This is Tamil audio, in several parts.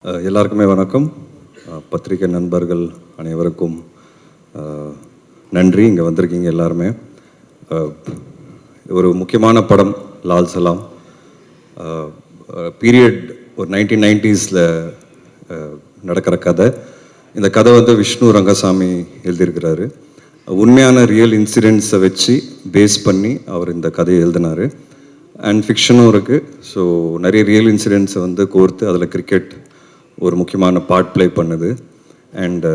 எல்லாருக்குமே வணக்கம். பத்திரிகை நண்பர்கள் அனைவருக்கும் நன்றி. இங்கே வந்திருக்கீங்க எல்லாருமே. ஒரு முக்கியமான படம் லால் சலாம். பீரியட் ஒரு 1990s நடக்கிற கதை. இந்த கதை வந்து விஷ்ணு ரங்கசாமி எழுதியிருக்கிறாரு. உண்மையான ரியல் இன்சிடென்ட்ஸை வச்சு பேஸ் பண்ணி அவர் இந்த கதையை எழுதினார். அண்ட் ஃபிக்ஷனும் இருக்குது. ஸோ நிறைய ரியல் இன்சிடென்ட்ஸை வந்து கோர்த்து அதில் கிரிக்கெட் ஒரு முக்கியமான பார்ட் ப்ளே பண்ணுது. அண்ட்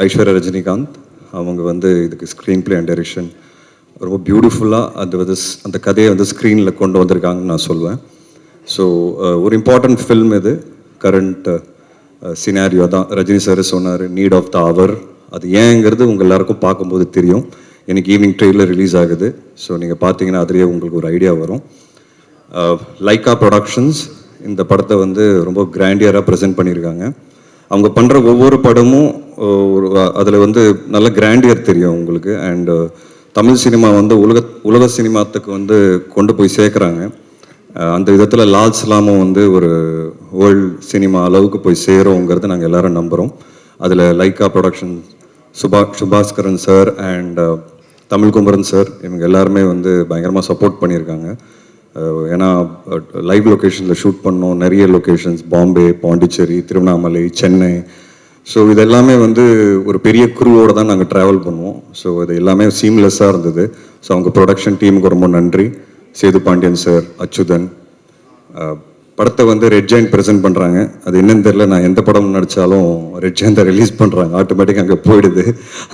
ஐஸ்வர்யா ரஜினிகாந்த் அவங்க வந்து இதுக்கு ஸ்க்ரீன் ப்ளே அண்ட் டைரக்ஷன் ரொம்ப பியூட்டிஃபுல்லாக அந்த கதையை வந்து ஸ்க்ரீனில் கொண்டு வந்திருக்காங்கன்னு நான் சொல்லுவேன். ஸோ ஒரு இம்பார்ட்டண்ட் ஃபில்ம் இது. கரண்ட் சினாரியோ தான் ரஜினி சார் சொன்னார், நீட் ஆஃப் த அவர். அது ஏங்கிறது உங்கள் எல்லாருக்கும் பார்க்கும்போது தெரியும். எனக்கு ஈவினிங் ட்ரெயிலர் ரிலீஸ் ஆகுது. ஸோ நீங்கள் பார்த்தீங்கன்னா அதிலேயே உங்களுக்கு ஒரு ஐடியா வரும். லைக்கா ப்ரொடக்ஷன்ஸ் இந்த படத்தை வந்து ரொம்ப கிராண்டியராக ப்ரெசென்ட் பண்ணியிருக்காங்க. அவங்க பண்ணுற ஒவ்வொரு படமும் அதில் வந்து நல்ல கிராண்டியர் தெரியும் உங்களுக்கு. அண்டு தமிழ் சினிமா வந்து உலக சினிமாத்துக்கு வந்து கொண்டு போய் சேர்க்குறாங்க. அந்த விதத்தில் லால் சலாமும் வந்து ஒரு வேர்ல்டு சினிமா அளவுக்கு போய் சேருங்கிறது நாங்கள் எல்லோரும் நம்புகிறோம். அதில் Lyca production Subaskaran sir and Tamil Kumaran sir இவங்க எல்லாருமே வந்து பயங்கரமாக சப்போர்ட் பண்ணியிருக்காங்க. ஏன்னா லைவ் லொக்கேஷனில் ஷூட் பண்ணோம். நிறைய லொக்கேஷன்ஸ் பாம்பே, பாண்டிச்சேரி, திருவண்ணாமலை, சென்னை. ஸோ இது எல்லாமே வந்து ஒரு பெரிய குரூவோடு தான் நாங்கள் ட்ராவல் பண்ணுவோம். ஸோ இது எல்லாமே சீம்லெஸ்ஸாக இருந்தது. ஸோ அவங்க ப்ரொடக்ஷன் டீமுக்கு ரொம்ப நன்றி. சேது பாண்டியன் சார், அச்சுதன். படத்தை வந்து ரெட் ஜெயண்ட் ப்ரெசென்ட் பண்ணுறாங்க. அது என்னன்னு தெரியல, நான் எந்த படம் நடித்தாலும் ரெட் ஜெயந்தை ரிலீஸ் பண்ணுறாங்க. ஆட்டோமேட்டிக்காக அங்கே போயிடுது.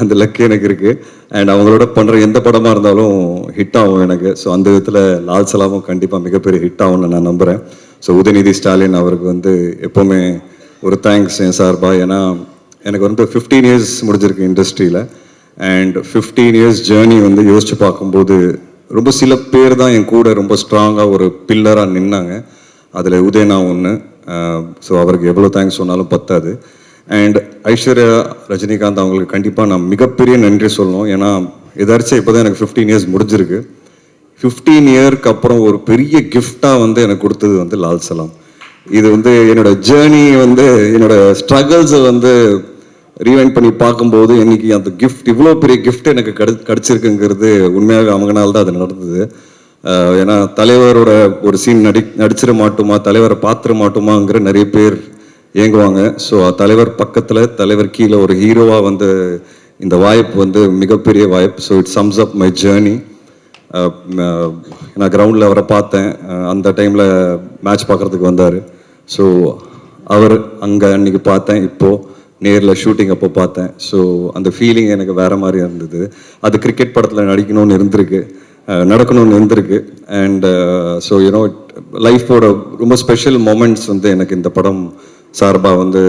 அந்த லக்கு எனக்கு இருக்குது. அண்ட் அவங்களோட பண்ணுற எந்த படமாக இருந்தாலும் ஹிட் ஆகும் எனக்கு. ஸோ அந்த விதத்தில் லால் சலாமும் கண்டிப்பாக மிகப்பெரிய ஹிட் ஆகும்னு நான் நம்புகிறேன். ஸோ உதயநிதி ஸ்டாலின் அவருக்கு வந்து எப்போவுமே ஒரு தேங்க்ஸ் என் சார்பாக. ஏன்னா எனக்கு வந்து 15 years முடிஞ்சிருக்கு இண்டஸ்ட்ரியில். அண்ட் 15 years ஜேர்னி வந்து யோசித்து பார்க்கும்போது ரொம்ப சில பேர் தான் என் கூட ரொம்ப ஸ்ட்ராங்காக ஒரு பில்லராக நின்னாங்க. அதில் உதயனா ஒன்று. ஸோ அவருக்கு எவ்வளோ தேங்க்ஸ் சொன்னாலும் பத்தாது. அண்ட் ஐஸ்வர்யா ரஜினிகாந்த் அவங்களுக்கு கண்டிப்பாக நான் மிகப்பெரிய நன்றி சொல்லணும். ஏன்னா எதாச்சும் இப்போ தான் எனக்கு 15 years முடிஞ்சிருக்கு. 15 yearsக்கு அப்புறம் ஒரு பெரிய கிஃப்டாக வந்து எனக்கு கொடுத்தது வந்து லால் சலாம். இது வந்து என்னோடய ஜேர்னி வந்து என்னோடய ஸ்ட்ரகிள்ஸை வந்து ரீவைண்ட் பண்ணி பார்க்கும்போது இன்னைக்கு அந்த கிஃப்ட், இவ்வளோ பெரிய கிஃப்ட் எனக்கு கிடச்சிருக்குங்கிறது உண்மையாக அவங்கனால தான் அது நடந்தது. ஏன்னா தலைவரோட ஒரு சீன் நடிச்சிட மாட்டோமா, தலைவரை பார்த்துட மாட்டோமாங்கிற நிறைய பேர் ஏங்குவாங்க. ஸோ தலைவர் பக்கத்தில், தலைவர் கீழே ஒரு ஹீரோவாக வந்து இந்த வாய்ப்பு வந்து மிகப்பெரிய வாய்ப்பு. So it sums up my journey. நான் கிரவுண்டில் அவரை பார்த்தேன். அந்த டைமில் மேட்ச் பார்க்குறதுக்கு வந்தார். ஸோ அவர் அங்கே அன்றைக்கி பார்த்தேன். இப்போது நேரில் ஷூட்டிங் அப்போ பார்த்தேன். ஸோ அந்த ஃபீலிங் எனக்கு வேறு மாதிரி இருந்தது. அது கிரிக்கெட் படத்தில் நடிக்கணும்னு இருந்திருக்கு, நடக்கணும்னு இருந்திருக்கு. அண்ட் ஸோ யூனோ லைஃபோட ரொம்ப ஸ்பெஷல் மொமெண்ட்ஸ் வந்து எனக்கு இந்த படம் சார்பாக வந்து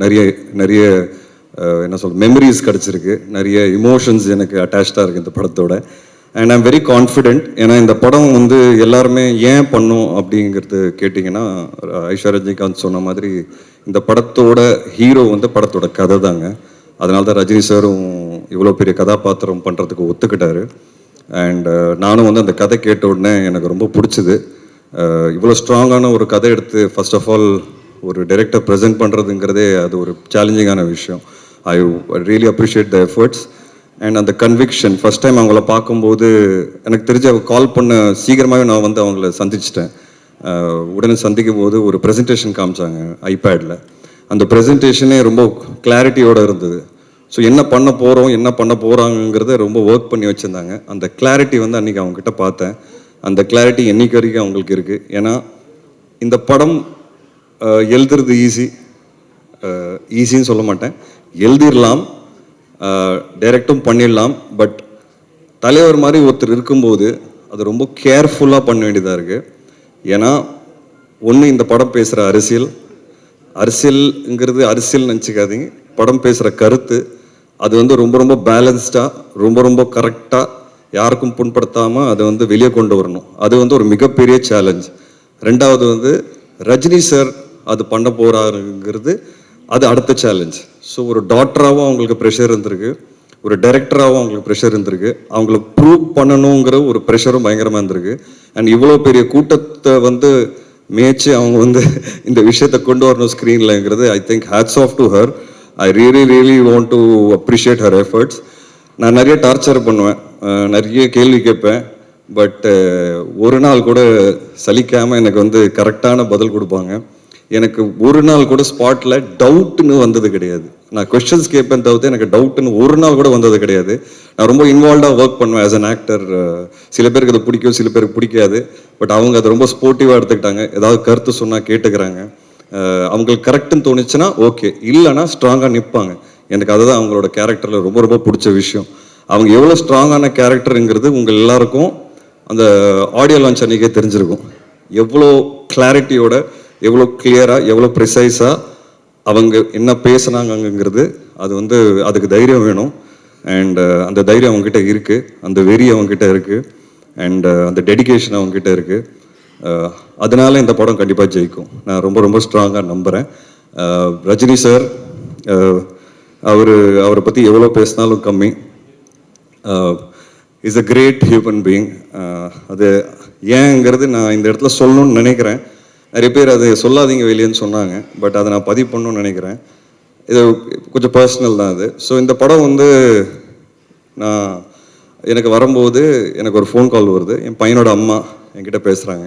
நிறைய நிறைய என்ன சொல்ற மெமரிஸ் கிடச்சிருக்கு. நிறைய இமோஷன்ஸ் எனக்கு அட்டாச்சாக இருக்குது இந்த படத்தோட. And I'm very confident. ஏன்னா இந்த படம் வந்து எல்லாருமே ஏன் பண்ணோம் அப்படிங்கிறது கேட்டிங்கன்னா, ஐஸ்வர்யா ரஜினிகாந்த் சொன்ன மாதிரி இந்த படத்தோட ஹீரோ வந்து படத்தோட கதை தாங்க. அதனால தான் ரஜினி சாரும் இவ்வளோ பெரிய கதாபாத்திரம் பண்ணுறதுக்கு ஒத்துக்கிட்டாரு. அண்ட் நானும் வந்து அந்த கதை கேட்ட உடனே எனக்கு ரொம்ப பிடிச்சிது. இவ்வளோ ஸ்ட்ராங்கான ஒரு கதை எடுத்து ஃபர்ஸ்ட் ஆஃப் ஆல் ஒரு டைரக்டர் ப்ரெசென்ட் பண்ணுறதுங்கிறதே அது ஒரு சேலஞ்சிங்கான விஷயம். I really appreciate the efforts and அந்த கன்விக்ஷன். ஃபஸ்ட் டைம் அவங்கள பார்க்கும்போது எனக்கு தெரிஞ்சு அவங்க கால் பண்ண சீக்கிரமாகவே நான் வந்து அவங்கள சந்திச்சிட்டேன். உடனே சந்திக்கும் போது ஒரு ப்ரெசன்டேஷன் காமிச்சாங்க ஐபேடில். அந்த ப்ரெசன்டேஷனே ரொம்ப கிளாரிட்டியோடு இருந்தது. ஸோ என்ன பண்ண போகிறோம், என்ன பண்ண போகிறாங்கிறத ரொம்ப ஒர்க் பண்ணி வச்சுருந்தாங்க. அந்த கிளாரிட்டி வந்து அன்றைக்கி அவங்கக்கிட்ட பார்த்தேன். அந்த கிளாரிட்டி என்றைக்கு வரைக்கும் அவங்களுக்கு இருக்குது. ஏன்னா இந்த படம் எழுதுறது ஈஸின்னு சொல்ல மாட்டேன், எழுதிடலாம், டைரக்டும் பண்ணிடலாம். பட் தலைவர் மாதிரி ஒருத்தர் இருக்கும்போது அது ரொம்ப கேர்ஃபுல்லாக பண்ண வேண்டியதாக இருக்குது. ஏன்னா ஒன்று, இந்த படம் பேசுகிற அரசியல்ங்கிறது அரசியல் நினச்சிக்காதீங்க. படம் பேசுகிற கருத்து அது வந்து ரொம்ப ரொம்ப பேலன்ஸ்டாக, ரொம்ப ரொம்ப கரெக்டாக, யாருக்கும் புண்படுத்தாமல் அதை வந்து வெளியே கொண்டு வரணும். அது வந்து ஒரு மிகப்பெரிய சேலஞ்ச். ரெண்டாவது வந்து ரஜினி சார் அது பண்ண போகிறாருங்கிறது அது அடுத்த சேலஞ்ச். ஸோ ஒரு டாக்டராகவும் அவங்களுக்கு ப்ரெஷர் இருந்திருக்கு, ஒரு டைரக்டராகவும் அவங்களுக்கு ப்ரெஷர் இருந்திருக்கு, அவங்களை ப்ரூவ் பண்ணணுங்கிற ஒரு ப்ரெஷரும் பயங்கரமாக இருந்திருக்கு. அண்ட் இவ்வளோ பெரிய கூட்டத்தை வந்து மேய்ச்சி அவங்க வந்து இந்த விஷயத்தை கொண்டு வரணும் ஸ்க்ரீன்லங்கிறது I think hats off to her. I really want to appreciate her efforts. நான் நிறைய டார்ச்சர் பண்ணுவேன், நிறைய கேள்வி கேட்பேன், பட் ஒரு நாள் கூட சலிக்காமல் எனக்கு வந்து கரெக்டான பதில் கொடுப்பாங்க. எனக்கு ஒரு நாள் கூட ஸ்பாட்டில் டவுட்னு வந்தது கிடையாது. நான் கொஸ்டின்ஸ் கேட்பேன் தவிர்த்து எனக்கு டவுட்னு ஒரு நாள் கூட வந்தது கிடையாது. நான் ரொம்ப இன்வால்வ்டாக ஒர்க் பண்ணுவேன் ஆஸ் அன் ஆக்டர். சில பேருக்கு அது பிடிக்கும், சில பேருக்கு பிடிக்காது. பட் அவங்க அதை ரொம்ப ஸ்போர்ட்டிவாக எடுத்துக்கிட்டாங்க. ஏதாவது கருத்து சொன்னால் கேட்டுக்கிறாங்க. அவங்களுக்கு கரெக்டுன்னு தோணுச்சுன்னா ஓகே, இல்லைன்னா ஸ்ட்ராங்காக நிற்பாங்க. எனக்கு அதுதான் அவங்களோட கேரக்டரில் ரொம்ப ரொம்ப பிடிச்ச விஷயம். அவங்க எவ்வளோ ஸ்ட்ராங்கான கேரக்டருங்கிறது உங்கள் எல்லாருக்கும் அந்த ஆடியோ லான்ச் அன்றைக்கே தெரிஞ்சிருக்கும். எவ்வளோ கிளாரிட்டியோட, எவ்வளோ கிளியராக, எவ்வளோ ப்ரிசைஸாக அவங்க என்ன பேசுனாங்கங்கிறது. அது வந்து அதுக்கு தைரியம் வேணும். அண்ட் அந்த தைரியம் அவங்ககிட்ட இருக்குது, அந்த வெறி அவங்ககிட்ட இருக்குது, அண்ட் அந்த டெடிகேஷன் அவங்ககிட்ட இருக்குது. அதனால இந்த படம் கண்டிப்பாக ஜெயிக்கும், நான் ரொம்ப ரொம்ப ஸ்ட்ராங்காக நம்புகிறேன். ரஜினி சார், அவரை பற்றி எவ்வளோ பேசினாலும் கம்மி. Is a great human being. அது ஏங்கிறது நான் இந்த இடத்துல சொல்லணும்னு நினைக்கிறேன். நிறைய பேர் அது சொல்லாதீங்க வெளியேன்னு சொன்னாங்க, பட் அதை நான் பதிவு பண்ணணும்னு நினைக்கிறேன். இது கொஞ்சம் பர்சனல் தான் அது. ஸோ இந்த படம் வந்து எனக்கு வரும்போது எனக்கு ஒரு ஃபோன் கால் வருது. என் பையனோட அம்மா என்கிட்ட பேசுகிறாங்க.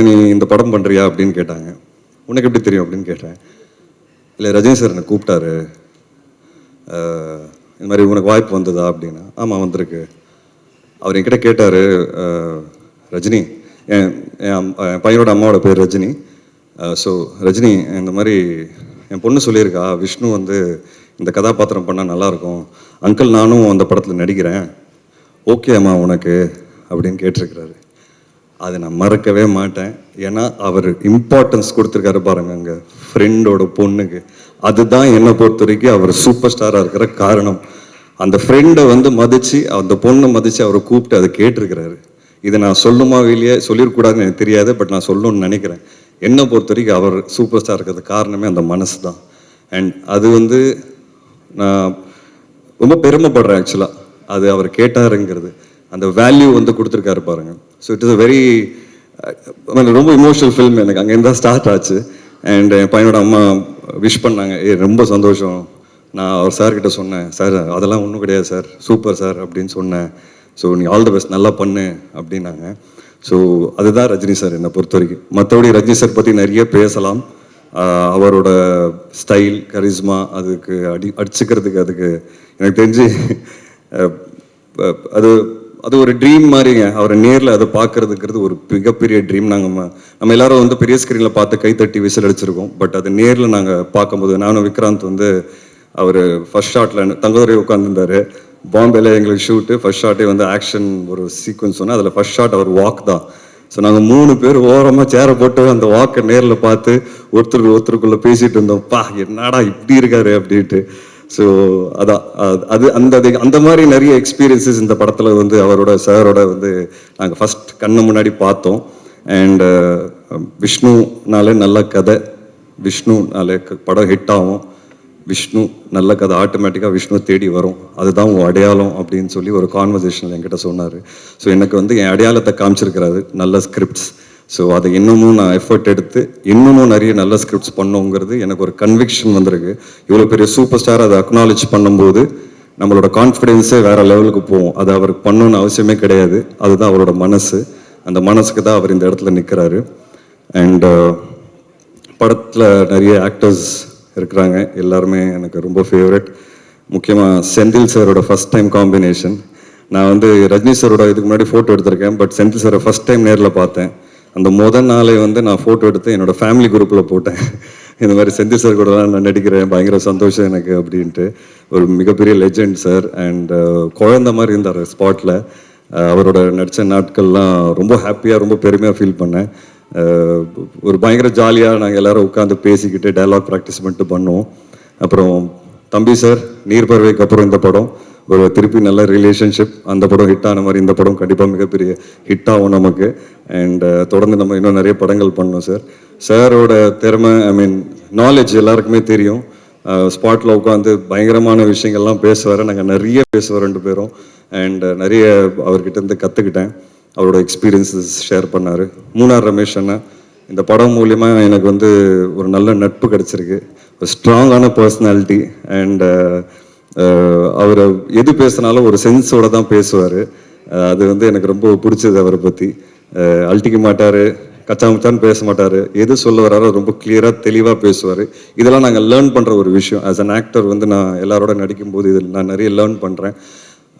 நீ இந்த படம் பண்ணுறியா அப்படின்னு கேட்டாங்க. உனக்கு எப்படி தெரியும் அப்படின்னு கேட்டேன். இல்லை, ரஜினி சார் என்னை கூப்பிட்டாரு, இந்த மாதிரி உனக்கு வாய்ப்பு வந்ததா அப்படின்னா. ஆமாம் வந்திருக்கு. அவர் என்கிட்ட கேட்டார், ரஜினி, என் பையனோட அம்மாவோட பேர் ரஜினி. ஸோ ரஜினி, இந்த மாதிரி என் பொண்ணு சொல்லியிருக்கா, விஷ்ணு வந்து இந்த கதாபாத்திரம் பண்ணால் நல்லாயிருக்கும், அங்கிள் நானும் அந்த படத்தில் நடிக்கிறேன், ஓகே அம்மா உனக்கு அப்படின்னு கேட்டிருக்கிறாரு. அதை நான் மறக்கவே மாட்டேன். ஏன்னா அவர் இம்பார்ட்டன்ஸ் கொடுத்துருக்காரு பாருங்க அங்கே ஃப்ரெண்டோட பொண்ணுக்கு. அதுதான் என்னை பொறுத்த வரைக்கும் அவர் சூப்பர் ஸ்டாராக இருக்கிற காரணம். அந்த ஃப்ரெண்டை வந்து மதித்து, அந்த பொண்ணை மதித்து அவரை கூப்பிட்டு அதை கேட்டிருக்கிறாரு. இதை நான் சொல்லுமா வெளியே சொல்லிடக்கூடாதுன்னு எனக்கு தெரியாது, பட் நான் சொல்லணும்னு நினைக்கிறேன். என்னை பொறுத்த வரைக்கும் அவர் சூப்பர் ஸ்டார் இருக்கிறது காரணமே அந்த மனசு தான். அண்ட் அது வந்து நான் ரொம்ப பெருமைப்படுறேன் ஆக்சுவலாக. அது அவர் கேட்டாருங்கிறது, அந்த வேல்யூ வந்து கொடுத்துருக்காரு பாருங்க. So it is a very ரொம்ப இமோஷனல் ஃபில்ம். எனக்கு அங்கேருந்து தான் ஸ்டார்ட் ஆச்சு. அண்ட் என் பையனோட அம்மா விஷ் பண்ணாங்க. ரொம்ப சந்தோஷம். நான் அவர் சார்கிட்ட சொன்னேன், சார் அதெல்லாம் ஒன்றும் கிடையாது சார், சூப்பர் சார் அப்படின்னு சொன்னேன். ஸோ நீ ஆல் த பெஸ்ட், நல்லா பண்ணு அப்படின்னாங்க. ஸோ அதுதான் ரஜினி சார் என்னை பொறுத்த வரைக்கும். மற்றபடி ரஜினி சார் பற்றி நிறைய பேசலாம். அவரோட ஸ்டைல், கரிஸ்மா, அதுக்கு அடிச்சுக்கிறதுக்கு அதுக்கு எனக்கு தெரிஞ்சு அது ஒரு ட்ரீம் மாதிரிங்க. அவரை நேரில் அதை பார்க்கறதுங்கிறது ஒரு மிகப்பெரிய ட்ரீம். நம்ம எல்லாரும் வந்து பெரிய ஸ்க்ரீனில் பார்த்து கைத்தட்டி விசில் அடிச்சிருக்கோம். பட் அது நேரில் நாங்கள் பார்க்கும்போது, நானும் விக்ராந்த் வந்து அவர் ஃபர்ஸ்ட் ஷாட்டில் தங்கதுரை உட்காந்துருந்தார். பாம்பேல எங்களுக்கு ஷூட்டு, ஃபர்ஸ்ட் ஷாட்டே வந்து ஆக்ஷன் ஒரு சீக்வன்ஸ் சொன்னால் அதில் ஃபர்ஸ்ட் ஷாட் அவர் வாக் தான். ஸோ நாங்கள் 3 பேர் ஓரமாக சேரை போட்டு அந்த வாக்கை நேரில் பார்த்து ஒருத்தருக்குள்ளே பேசிகிட்டு இருந்தோம். பா என்னடா இப்படி இருக்காரு அப்படின்ட்டு. ஸோ அதான் அந்த மாதிரி நிறைய எக்ஸ்பீரியன்ஸஸ் இந்த படத்தில் வந்து அவரோட சாரோட வந்து நாங்கள் ஃபஸ்ட் கண்ணு முன்னாடி பார்த்தோம். அண்ட் விஷ்ணுனாலே நல்ல கதை, விஷ்ணுனாலே படம் ஹிட் ஆகும், விஷ்ணு நல்ல கதை ஆட்டோமேட்டிக்காக விஷ்ணு தேடி வரும், அதுதான் உன் அடையாளம் அப்படின்னு சொல்லி ஒரு கான்வர்சேஷனில் என்கிட்ட சொன்னார். ஸோ எனக்கு வந்து என் அடையாளத்தை காமிச்சிருக்கிறாரு, நல்ல ஸ்கிரிப்ட்ஸ். ஸோ அதை இன்னமும் நான் எஃபர்ட் எடுத்து இன்னமும் நிறைய நல்ல ஸ்கிரிப்ட்ஸ் பண்ணோங்கிறது எனக்கு ஒரு கன்விக்ஷன் வந்திருக்கு. இவ்வளோ பெரிய சூப்பர் ஸ்டார் அதை அக்னாலேஜ் பண்ணும்போது நம்மளோட கான்ஃபிடென்ஸே வேறு லெவலுக்கு போகும். அது அவருக்கு பண்ணணும்னு அவசியமே கிடையாது, அதுதான் அவரோட மனசு. அந்த மனசுக்கு தான் அவர் இந்த இடத்துல நிற்கிறாரு. அண்ட் படத்தில் நிறைய ஆக்டர்ஸ் இருக்கிறாங்க, எல்லாருமே எனக்கு ரொம்ப ஃபேவரட். முக்கியமாக செந்தில் சாரோட ஃபஸ்ட் டைம் காம்பினேஷன். நான் வந்து ரஜினி சாரோட இதுக்கு முன்னாடி ஃபோட்டோ எடுத்திருக்கேன், பட் செந்தில் சாரை ஃபஸ்ட் டைம் நேரில் பார்த்தேன். அந்த முதல் நாளே வந்து நான் ஃபோட்டோ எடுத்து என்னோடய ஃபேமிலி குரூப்பில் போட்டேன். இந்த மாதிரி செந்தில் சார் கூடலாம் நான் நடிக்கிறேன், பயங்கர சந்தோஷம் எனக்கு அப்படின்ட்டு. ஒரு மிகப்பெரிய லெஜெண்ட் சார். அண்ட் குழந்த மாதிரி இருந்தார் ஸ்பாட்டில். அவரோட நடித்த நாட்கள்லாம் ரொம்ப ஹாப்பியாக, ரொம்ப பெருமையாக ஃபீல் பண்ணேன். ஒரு பயங்கர ஜாலியாக நாங்கள் எல்லோரும் உட்காந்து பேசிக்கிட்டு டைலாக் ப்ராக்டிஸ் பண்ணிட்டு பண்ணுவோம். அப்புறம் தம்பி சார், நீர்பறவைக்கு அப்புறம் இந்த படம் ஒரு திருப்பி நல்ல ரிலேஷன்ஷிப். அந்த படம் ஹிட் ஆன மாதிரி இந்த படம் கண்டிப்பாக மிகப்பெரிய ஹிட் ஆகும் நமக்கு. அண்ட் தொடர்ந்து நம்ம இன்னும் நிறைய படங்கள் பண்ணோம் சார். சாரோட திறமை, ஐ மீன் நாலேஜ் எல்லாருக்குமே தெரியும். ஸ்பாட்டில் உட்காந்து பயங்கரமான விஷயங்கள்லாம் பேசுவார், நாங்கள் நிறைய பேசுவோம் 2 பேரும். அண்ட் நிறைய அவர்கிட்ட இருந்து கற்றுக்கிட்டேன், அவரோட எக்ஸ்பீரியன்ஸஸ் ஷேர் பண்ணார். மூணார் ரமேஷ் அண்ணா இந்த படம் மூலிமா எனக்கு வந்து ஒரு நல்ல நட்பு கிடச்சிருக்கு, ஒரு ஸ்ட்ராங்கான பர்சனாலிட்டி. அண்ட் அவர் எது பேசினாலும் ஒரு சென்ஸோடு தான் பேசுவார். அது வந்து எனக்கு ரொம்ப பிடிச்சது. அவரை பற்றி அழட்டிக்க மாட்டார், கச்சாமுச்சான்னு பேச மாட்டார். எது சொல்ல வராரோ ரொம்ப கிளியராக தெளிவாக பேசுவார். இதெல்லாம் நாங்கள் லேர்ன் பண்ணுற ஒரு விஷயம். ஆஸ் அன் ஆக்டர் வந்து நான் எல்லாரோட நடிக்கும்போது இதில் நான் நிறைய லேர்ன் பண்ணுறேன்.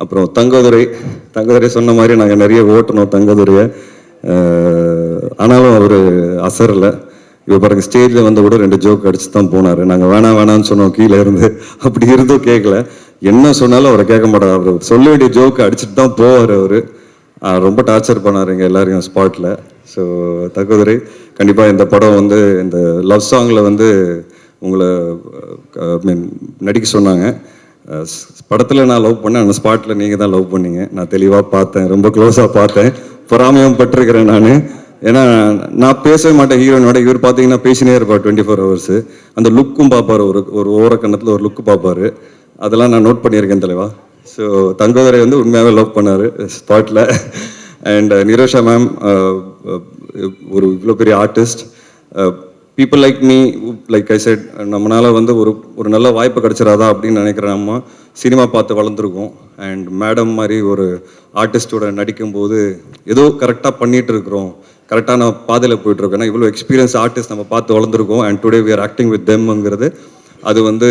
அப்புறம் தங்கதுரை சொன்ன மாதிரி நாங்கள் நிறைய ஓட்டணும் தங்கதுரையை. ஆனாலும் அவர் அசரலை. இப்போ பாருங்க, ஸ்டேஜில் வந்து கூட 2 ஜோக் அடிச்சு தான் போனார். நாங்கள் வேணான்னு சொன்னோம் கீழே இருந்து. அப்படி இருந்தும் கேட்கல. என்ன சொன்னாலும் அவரை கேட்க மாட்டார். அவர் சொல்ல வேண்டிய ஜோக்கு அடிச்சுட்டு தான் போவார். அவர் ரொம்ப டார்ச்சர் பண்ணார் எங்கள் எல்லாரையும் ஸ்பாட்டில். ஸோ தங்கதுரை கண்டிப்பாக இந்த படம் வந்து இந்த லவ் சாங்கில் வந்து உங்களை நடிக்க சொன்னாங்க. படத்தில் நான் லவ் பண்ணேன், அந்த ஸ்பாட்டில் நீங்கள் தான் லவ் பண்ணீங்க. நான் தெளிவாக பார்த்தேன், ரொம்ப க்ளோஸாக பார்த்தேன். பொறாமையும் பட்டிருக்கிறேன் நான். ஏன்னா நான் பேசவே மாட்டேன் ஹீரோனோட. இவர் பார்த்தீங்கன்னா பேசினே இருப்பார் 24 hours. அந்த லுக்கும் பார்ப்பார், ஒரு ஓரக்கண்ணத்தில் ஒரு லுக்கு பார்ப்பார். அதெல்லாம் நான் நோட் பண்ணியிருக்கேன் தலைவா. ஸோ தங்கதுரை வந்து உண்மையாகவே லவ் பண்ணார் ஸ்பாட்டில். அண்ட் நிரோஷா மேம் ஒரு இவ்வளோ பெரிய artist. People like me, like I set, நம்மளால் வந்து ஒரு நல்ல வாய்ப்பு கிடச்சிடாதா அப்படின்னு நினைக்கிறேன். நம்ம சினிமா பார்த்து வளர்ந்துருக்கோம். அண்ட் மேடம் மாதிரி ஒரு ஆர்டிஸ்டோட நடிக்கும்போது ஏதோ கரெக்டாக பண்ணிகிட்டு இருக்கிறோம், கரெக்டான பாதையில் போயிட்டுருக்கோம். ஏன்னா இவ்வளோ எக்ஸ்பீரியன்ஸ் ஆர்டிஸ்ட் நம்ம பார்த்து வளர்ந்துருக்கோம். And today we are acting with தெம்ங்கிறது அது வந்து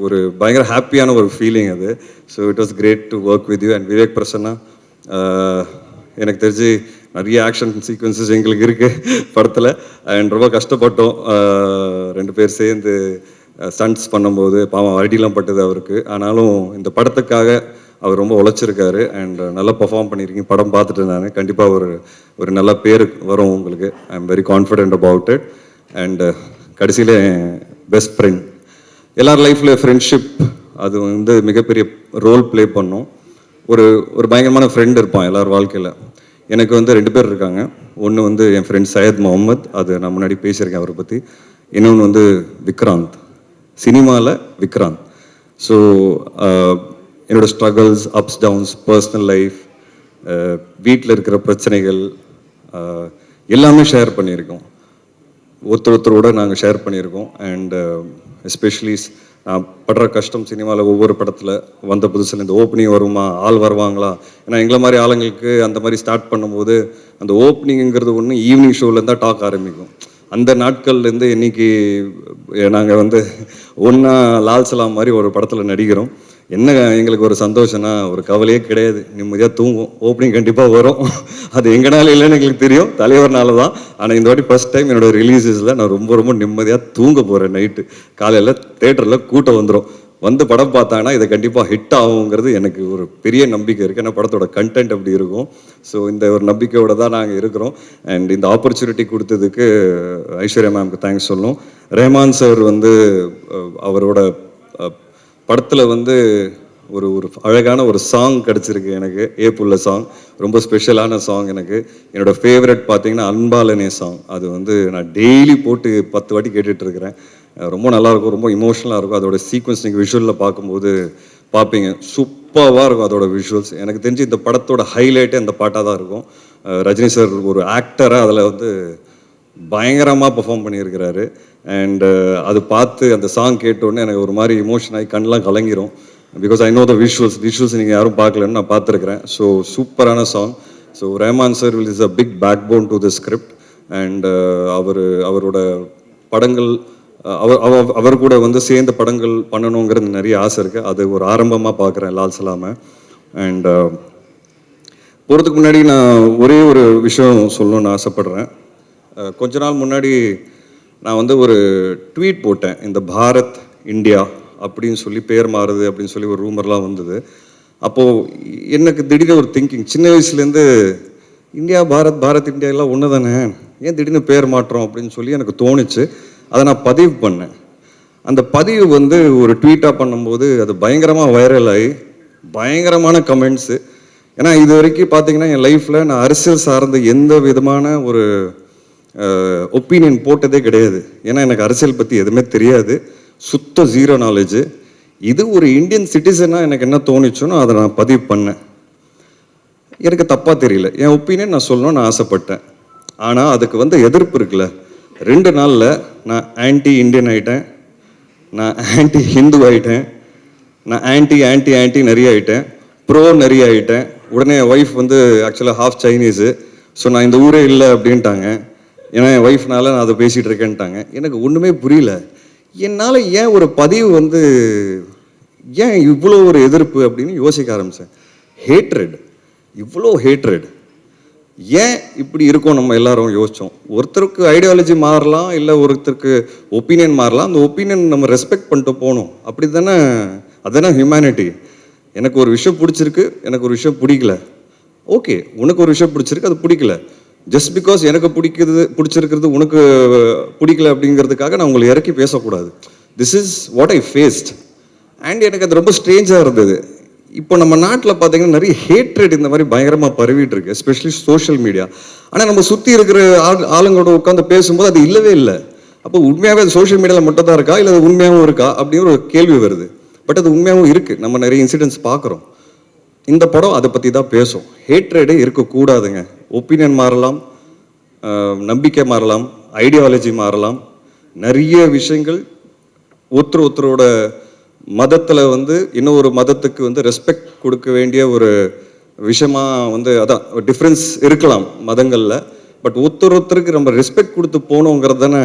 ஒரு பயங்கர ஹாப்பியான ஒரு ஃபீலிங் அது. So it was great to work with you. And Vivek Prasanna, எனக்கு தெரிஞ்சு நிறைய ஆக்ஷன் சீக்வன்சஸ் எங்களுக்கு இருக்குது படத்தில். அண்ட் ரொம்ப கஷ்டப்பட்டோம் 2 பேர் சேர்ந்து ஸ்டண்ட்ஸ் பண்ணும்போது. பாவம் அடிலாம் பட்டது அவருக்கு. ஆனாலும் இந்த படத்துக்காக அவர் ரொம்ப உழைச்சிருக்காரு. அண்ட் நல்லா பர்ஃபார்ம் பண்ணியிருக்கீங்க. படம் பார்த்துட்டு நான் கண்டிப்பாக ஒரு நல்ல பேர் வரும் உங்களுக்கு. I am very confident about it. And கடைசியில் பெஸ்ட் ஃப்ரெண்ட், எல்லார் லைஃப்பில் ஃப்ரெண்ட்ஷிப் அது வந்து மிகப்பெரிய ரோல் ப்ளே பண்ணும். ஒரு பயங்கரமான ஃப்ரெண்ட் இருப்பான் எல்லார் வாழ்க்கையில். எனக்கு வந்து 2 பேர் இருக்காங்க. ஒன்று வந்து என் ஃப்ரெண்ட் சையத் முகமது, அது நான் முன்னாடி பேசியிருக்கேன் அவரை பற்றி. இன்னொன்று வந்து விக்ராந்த், சினிமாவில் விக்ராந்த். ஸோ என்னோடய struggles, ups downs, personal life, வீட்டில் இருக்கிற பிரச்சனைகள் எல்லாமே ஷேர் பண்ணியிருக்கோம். ஒருத்தரோட நாங்கள் ஷேர் பண்ணியிருக்கோம். அண்ட் எஸ்பெஷலி நான் படுற கஷ்டம் சினிமாவில் ஒவ்வொரு படத்தில் வந்த புதுசில் இந்த ஓப்பனிங் வருமா, ஆள் வருவாங்களா. ஏன்னா எங்களை மாதிரி ஆளுங்களுக்கு அந்த மாதிரி ஸ்டார்ட் பண்ணும்போது அந்த ஓப்பனிங்கிறது ஒன்று ஈவினிங் ஷோலேருந்து தான் டாக் ஆரம்பிக்கும். அந்த நாட்கள்லேருந்து இன்னைக்கு நாங்கள் வந்து ஒன்றா லால் சலாம் மாதிரி ஒரு படத்தில் நடிக்கிறோம். என்ன எங்களுக்கு ஒரு சந்தோஷம்னா ஒரு கவலையே கிடையாது, நிம்மதியாக தூங்குவோம். ஓப்பனிங் கண்டிப்பாக வரும், அது எங்கனால இல்லைன்னு எங்களுக்கு தெரியும், தலைவர்னால தான். ஆனால் இந்த வாட்டி ஃபஸ்ட் டைம் என்னோட ரிலீஸஸில் நான் ரொம்ப நிம்மதியாக தூங்க போகிறேன். நைட்டு காலையில் தேட்டரில் கூட்டம் வந்துடும். வந்து படம் பார்த்தாங்கன்னா இதை கண்டிப்பாக ஹிட் ஆகுங்கிறது எனக்கு ஒரு பெரிய நம்பிக்கை இருக்குது. ஏன்னா படத்தோட கண்டென்ட் அப்படி இருக்கும். ஸோ இந்த ஒரு நம்பிக்கையோடு தான் நாங்கள் இருக்கிறோம். அண்ட் இந்த ஆப்பர்ச்சுனிட்டி கொடுத்ததுக்கு ஐஸ்வர்யா மேம்க்கு தேங்க்ஸ் சொல்லணும். ரஹ்மான் சார் வந்து அவரோட படத்தில் வந்து ஒரு அழகான ஒரு சாங் கிடச்சிருக்கு எனக்கு. ஏப்புள்ள சாங் ரொம்ப ஸ்பெஷலான சாங் எனக்கு. என்னோடய ஃபேவரட் பார்த்தீங்கன்னா அன்பாலனே சாங். அது வந்து நான் டெய்லி போட்டு 10 வாட்டி கேட்டுட்ருக்கிறேன். ரொம்ப நல்லாயிருக்கும், ரொம்ப இமோஷனலாக இருக்கும். அதோட சீக்வன்ஸ் நீங்கள் விஷுவலில் பார்க்கும்போது பார்ப்பீங்க, சூப்பராக இருக்கும் அதோட விஷுவல்ஸ். எனக்கு தெரிஞ்சு இந்த படத்தோட ஹைலைட்டே அந்த பாட்டாக தான் இருக்கும். ரஜினி சார் ஒரு ஆக்டராக அதில் வந்து பயங்கரமாக பெர்ஃபார்ம் பண்ணியிருக்கிறாரு. அண்ட் அது பார்த்து அந்த சாங் கேட்டோடனே எனக்கு ஒரு மாதிரி இமோஷன் ஆகி கண்ணெலாம் கலங்கிரும். Because I know the visuals நீங்கள் யாரும் பார்க்கலன்னு நான் பார்த்துருக்குறேன். ஸோ சூப்பரான song. So Rahman sir is a big backbone to the script. And அவரோட படங்கள் அவர் கூட வந்து சேர்ந்த படங்கள் பண்ணணுங்கிறது நிறைய ஆசை இருக்குது. அது ஒரு ஆரம்பமாக பார்க்குறேன் லால் சலாமை. அண்ட் போகிறதுக்கு முன்னாடி நான் ஒரே ஒரு விஷயம் சொல்லணும்னு ஆசைப்பட்றேன். கொஞ்ச நாள் முன்னாடி நான் வந்து ஒரு ட்வீட் போட்டேன். இந்த பாரத் இந்தியா அப்படின்னு சொல்லி பேர் மாறுது அப்படின்னு சொல்லி ஒரு ரூமர்லாம் வந்தது. அப்போது எனக்கு திடீர்னு ஒரு திங்கிங், சின்ன வயசுலேருந்து இந்தியா பாரத் இந்தியா எல்லாம் ஒன்று தானே, ஏன் திடீர்னு பேர் மாற்றோம் அப்படின்னு சொல்லி எனக்கு தோணுச்சு. அதை நான் பதிவு பண்ணேன். அந்த பதிவு வந்து ஒரு ட்வீட்டாக பண்ணும்போது அது பயங்கரமாக வைரல் ஆகி பயங்கரமான கமெண்ட்ஸு. ஏன்னா இது வரைக்கும் பார்த்தீங்கன்னா என் லைஃப்பில் நான் அரசியல் சார்ந்த எந்த விதமான ஒரு ஒப்பீனியன் போட்டதே கிடையாது. ஏன்னா எனக்கு அரசியல் பற்றி எதுவுமே தெரியாது, சுத்த ஜீரோ நாலேஜு. இது ஒரு இந்தியன் சிட்டிசனாக எனக்கு என்ன தோணுச்சுன்னு அதை நான் பதிவு பண்ணேன். எனக்கு தப்பாக தெரியல, என் ஒப்பீனியன் நான் சொல்லணும்னு ஆசைப்பட்டேன். ஆனால் அதுக்கு வந்து எதிர்ப்பு இருக்குல்ல, 2 நாளில் நான் ஆன்டி இண்டியன் ஆகிட்டேன், நான் ஆன்டி ஹிந்து ஆகிட்டேன், நான் ஆன்டி ஆன்டி ஆன்டி நிறைய ஆகிட்டேன், ப்ரோ நிறைய ஆகிட்டேன். உடனே என் ஒய்ஃப் வந்து ஆக்சுவலாக ஹாஃப் சைனீஸு. ஸோ நான் இந்த ஊரே இல்லை அப்படின்ட்டாங்க. ஏன்னா என் ஒய்ஃப்னால நான் அதை பேசிகிட்டு இருக்கேன்ட்டாங்க. எனக்கு ஒன்றுமே புரியல. என்னால் ஏன் ஒரு பதிவு வந்து ஏன் இவ்வளோ ஒரு எதிர்ப்பு அப்படின்னு யோசிக்க ஆரம்பித்தேன். ஹேட்ரட், இவ்வளோ ஹேட்ரட் ஏன் இப்படி இருக்கோம் நம்ம எல்லாரும் யோசித்தோம். ஒருத்தருக்கு ஐடியாலஜி மாறலாம், இல்லை ஒருத்தருக்கு ஒப்பீனியன் மாறலாம். அந்த ஒப்பீனியன் நம்ம ரெஸ்பெக்ட் பண்ணிட்டு போகணும். அப்படி தானே, அதுதானே ஹியூமனிட்டி. எனக்கு ஒரு விஷயம் பிடிச்சிருக்கு, எனக்கு ஒரு விஷயம் பிடிக்கல. ஓகே, உனக்கு ஒரு விஷயம் பிடிச்சிருக்கு, அது பிடிக்கல. ஜஸ்ட் பிகாஸ் எனக்கு பிடிச்சிருக்கிறது உனக்கு பிடிக்கல அப்படிங்கிறதுக்காக நான் உங்களை இறக்கி பேசக்கூடாது. This is what I faced. And எனக்கு அது ரொம்ப ஸ்ட்ரேஞ்சாக இருந்தது. இப்போ நம்ம நாட்டில் பார்த்தீங்கன்னா நிறைய ஹேட்ரேட் இந்த மாதிரி பயங்கரமாக பரவிட்டு இருக்கு, எஸ்பெஷலி சோஷியல் மீடியா. ஆனால் நம்ம சுற்றி இருக்கிற ஆளுங்களோட உட்காந்து பேசும்போது அது இல்லவே இல்லை. அப்போ உண்மையாகவே அது சோஷியல் மீடியாவில் மட்டும் தான் இருக்கா, இல்லை அது உண்மையாகவும் இருக்கா அப்படிங்கிற ஒரு கேள்வி வருது. பட் அது உண்மையாகவும் இருக்குது. நம்ம நிறைய இன்சிடென்ட்ஸ் பார்க்குறோம். இந்த படம் அதை பற்றி தான் பேசும். ஹேட்ரேடே இருக்கக்கூடாதுங்க. ஒப்பீனியன் மாறலாம், நம்பிக்கை மாறலாம், ஐடியாலஜி மாறலாம், நிறைய விஷயங்கள். ஒருத்தரோட மதத்தில் வந்து இன்னொரு மதத்துக்கு வந்து ரெஸ்பெக்ட் கொடுக்க வேண்டிய ஒரு விஷயமா வந்து அதான் டிஃப்ரென்ஸ் இருக்கலாம் மதங்களில். பட் ஒருத்தருக்கு நம்ம ரெஸ்பெக்ட் கொடுத்து போகணுங்கிறது தானே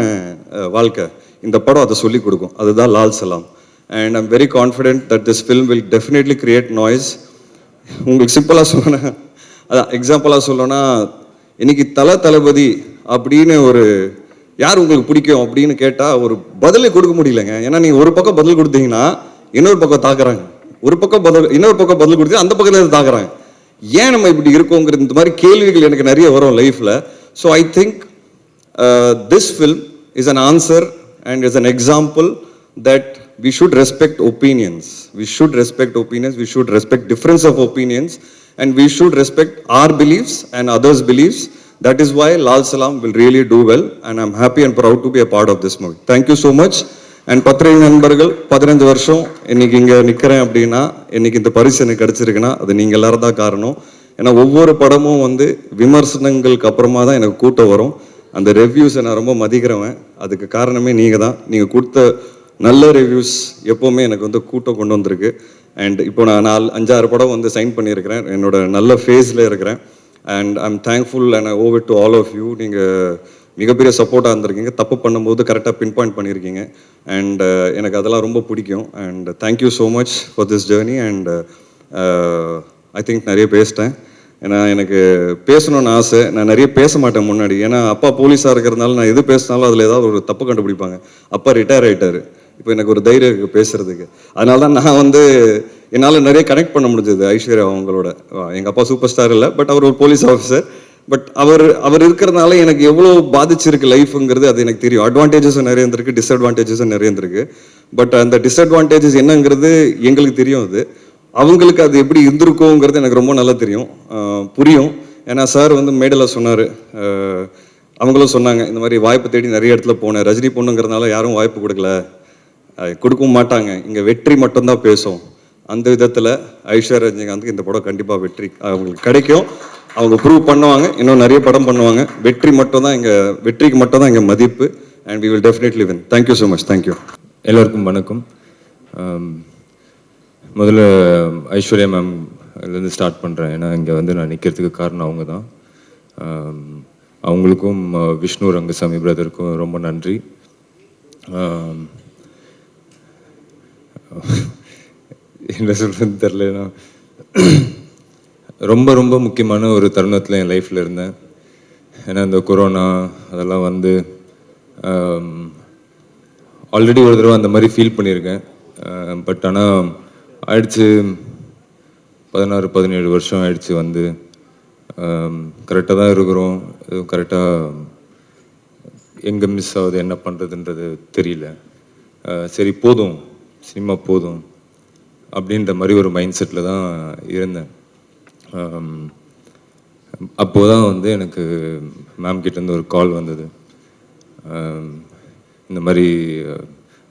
வாழ்க்கை. இந்த படம் அதை சொல்லிக் கொடுக்கும். அதுதான் Lal Salaam. And I'm very confident that this film will definitely create noise. உங்களுக்கு சிம்பிளாக சொல்லணும்னா, அதான் எக்ஸாம்பிளாக சொல்லணும்னா, இன்னைக்கு தளபதி அப்படின்னு ஒரு யார் உங்களுக்கு பிடிக்கும் அப்படின்னு கேட்டால் ஒரு பதிலே கொடுக்க முடியலங்க. ஏன்னா நீங்கள் ஒரு பக்கம் பதில் கொடுத்தீங்கன்னா இன்னொரு பக்கம் தாக்குறாங்க, இன்னொரு பக்கம் பதில் கொடுத்து அந்த பக்கத்தில் தாக்குறாங்க. ஏன் நம்ம இப்படி இருக்கோங்கிறது இந்த மாதிரி கேள்விகள் எனக்கு நிறைய வரும் லைஃப்பில். So I think this film is an answer and is an example that we should respect opinions. We should respect opinions. We should respect difference of opinions, and we should respect our beliefs and others' beliefs. That is why Lal Salam will really do well, and I'm happy and proud to be a part of this movie. Thank you so much. And பத்திரிகை நண்பர்கள், 15 வருஷம் இன்னைக்கு இங்கே நிற்கிறேன் அப்படின்னா, இன்னைக்கு இந்த பரிசு எனக்கு கிடச்சிருக்குன்னா அது நீங்கள் எல்லாரும் தான் காரணம். ஏன்னா ஒவ்வொரு படமும் வந்து விமர்சனங்களுக்கு அப்புறமா தான் எனக்கு கூட்டம் வரும். அந்த ரிவ்யூஸை நான் ரொம்ப மதிக்கிறேன். அதுக்கு காரணமே நீங்கள் தான். நீங்கள் கொடுத்த நல்ல ரிவ்யூஸ் எப்போவுமே எனக்கு வந்து கூட்டம் கொண்டு வந்திருக்கு. அண்ட் இப்போ நான் 5-6 படம் வந்து சைன் பண்ணியிருக்கிறேன். என்னோட நல்ல ஃபேஸில் இருக்கிறேன். And I am thankful and I owe it to all of you. நீங்கள் மிகப்பெரிய சப்போர்ட்டாக இருந்திருக்கீங்க. தப்பு பண்ணும்போது கரெக்டாக பின் பாயிண்ட் பண்ணியிருக்கீங்க. அண்ட் எனக்கு அதெல்லாம் ரொம்ப பிடிக்கும். And thank you so much for this journey. And I think நிறைய பேசிட்டேன். ஏன்னா எனக்கு பேசணும்னு ஆசை. நான் நிறைய பேச மாட்டேன் முன்னாடி. ஏன்னா அப்பா போலீஸாக இருக்கிறதுனால நான் எது பேசினாலும் அதில் ஏதாவது ஒரு தப்பு கண்டுபிடிப்பாங்க. அப்பா ரிட்டையர் ஆகிட்டார். இப்போ எனக்கு ஒரு தைரியம் இருக்குது பேசுகிறதுக்கு. அதனால தான் நான் வந்து என்னால் நிறைய கனெக்ட் பண்ண முடிஞ்சது ஐஸ்வர்யா அவங்களோட. எங்கள் அப்பா சூப்பர் ஸ்டார் இல்லை, பட் அவர் ஒரு போலீஸ் ஆஃபீஸர். பட் அவர் இருக்கிறதுனால எனக்கு எவ்வளோ பாதிச்சிருக்கு லைஃபுங்கிறது அது எனக்கு தெரியும். அட்வான்டேஜஸும் நிறைய இருந்திருக்கு, டிஸ்அட்வான்டேஜஸும் நிறைய இருந்திருக்கு. பட் அந்த டிஸ்அட்வான்டேஜஸ் என்னங்கிறது எங்களுக்கு தெரியும். அது அவங்களுக்கு அது எப்படி இருந்திருக்கோங்கிறது எனக்கு ரொம்ப நல்லா தெரியும், புரியும். ஏன்னா சார் வந்து மேடையில் சொன்னார், அவங்களும் சொன்னாங்க, இந்த மாதிரி வாய்ப்பு தேடி நிறைய இடத்துல போனேன். ரஜினி பொண்ணுங்கிறதுனால யாரும் வாய்ப்பு கொடுக்கல, கொடுக்கவும் மாட்டாங்க. இங்கே வெற்றி மட்டும்தான் பேசும். அந்த விதத்தில் ஐஸ்வர்யா ரஜினிகாந்துக்கு இந்த படம் கண்டிப்பாக வெற்றி அவங்களுக்கு கிடைக்கும். அவங்க ப்ரூவ் பண்ணுவாங்க, இன்னும் நிறைய படம் பண்ணுவாங்க. வெற்றிக்கு மட்டும் தான் இங்கே மதிப்பு. And we will definitely win. Thank you so much. Thank you. எல்லோருக்கும் வணக்கம். முதல்ல ஐஸ்வர்யா மேம்லேருந்து ஸ்டார்ட் பண்ணுறேன். ஏன்னா இங்கே வந்து நான் நிற்கிறதுக்கு காரணம் அவங்க தான். அவங்களுக்கும் விஷ்ணு ரங்கசாமி பிரதருக்கும் ரொம்ப நன்றி. என்ன சொல்கிறதுன்னு தெரிலனா, ரொம்ப ரொம்ப முக்கியமான ஒரு தருணத்தில் என் லைஃப்பில் இருந்தேன். ஏன்னா இந்த கொரோனா அதெல்லாம் வந்து ஆல்ரெடி ஒரு தடவை அந்த மாதிரி ஃபீல் பண்ணியிருக்கேன். பட் ஆனால் ஆயிடுச்சு, 16-17 வருஷம் ஆயிடுச்சு. வந்து கரெக்டாக தான் இருக்கிறோம். எதுவும் கரெக்டாக எங்கே மிஸ் ஆகுது, என்ன பண்ணுறதுன்றது தெரியல. சரி போதும், சினிமா போதும் அப்படின்ற மாதிரி ஒரு மைண்ட் செட்டில் தான் இருந்தேன். அப்போது தான் வந்து எனக்கு மேம் கிட்டேருந்து ஒரு கால் வந்தது. இந்த மாதிரி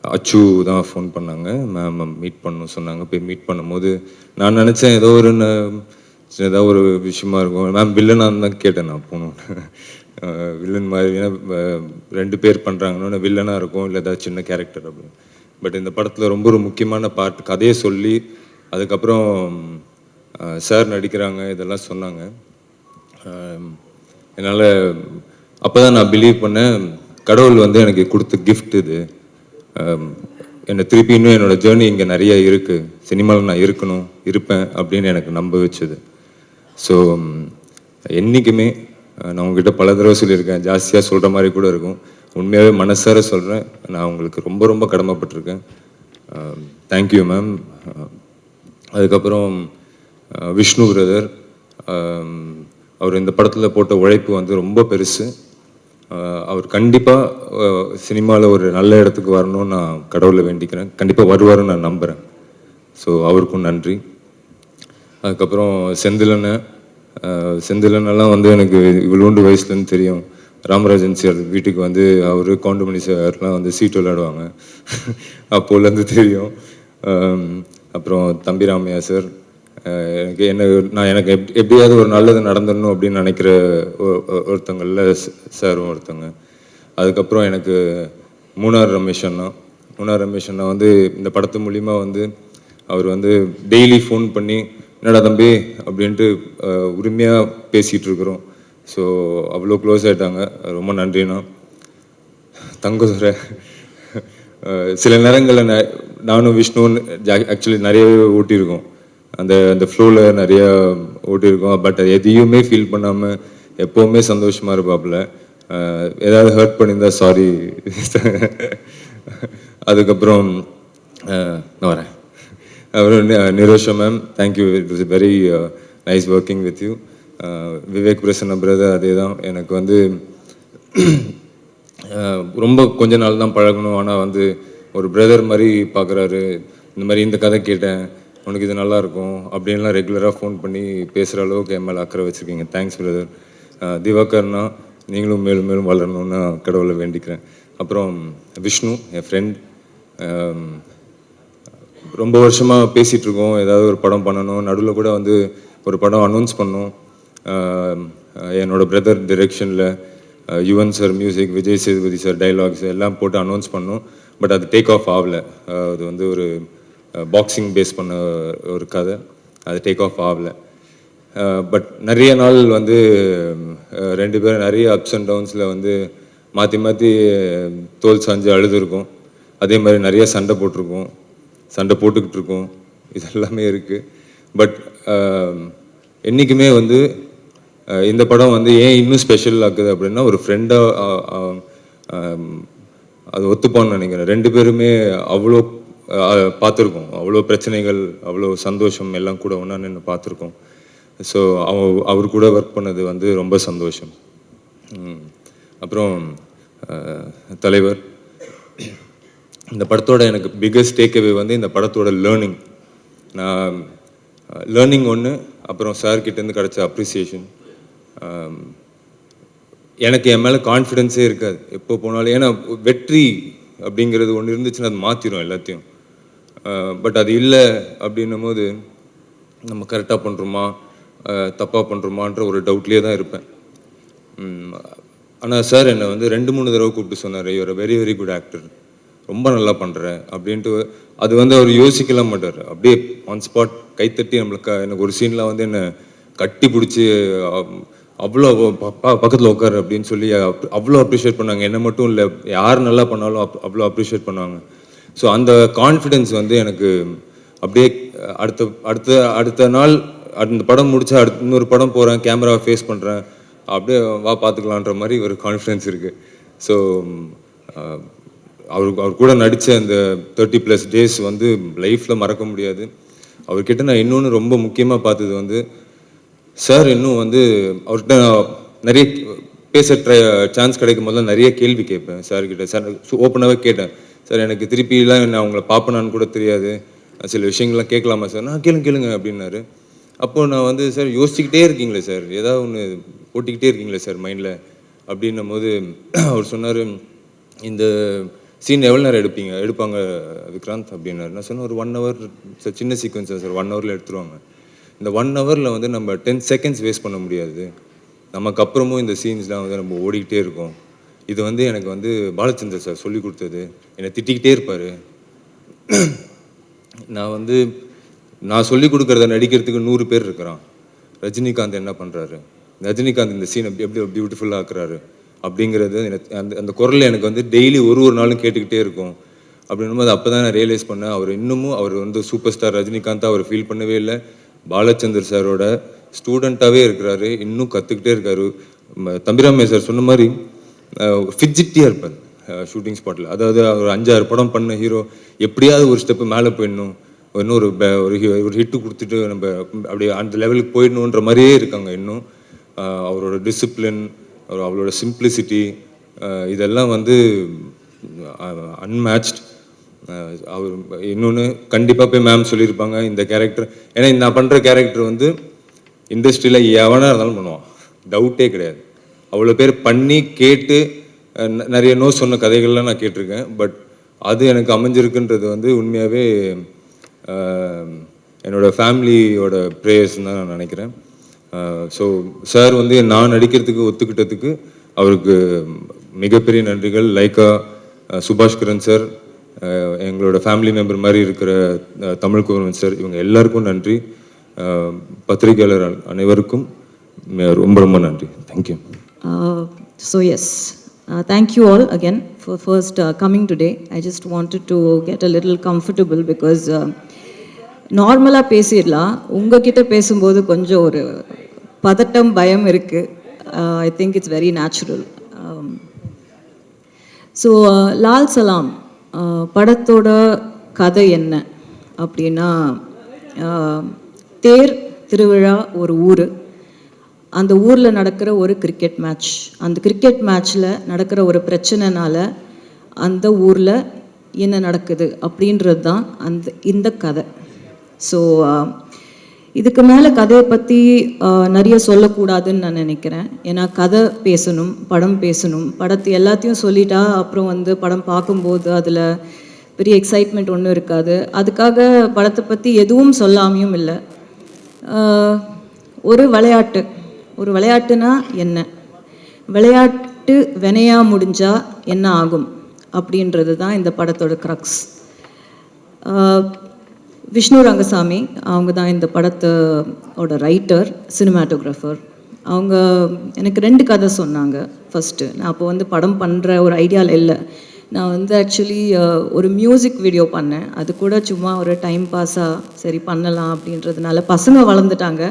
அச்சு தான் ஃபோன் பண்ணாங்க, மேம் மீட் பண்ணணும் சொன்னாங்க. போய் மீட் பண்ணும்போது நான் நினச்சேன் ஏதோ ஒரு விஷயமா இருக்கும். மேம் வில்லனான்னு தான் கேட்டேன் நான் போகணும். வில்லன் மாதிரி. ஏன்னா 2 பேர் பண்ணுறாங்கன்னா வில்லனாக இருக்கும், இல்லை ஏதாவது சின்ன கேரக்டர் அப்படின்னு. பட் இந்த படத்தில் ரொம்ப ஒரு முக்கியமான பார்ட், கதையை சொல்லி அதுக்கப்புறம் சார் நடிக்கிறாங்க இதெல்லாம் சொன்னாங்க. என்னால் அப்போ தான் நான் பிலீவ் பண்ணேன், கடவுள் வந்து எனக்கு கொடுத்த கிஃப்ட் இது. என்னை திருப்பி இன்னும் என்னோடய ஜேர்னி இங்கே நிறைய இருக்குது, சினிமாவில் நான் இருப்பேன் அப்படின்னு எனக்கு நம்ப வச்சுது. ஸோ என்றைக்குமே நான் உங்ககிட்ட பல தடவை சொல்லியிருக்கேன், ஜாஸ்தியாக சொல்கிற மாதிரி கூட இருக்கும், உண்மையாகவே மனசார சொல்கிறேன், நான் உங்களுக்கு ரொம்ப ரொம்ப கடமைப்பட்டிருக்கேன். Thank you ma'am. அதுக்கப்புறம் விஷ்ணு பிரதர், அவர் இந்த படத்தில் போட்ட உழைப்பு வந்து ரொம்ப பெருசு. அவர் கண்டிப்பாக சினிமாவில் ஒரு நல்ல இடத்துக்கு வரணும்னு நான் கடவுளை வேண்டிக்கிறேன், கண்டிப்பாக வருவாருன்னு நான் நம்புகிறேன். ஸோ அவருக்கும் நன்றி. அதுக்கப்புறம் செந்திலனெல்லாம் வந்து எனக்கு இவ்வளோண்டு வயசுலேருந்து தெரியும். ராமராஜன் சார் வீட்டுக்கு வந்து அவர் கவுண்டமணி சார்லாம் வந்து சீட்டு விளையாடுவாங்க, அப்போலேருந்து தெரியும். அப்புறம் தம்பி ராமையா சார், எனக்கு எப்படியாவது ஒரு நல்லது நடந்துடணும் அப்படின்னு நினைக்கிற ஒருத்தங்களில் சாரும் ஒருத்தங்க. அதுக்கப்புறம் எனக்கு மூணார் ரமேஷ் அண்ணா வந்து இந்த படத்து மூலிமா வந்து அவர் வந்து டெய்லி ஃபோன் பண்ணி என்னடா தம்பி அப்படின்ட்டு உரிமையாக பேசிகிட்டு இருக்கிறோம். ஸோ அவ்வளோ க்ளோஸ் ஆகிட்டாங்க, ரொம்ப நன்றிண்ணா. தங்கதுரை, சில நேரங்களில் நானும் விஷ்ணுவும் ஆக்சுவலி நிறையவே ஓட்டியிருக்கோம், அந்த ஃப்ளோவில் நிறையா ஓட்டியிருக்கோம். பட் எதையுமே ஃபீல் பண்ணாமல் எப்போவுமே சந்தோஷமாக இருப்பாப்புல. ஏதாவது ஹர்ட் பண்ணியிருந்தா சாரி. அதுக்கப்புறம் நான் வரேன். அப்புறம் Nirosha ma'am, thank you, it was very nice working with you. Vivek Prasanna brother, அதே தான், எனக்கு வந்து ரொம்ப கொஞ்ச நாள் தான் பழகணும், ஆனால் வந்து ஒரு பிரதர் மாதிரி பார்க்குறாரு. இந்த மாதிரி இந்த கதை கேட்டேன், உனக்கு இது நல்லாயிருக்கும் அப்படின்லாம் ரெகுலராக ஃபோன் பண்ணி பேசுகிற அளவுக்கு என் மேலே அக்கறை வச்சுருக்கீங்க, தேங்க்ஸ் பிரதர். திவாகர்னா, நீங்களும் மேலும் மேலும் வளரணும்னு நான் கடவுளை வேண்டிக்கிறேன். அப்புறம் விஷ்ணு, என் ஃப்ரெண்ட், ரொம்ப வருஷமாக பேசிகிட்ருக்கோம், ஏதாவது ஒரு படம் பண்ணணும். நடுவில் கூட வந்து ஒரு படம் அனௌன்ஸ் பண்ணோம், என்னோடய பிரதர் டிரெக்ஷனில், Yuvan sir music, Vijay Sethupathi sir dialogues எல்லாம் போட்டு அனௌன்ஸ் பண்ணோம். பட் அது டேக் ஆஃப் ஆகலை. அது வந்து ஒரு பாக்ஸிங் பேஸ் பண்ண ஒரு கதை, அது டேக் ஆஃப் ஆகலை. பட் நிறைய நாள் வந்து 2 பேரும் நிறைய அப்ஸ் அண்ட் டவுன்ஸில் வந்து மாற்றி மாற்றி தோல் சாஞ்சு அழுதுருக்கோம். அதே மாதிரி நிறைய சண்டை போட்டுக்கிட்டு இருக்கோம், இதெல்லாமே இருக்குது. பட் என்றைக்குமே வந்து இந்த படம் வந்து ஏன் இன்னும் ஸ்பெஷல் ஆக்குது அப்படின்னா, ஒரு ஃப்ரெண்டாக அது ஒத்துப்பான்னு நினைக்கிறேன். 2 பேருமே அவ்வளோ பார்த்துருக்கோம், அவ்வளோ பிரச்சனைகள், அவ்வளோ சந்தோஷம் எல்லாம் கூட ஒன்றா நின்று பார்த்துருக்கோம். ஸோ அவர் கூட ஒர்க் பண்ணது வந்து ரொம்ப சந்தோஷம். அப்புறம் தலைவர், இந்த படத்தோட எனக்கு பிக்கஸ்ட் டேக்அவே வந்து இந்த படத்தோட லேர்னிங் ஒன்று, அப்புறம் சார்கிட்டேருந்து கிடச்ச அப்ரிசியேஷன். எனக்கு என் மேலே கான்ஃபிடென்ஸே இருக்காது எப்போ போனாலும், ஏன்னா வெற்றி அப்படிங்கிறது ஒன்று இருந்துச்சுன்னா அது மாற்றிடும் எல்லாத்தையும். பட் அது இல்லை அப்படின்னும் போது நம்ம கரெக்டாக பண்ணுறோமா தப்பாக பண்ணுறோமான்ற ஒரு டவுட்லேயே தான் இருப்பேன். ஆனால் சார் என்னை வந்து 2-3 தடவை கூப்பிட்டு சொன்னார், you're very very good actor, ரொம்ப நல்லா பண்ணுற அப்படின்ட்டு. அது வந்து அவர் யோசிக்கலாம் மாட்டார், அப்படியே ஆன் ஸ்பாட் கைத்தட்டி எனக்கு ஒரு சீனில் வந்து என்னை கட்டி பிடிச்சி அவ்வளோ பக்கத்தில் உட்காரு அப்படின்னு சொல்லி அவ்வளோ அப்ரிஷியேட் பண்ணாங்க. என்னை மட்டும் இல்லை, யார் நல்லா பண்ணாலும் அவ்வளோ அப்ரிஷியேட் பண்ணாங்க. ஸோ அந்த கான்ஃபிடென்ஸ் வந்து எனக்கு அப்படியே அடுத்த நாள் அந்த படம் முடிச்சா இன்னொரு படம் போகிறேன், கேமராவை ஃபேஸ் பண்ணுறேன், அப்படியே வா பார்த்துக்கலான்ற மாதிரி ஒரு கான்ஃபிடென்ஸ் இருக்குது. ஸோ அவர் கூட நடித்த அந்த 30+ டேஸ் வந்து லைஃப்பில் மறக்க முடியாது. அவர்கிட்ட நான் இன்னொன்று ரொம்ப முக்கியமாக பார்த்தது வந்து, சார் இன்னும் வந்து அவர்கிட்ட நிறைய பேச சான்ஸ் கிடைக்கும் போதெல்லாம் நிறைய கேள்வி கேட்பேன் சார்கிட்ட. சார் ஓப்பனாகவே கேட்டேன், சார் எனக்கு திருப்பிலாம் நான் அவங்கள பார்ப்பேனான்னு கூட தெரியாது, சில விஷயங்கள்லாம் கேட்கலாமா சார்? நான் கேளுங்க அப்படின்னாரு. அப்போது நான் வந்து, சார் யோசிச்சுக்கிட்டே இருக்கீங்களே சார், ஏதாவது ஒன்று ஓட்டிக்கிட்டே இருக்கீங்களே சார் மைண்டில் அப்படின்னும் போது அவர் சொன்னார், இந்த சீன் எவ்வளோ நேரம் எடுப்பாங்க விக்ராந்த் அப்படின்னாரு. நான் சொன்னேன், ஒரு 1 hour சார், சின்ன சீக்வன்ஸ் சார், 1 hourல எடுத்துருவாங்க. இந்த 1 hourல வந்து நம்ம 10 seconds வேஸ்ட் பண்ண முடியாது, நமக்கு அப்புறமும் இந்த சீன்ஸ்லாம் வந்து நம்ம ஓடிக்கிட்டே இருக்கோம். இது வந்து எனக்கு வந்து பாலச்சந்தர் சார் சொல்லி கொடுத்தது. என்னை திட்டிக்கிட்டே இருப்பார். நான் சொல்லிக் கொடுக்குறத நடிக்கிறதுக்கு 100 பேர் இருக்கிறான். ரஜினிகாந்த் என்ன பண்ணுறாரு, ரஜினிகாந்த் இந்த சீனை எப்படி பியூட்டிஃபுல்லாக ஆக்குறாரு அப்படிங்கிறது எனக்கு அந்த குரல் எனக்கு வந்து டெய்லி ஒரு நாளும் கேட்டுக்கிட்டே இருக்கும். அப்படின்னும்போது அப்போ தான் நான் ரியலைஸ் பண்ணேன், அவர் வந்து சூப்பர் ஸ்டார் ரஜினிகாந்தாக அவர் ஃபீல் பண்ணவே இல்லை. பாலச்சந்தர் சாரோட ஸ்டூடெண்ட்டாகவே இருக்கிறாரு, இன்னும் கற்றுக்கிட்டே இருக்காரு. தம்பிராமே சார் சொன்ன மாதிரி ஃபிட்ஜிட்டியாக இருப்பார் ஷூட்டிங் ஸ்பாட்டில். அதாவது ஒரு 5-6 படம் பண்ண ஹீரோ எப்படியாவது ஒரு ஸ்டெப்பு மேலே போயிடணும், இன்னும் ஒரு ஹிட்டு கொடுத்துட்டு நம்ம அப்படி அந்த லெவலுக்கு போயிடணுன்ற மாதிரியே இருக்காங்க இன்னும். அவரோட டிசிப்ளின், அவரோட சிம்பிளிசிட்டி, இதெல்லாம் வந்து அன்மேட்ச்ட். அவர் இன்னொன்று கண்டிப்பாக போய் மேம் சொல்லியிருப்பாங்க, இந்த கேரக்டர், ஏன்னா நான் பண்ணுற கேரக்டர் வந்து இண்டஸ்ட்ரியில் எவனாக இருந்தாலும் பண்ணுவான், டவுட்டே கிடையாது. அவ்வளோ பேர் பண்ணி கேட்டு நிறைய நோ சொன்ன கதைகள்லாம் நான் கேட்டிருக்கேன். பட் அது எனக்கு அமைஞ்சிருக்குன்றது வந்து உண்மையாகவே என்னோடய ஃபேமிலியோட ப்ரேயர்ஸ்ன்னு தான் நான் நினைக்கிறேன். ஸோ சார் வந்து நான் நடிக்கிறதுக்கு ஒத்துக்கிட்டதுக்கு அவருக்கு மிகப்பெரிய நன்றிகள். லைக்கா, சுபாஷ் கிரண் சார், எங்களோட ஃபேமிலி மெம்பர் மாதிரி இருக்கிற தமிழ் குமரன் சார், இவங்க எல்லாருக்கும் நன்றி. பத்திரிகையாளர் அனைவருக்கும் ரொம்ப ரொம்ப நன்றி. Thank you. So yes, thank you all again for first coming today. I just wanted to get a little comfortable because நார்மலாக பேசிடலாம், உங்ககிட்ட பேசும்போது கொஞ்சம் ஒரு பதட்டம், பயம் இருக்குது. I think it's very natural. So Lal Salaam படத்தோட கதை என்ன அப்படின்னா, தேர் திருவிழா ஒரு ஊர், அந்த ஊரில் நடக்கிற ஒரு கிரிக்கெட் மேட்ச், அந்த கிரிக்கெட் மேட்ச்சில் நடக்கிற ஒரு பிரச்சனைனால அந்த ஊரில் என்ன நடக்குது அப்படின்றது தான் இந்த கதை. ஸோ இதுக்கு மேலே கதையை பற்றி நிறைய சொல்லக்கூடாதுன்னு நான் நினைக்கிறேன். ஏன்னா கதை பேசணும், படம் பேசணும். படத்தை எல்லாத்தையும் சொல்லிட்டா அப்புறம் வந்து படம் பார்க்கும்போது அதில் பெரிய எக்ஸைட்மெண்ட் ஒன்றும் இருக்காது. அதுக்காக படத்தை பற்றி எதுவும் சொல்லாமையும் இல்லை. ஒரு விளையாட்டுனா என்ன, விளையாட்டு வினையாக முடிஞ்சால் என்ன ஆகும் அப்படின்றது தான் இந்த படத்தோட க்ரக்ஸ். விஷ்ணு ரங்கசாமி அவங்க தான் இந்த படத்தோட ரைட்டர், சினிமாட்டோகிராஃபர். அவங்க எனக்கு 2 கதை சொன்னாங்க. ஃபஸ்ட்டு நான் அப்போ வந்து படம் பண்ணுற ஒரு ஐடியாவில் இல்லை. நான் வந்து ஆக்சுவலி ஒரு மியூசிக் வீடியோ பண்ணேன். அது கூட சும்மா ஒரு டைம் பாஸாக சரி பண்ணலாம் அப்படின்றதுனால, பசங்க வளர்ந்துட்டாங்க.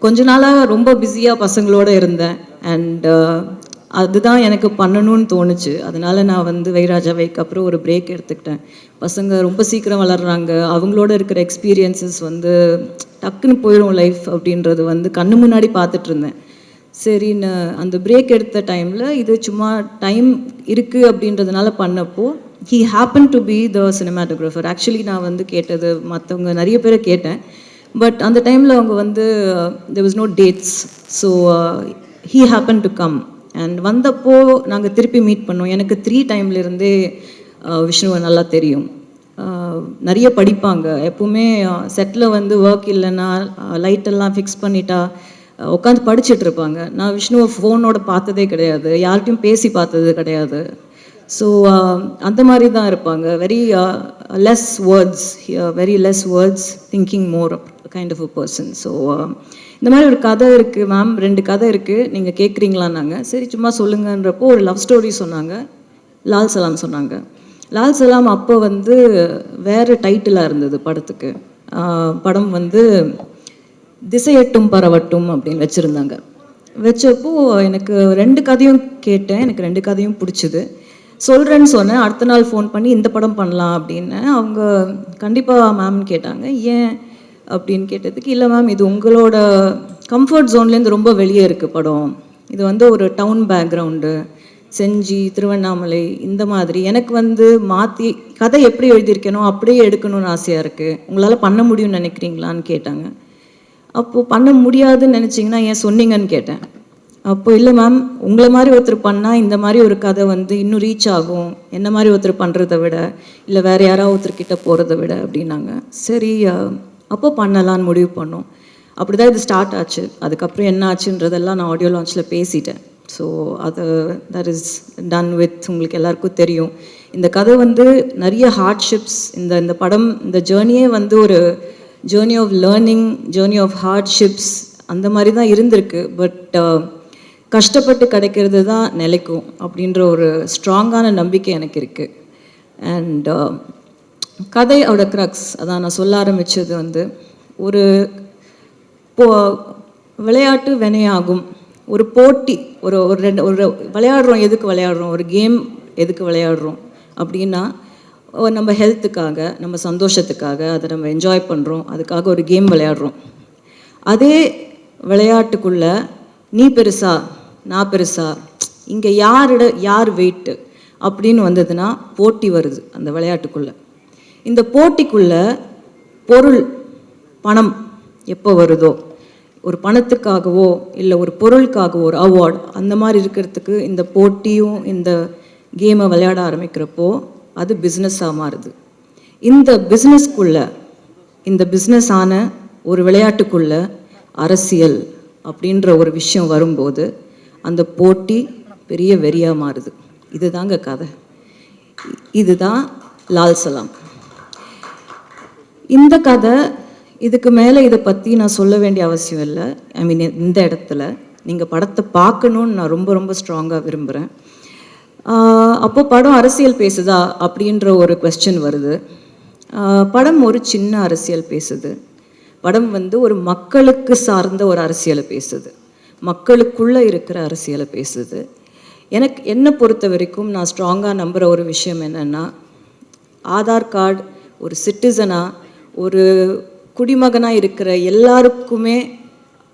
கொஞ்ச நாளாக ரொம்ப பிஸியாக பசங்களோடு இருந்தேன். அண்ட் அதுதான் எனக்கு பண்ணணும்னு தோணுச்சு. அதனால் நான் வந்து வைராஜாவைக்கு அப்புறம் ஒரு பிரேக் எடுத்துக்கிட்டேன். பசங்க ரொம்ப சீக்கிரம் வளர்கிறாங்க, அவங்களோட இருக்கிற எக்ஸ்பீரியன்ஸஸ் வந்து டக்குன்னு போயிடும் லைஃப் அப்படின்றது வந்து கண்ணு முன்னாடி பார்த்துட்டு இருந்தேன். சரின்னு அந்த பிரேக் எடுத்த டைமில் இது சும்மா டைம் இருக்குது அப்படின்றதுனால பண்ணப்போ he happen to be the cinematographer. Actually நான் வந்து கேட்டது மற்றவங்க நிறைய பேரை கேட்டேன். பட் அந்த டைமில் அவங்க வந்து there was no dates. So he happened to come. And வந்தப்போ நாங்கள் திருப்பி மீட் பண்ணோம். எனக்கு 3 டைம்லேருந்தே விஷ்ணுவை நல்லா தெரியும். நிறைய படிப்பாங்க. எப்போவுமே செட்டில் வந்து ஒர்க் இல்லைன்னா லைட்டெல்லாம் ஃபிக்ஸ் பண்ணிட்டா உட்காந்து படிச்சுட்டு இருப்பாங்க. நான் விஷ்ணுவை ஃபோனோட பார்த்ததே கிடையாது, யார்கிட்டையும் பேசி பார்த்தது கிடையாது. ஸோ அந்த மாதிரி தான் இருப்பாங்க. Very less words, thinking more kind of a person. So இந்த மாதிரி ஒரு கதை இருக்குது மேம், 2 கதை இருக்குது, நீங்கள் கேட்குறீங்களான்னாங்க. சரி சும்மா சொல்லுங்கன்றப்போ ஒரு லவ் ஸ்டோரி சொன்னாங்க, லால் சலாம் சொன்னாங்க. லால் சலாம் அப்போ வந்து வேறு டைட்டிலாக இருந்தது படத்துக்கு. படம் வந்து திசையட்டும் பரவட்டும் அப்படின்னு வச்சுருந்தாங்க. வச்சப்போ எனக்கு 2 கதையும் கேட்டேன், எனக்கு 2 கதையும் பிடிச்சிது. சொல்கிறேன்னு சொன்னேன். அடுத்த நாள் ஃபோன் பண்ணி இந்த படம் பண்ணலாம் அப்படின்னு. அவங்க கண்டிப்பாக மேம்னு கேட்டாங்க. ஏன் அப்படின்னு கேட்டதுக்கு, இல்லை மேம் இது உங்களோட கம்ஃபர்ட் ஜோன்லேருந்து ரொம்ப வெளியே இருக்குது படம். இது வந்து ஒரு டவுன் பேக்ரவுண்டு, செஞ்சி, திருவண்ணாமலை, இந்த மாதிரி. எனக்கு வந்து மாற்றி கதை எப்படி எழுதியிருக்கேனோ அப்படியே எடுக்கணும்னு ஆசையாக இருக்குது. உங்களால் பண்ண முடியும்னு நினைக்கிறீங்களான்னு கேட்டாங்க. அப்போது பண்ண முடியாதுன்னு நினச்சிங்கன்னா ஏன் சொன்னீங்கன்னு கேட்டேன். அப்போ இல்லை மேம், உங்களை மாதிரி ஒருத்தர் பண்ணால் இந்த மாதிரி ஒரு கதை வந்து இன்னும் ரீச் ஆகும், என்ன மாதிரி ஒருத்தர் பண்ணுறதை விட, இல்லை வேறு யாராவது ஒருத்தர்கிட்ட போகிறத விட அப்படின்னாங்க. சரி அப்போ பண்ணலான்னு முடிவு பண்ணோம். அப்படி தான் இது ஸ்டார்ட் ஆச்சு. அதுக்கப்புறம் என்ன ஆச்சுன்றதெல்லாம் நான் ஆடியோ லான்ச்சில் பேசிட்டேன். ஸோ அது தட் இஸ் டன் வித் உங்களுக்கு எல்லாருக்கும் தெரியும். இந்த கதை வந்து நிறைய ஹார்ட்ஷிப்ஸ், இந்த படம் இந்த ஜேர்னியே வந்து ஒரு journey of learning, journey of hardships அந்த மாதிரி தான் இருந்திருக்கு. பட் கஷ்டப்பட்டு கிடைக்கிறது தான் நிலைக்கும் அப்படின்ற ஒரு ஸ்ட்ராங்கான நம்பிக்கை எனக்கு இருக்குது. அண்ட் கதையோட க்ரக்ஸ் அதான் நான் சொல்ல ஆரம்பித்தது வந்து ஒரு விளையாட்டு வினையாகும், ஒரு போட்டி, ஒரு விளையாடுறோம். எதுக்கு விளையாடுறோம்? ஒரு கேம் எதுக்கு விளையாடுறோம் அப்படின்னா நம்ம ஹெல்த்துக்காக, நம்ம சந்தோஷத்துக்காக, அதை நம்ம என்ஜாய் பண்ணுறோம், அதுக்காக ஒரு கேம் விளையாடுறோம். அதே விளையாட்டுக்குள்ளே நீ பெருசா நான் பெருசா, இங்கே யார் வெயிட்டு அப்படின்னு வந்ததுன்னா போட்டி வருது அந்த விளையாட்டுக்குள்ளே. இந்த போட்டிக்குள்ளே பொருள், பணம் எப்போ வருதோ, ஒரு பணத்துக்காகவோ இல்லை ஒரு பொருளுக்காகவோ ஒரு அவார்ட் அந்த மாதிரி இருக்கிறதுக்கு இந்த போட்டியும் இந்த கேமை விளையாட ஆரம்பிக்கிறப்போ அது பிஸ்னஸாக மாறுது. இந்த பிஸ்னஸ்க்குள்ளே, இந்த பிஸ்னஸ் ஆன ஒரு விளையாட்டுக்குள்ளே அரசியல் அப்படின்ற ஒரு விஷயம் வரும்போது அந்த போட்டி பெரிய வெறியாக மாறுது. இதுதாங்க கதை. இதுதான் லால் சலாம். இந்த கதை இதுக்கு மேலே இதை பற்றி நான் சொல்ல வேண்டிய அவசியம் இல்லை. ஐ மீன் இந்த இடத்துல நீங்கள் படத்தை பார்க்கணுன்னு நான் ரொம்ப ரொம்ப ஸ்ட்ராங்காக விரும்புகிறேன். அப்போ படம் அரசியல் பேசுதா அப்படின்ற ஒரு கொஸ்டின் வருது. படம் ஒரு சின்ன அரசியல் பேசுது. படம் வந்து ஒரு மக்களுக்கு சார்ந்த ஒரு அரசியலை பேசுது, மக்களுக்குள்ளே இருக்கிற அரசியலை பேசுது. என்னை பொறுத்த வரைக்கும் நான் ஸ்ட்ராங்காக நம்புகிற ஒரு விஷயம் என்னென்னா, ஆதார் கார்டு ஒரு சிட்டிசனாக, ஒரு குடிமகனாக இருக்கிற எல்லாருக்குமே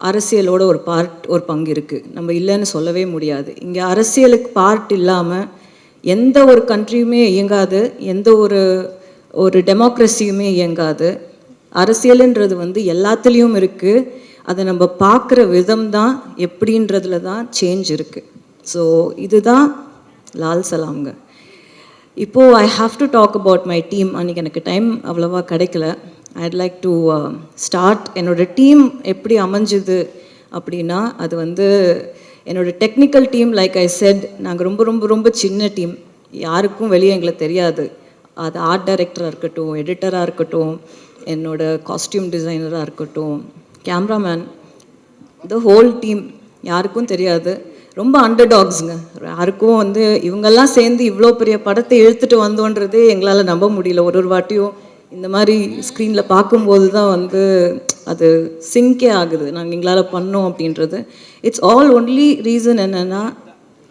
அரசியலோட ஒரு பங்கு இருக்குது. நம்ம இல்லைன்னு சொல்லவே முடியாது. இங்கே அரசியலுக்கு பார்ட் இல்லாமல் எந்த ஒரு கண்ட்ரியுமே இயங்காது, எந்த ஒரு டெமோக்ரஸியுமே இயங்காது. அரசியலுன்றது வந்து எல்லாத்துலேயும் இருக்குது. அதை நம்ம பார்க்குற விதம் தான் எப்படின்றதுல தான் சேஞ்ச் இருக்குது. ஸோ இதுதான் லால் சலாம்ங்க. இப்போது I have to talk about my team. அன்றைக்கி எனக்கு டைம் அவ்வளோவா கிடைக்கல. I'd like to start. என்னோடய டீம் எப்படி அமைஞ்சுது அப்படின்னா, அது வந்து என்னோடய technical team. Like I said, நாங்கள் ரொம்ப ரொம்ப ரொம்ப சின்ன டீம், யாருக்கும் வெளியே எங்களை தெரியாது. அது ஆர்ட் டைரக்டராக இருக்கட்டும், எடிட்டராக இருக்கட்டும், என்னோடய காஸ்டியூம் டிசைனராக இருக்கட்டும், கேமராமேன், த ஹோல் டீம் யாருக்கும் தெரியாது. ரொம்ப அண்டர்டாக்ஸுங்க. யாருக்கும் வந்து இவங்கெல்லாம் சேர்ந்து இவ்வளோ பெரிய படத்தை இழுத்துட்டு வந்தோன்றதே எங்களால் நம்ப முடியல. ஒரு வாட்டியும் இந்த மாதிரி ஸ்க்ரீனில் பார்க்கும்போது தான் வந்து அது சிங்கே ஆகுது, நாங்கள் எங்களால் பண்ணோம் அப்படின்றது. இட்ஸ் ஆல் ஒன்லி ரீசன் என்னென்னா,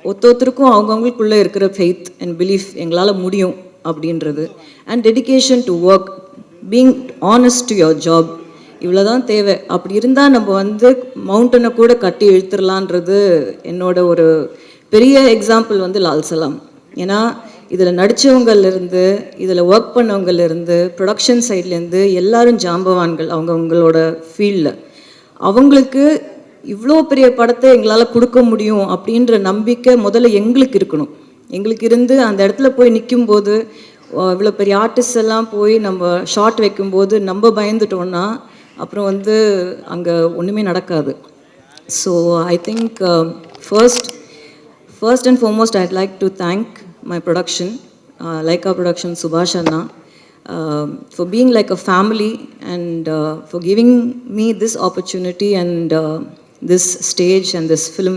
ஒருத்தருக்கும் அவங்கவுங்களுக்குள்ளே இருக்கிற ஃபெய்த் அண்ட் பிலீஃப் எங்களால் முடியும் அப்படின்றது. And dedication to work, being honest to your job, இவ்வளோ தான் தேவை. அப்படி இருந்தால் நம்ம வந்து மவுண்டனை கூட கட்டி இழுத்துடலான்றது என்னோட ஒரு பெரிய எக்ஸாம்பிள் வந்து லால் சலாம். ஏன்னா இதில் நடித்தவங்கலேருந்து, இதில் ஒர்க் பண்ணவங்கலேருந்து, ப்ரொடக்ஷன் சைட்லேருந்து எல்லாரும் ஜாம்பவான்கள் அவங்களோட ஃபீல்டில். அவங்களுக்கு இவ்வளோ பெரிய படத்தை எங்களால் கொடுக்க முடியும் அப்படின்ற நம்பிக்கை முதல்ல எங்களுக்கு இருக்கணும். எங்களுக்கு இருந்து அந்த இடத்துல போய் நிற்கும்போது, இவ்வளோ பெரிய ஆர்டிஸ்ட் எல்லாம் போய் நம்ம ஷார்ட் வைக்கும்போது நம்ம பயந்துட்டோன்னா அப்புறம் வந்து அங்கே ஒன்றுமே நடக்காது. So I think first and foremost IIT like to thank my production, Laika Production, Subhash Anna, for being like a family and for giving me this opportunity and this stage and this film.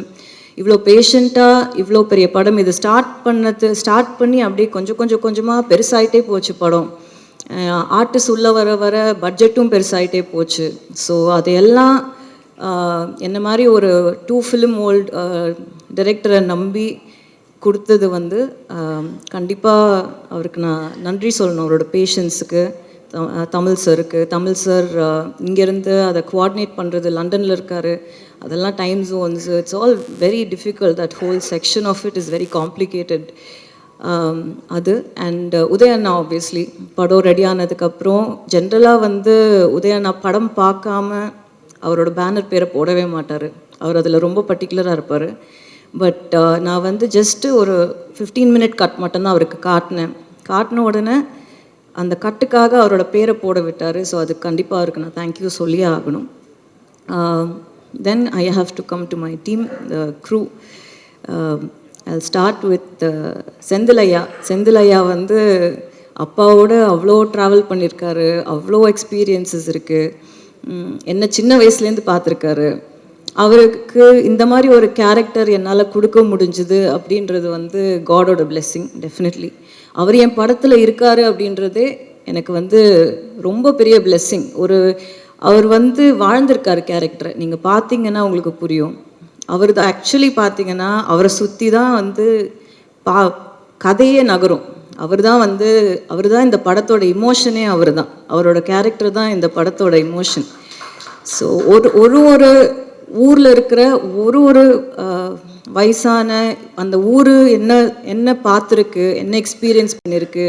இவ்வளோ பேஷண்ட்டாக இவ்வளோ பெரிய படம் இது ஸ்டார்ட் பண்ணி அப்படியே கொஞ்சமாக பெருசாகிட்டே போச்சு படம். ஆர்டிஸ்ட் உள்ளே வர பட்ஜெட்டும் பெருசாகிட்டே போச்சு. ஸோ அதையெல்லாம் என்ன மாதிரி ஒரு 2 ஃபிலிம் ஓல்டு டைரக்டரை நம்பி கொடுத்தது வந்து கண்டிப்பாக அவருக்கு நான் நன்றி சொல்லணும். அவரோட பேஷன்ஸுக்கு, தமிழ் சார் இங்கேருந்து அதை கோஆர்டினேட் பண்ணுறது, லண்டனில் இருக்கார், அதெல்லாம் time zones, it's all very difficult. That whole section of it is very complicated. அது அண்ட் உதயண்ணா ஆப்வியஸ்லி படம் ரெடி ஆனதுக்கப்புறம் ஜென்ரலாக வந்து உதயண்ணா படம் பார்க்காம அவரோட பேனர் பேரை போடவே மாட்டார். அவர் அதில் ரொம்ப பர்டிகுலராக இருப்பார். பட் நான் வந்து ஜஸ்ட்டு ஒரு 15 மினிட் கட் மட்டும்தான் அவருக்கு காட்டின உடனே அந்த கட்டுக்காக அவரோட பேரை போட விட்டார். ஸோ அது கண்டிப்பாக அவருக்கு நான் தேங்க்யூ சொல்லியே ஆகணும். Then I have to come to my team, the crew. I'll start with செந்திலையா. செந்திலையா வந்து அப்பாவோட அவ்வளோ ட்ராவல் பண்ணியிருக்காரு, அவ்வளோ எக்ஸ்பீரியன்ஸஸ் இருக்குது, என்ன சின்ன வயசுலேருந்து பார்த்துருக்காரு. அவருக்கு இந்த மாதிரி ஒரு கேரக்டர் என்னால் கொடுக்க முடிஞ்சுது அப்படின்றது வந்து காடோட பிளெஸ்ஸிங் டெஃபினெட்லி. அவர் என் படத்தில் இருக்காரு அப்படின்றதே எனக்கு வந்து ரொம்ப பெரிய பிளெஸ்ஸிங். அவர் வந்து வாழ்ந்திருக்காரு கேரக்டரை, நீங்கள் பார்த்தீங்கன்னா உங்களுக்கு புரியும். அவர் தான் ஆக்சுவலி பார்த்தீங்கன்னா அவரை சுற்றி தான் வந்து கதையே நகரும். அவர் தான் இந்த படத்தோட இமோஷனே அவர் தான். அவரோட கேரக்டர் தான் இந்த படத்தோட இமோஷன். ஸோ ஒரு ஊரில் இருக்கிற ஒரு வயசான அந்த ஊர் என்ன பார்த்துருக்கு, என்ன எக்ஸ்பீரியன்ஸ் பண்ணியிருக்கு,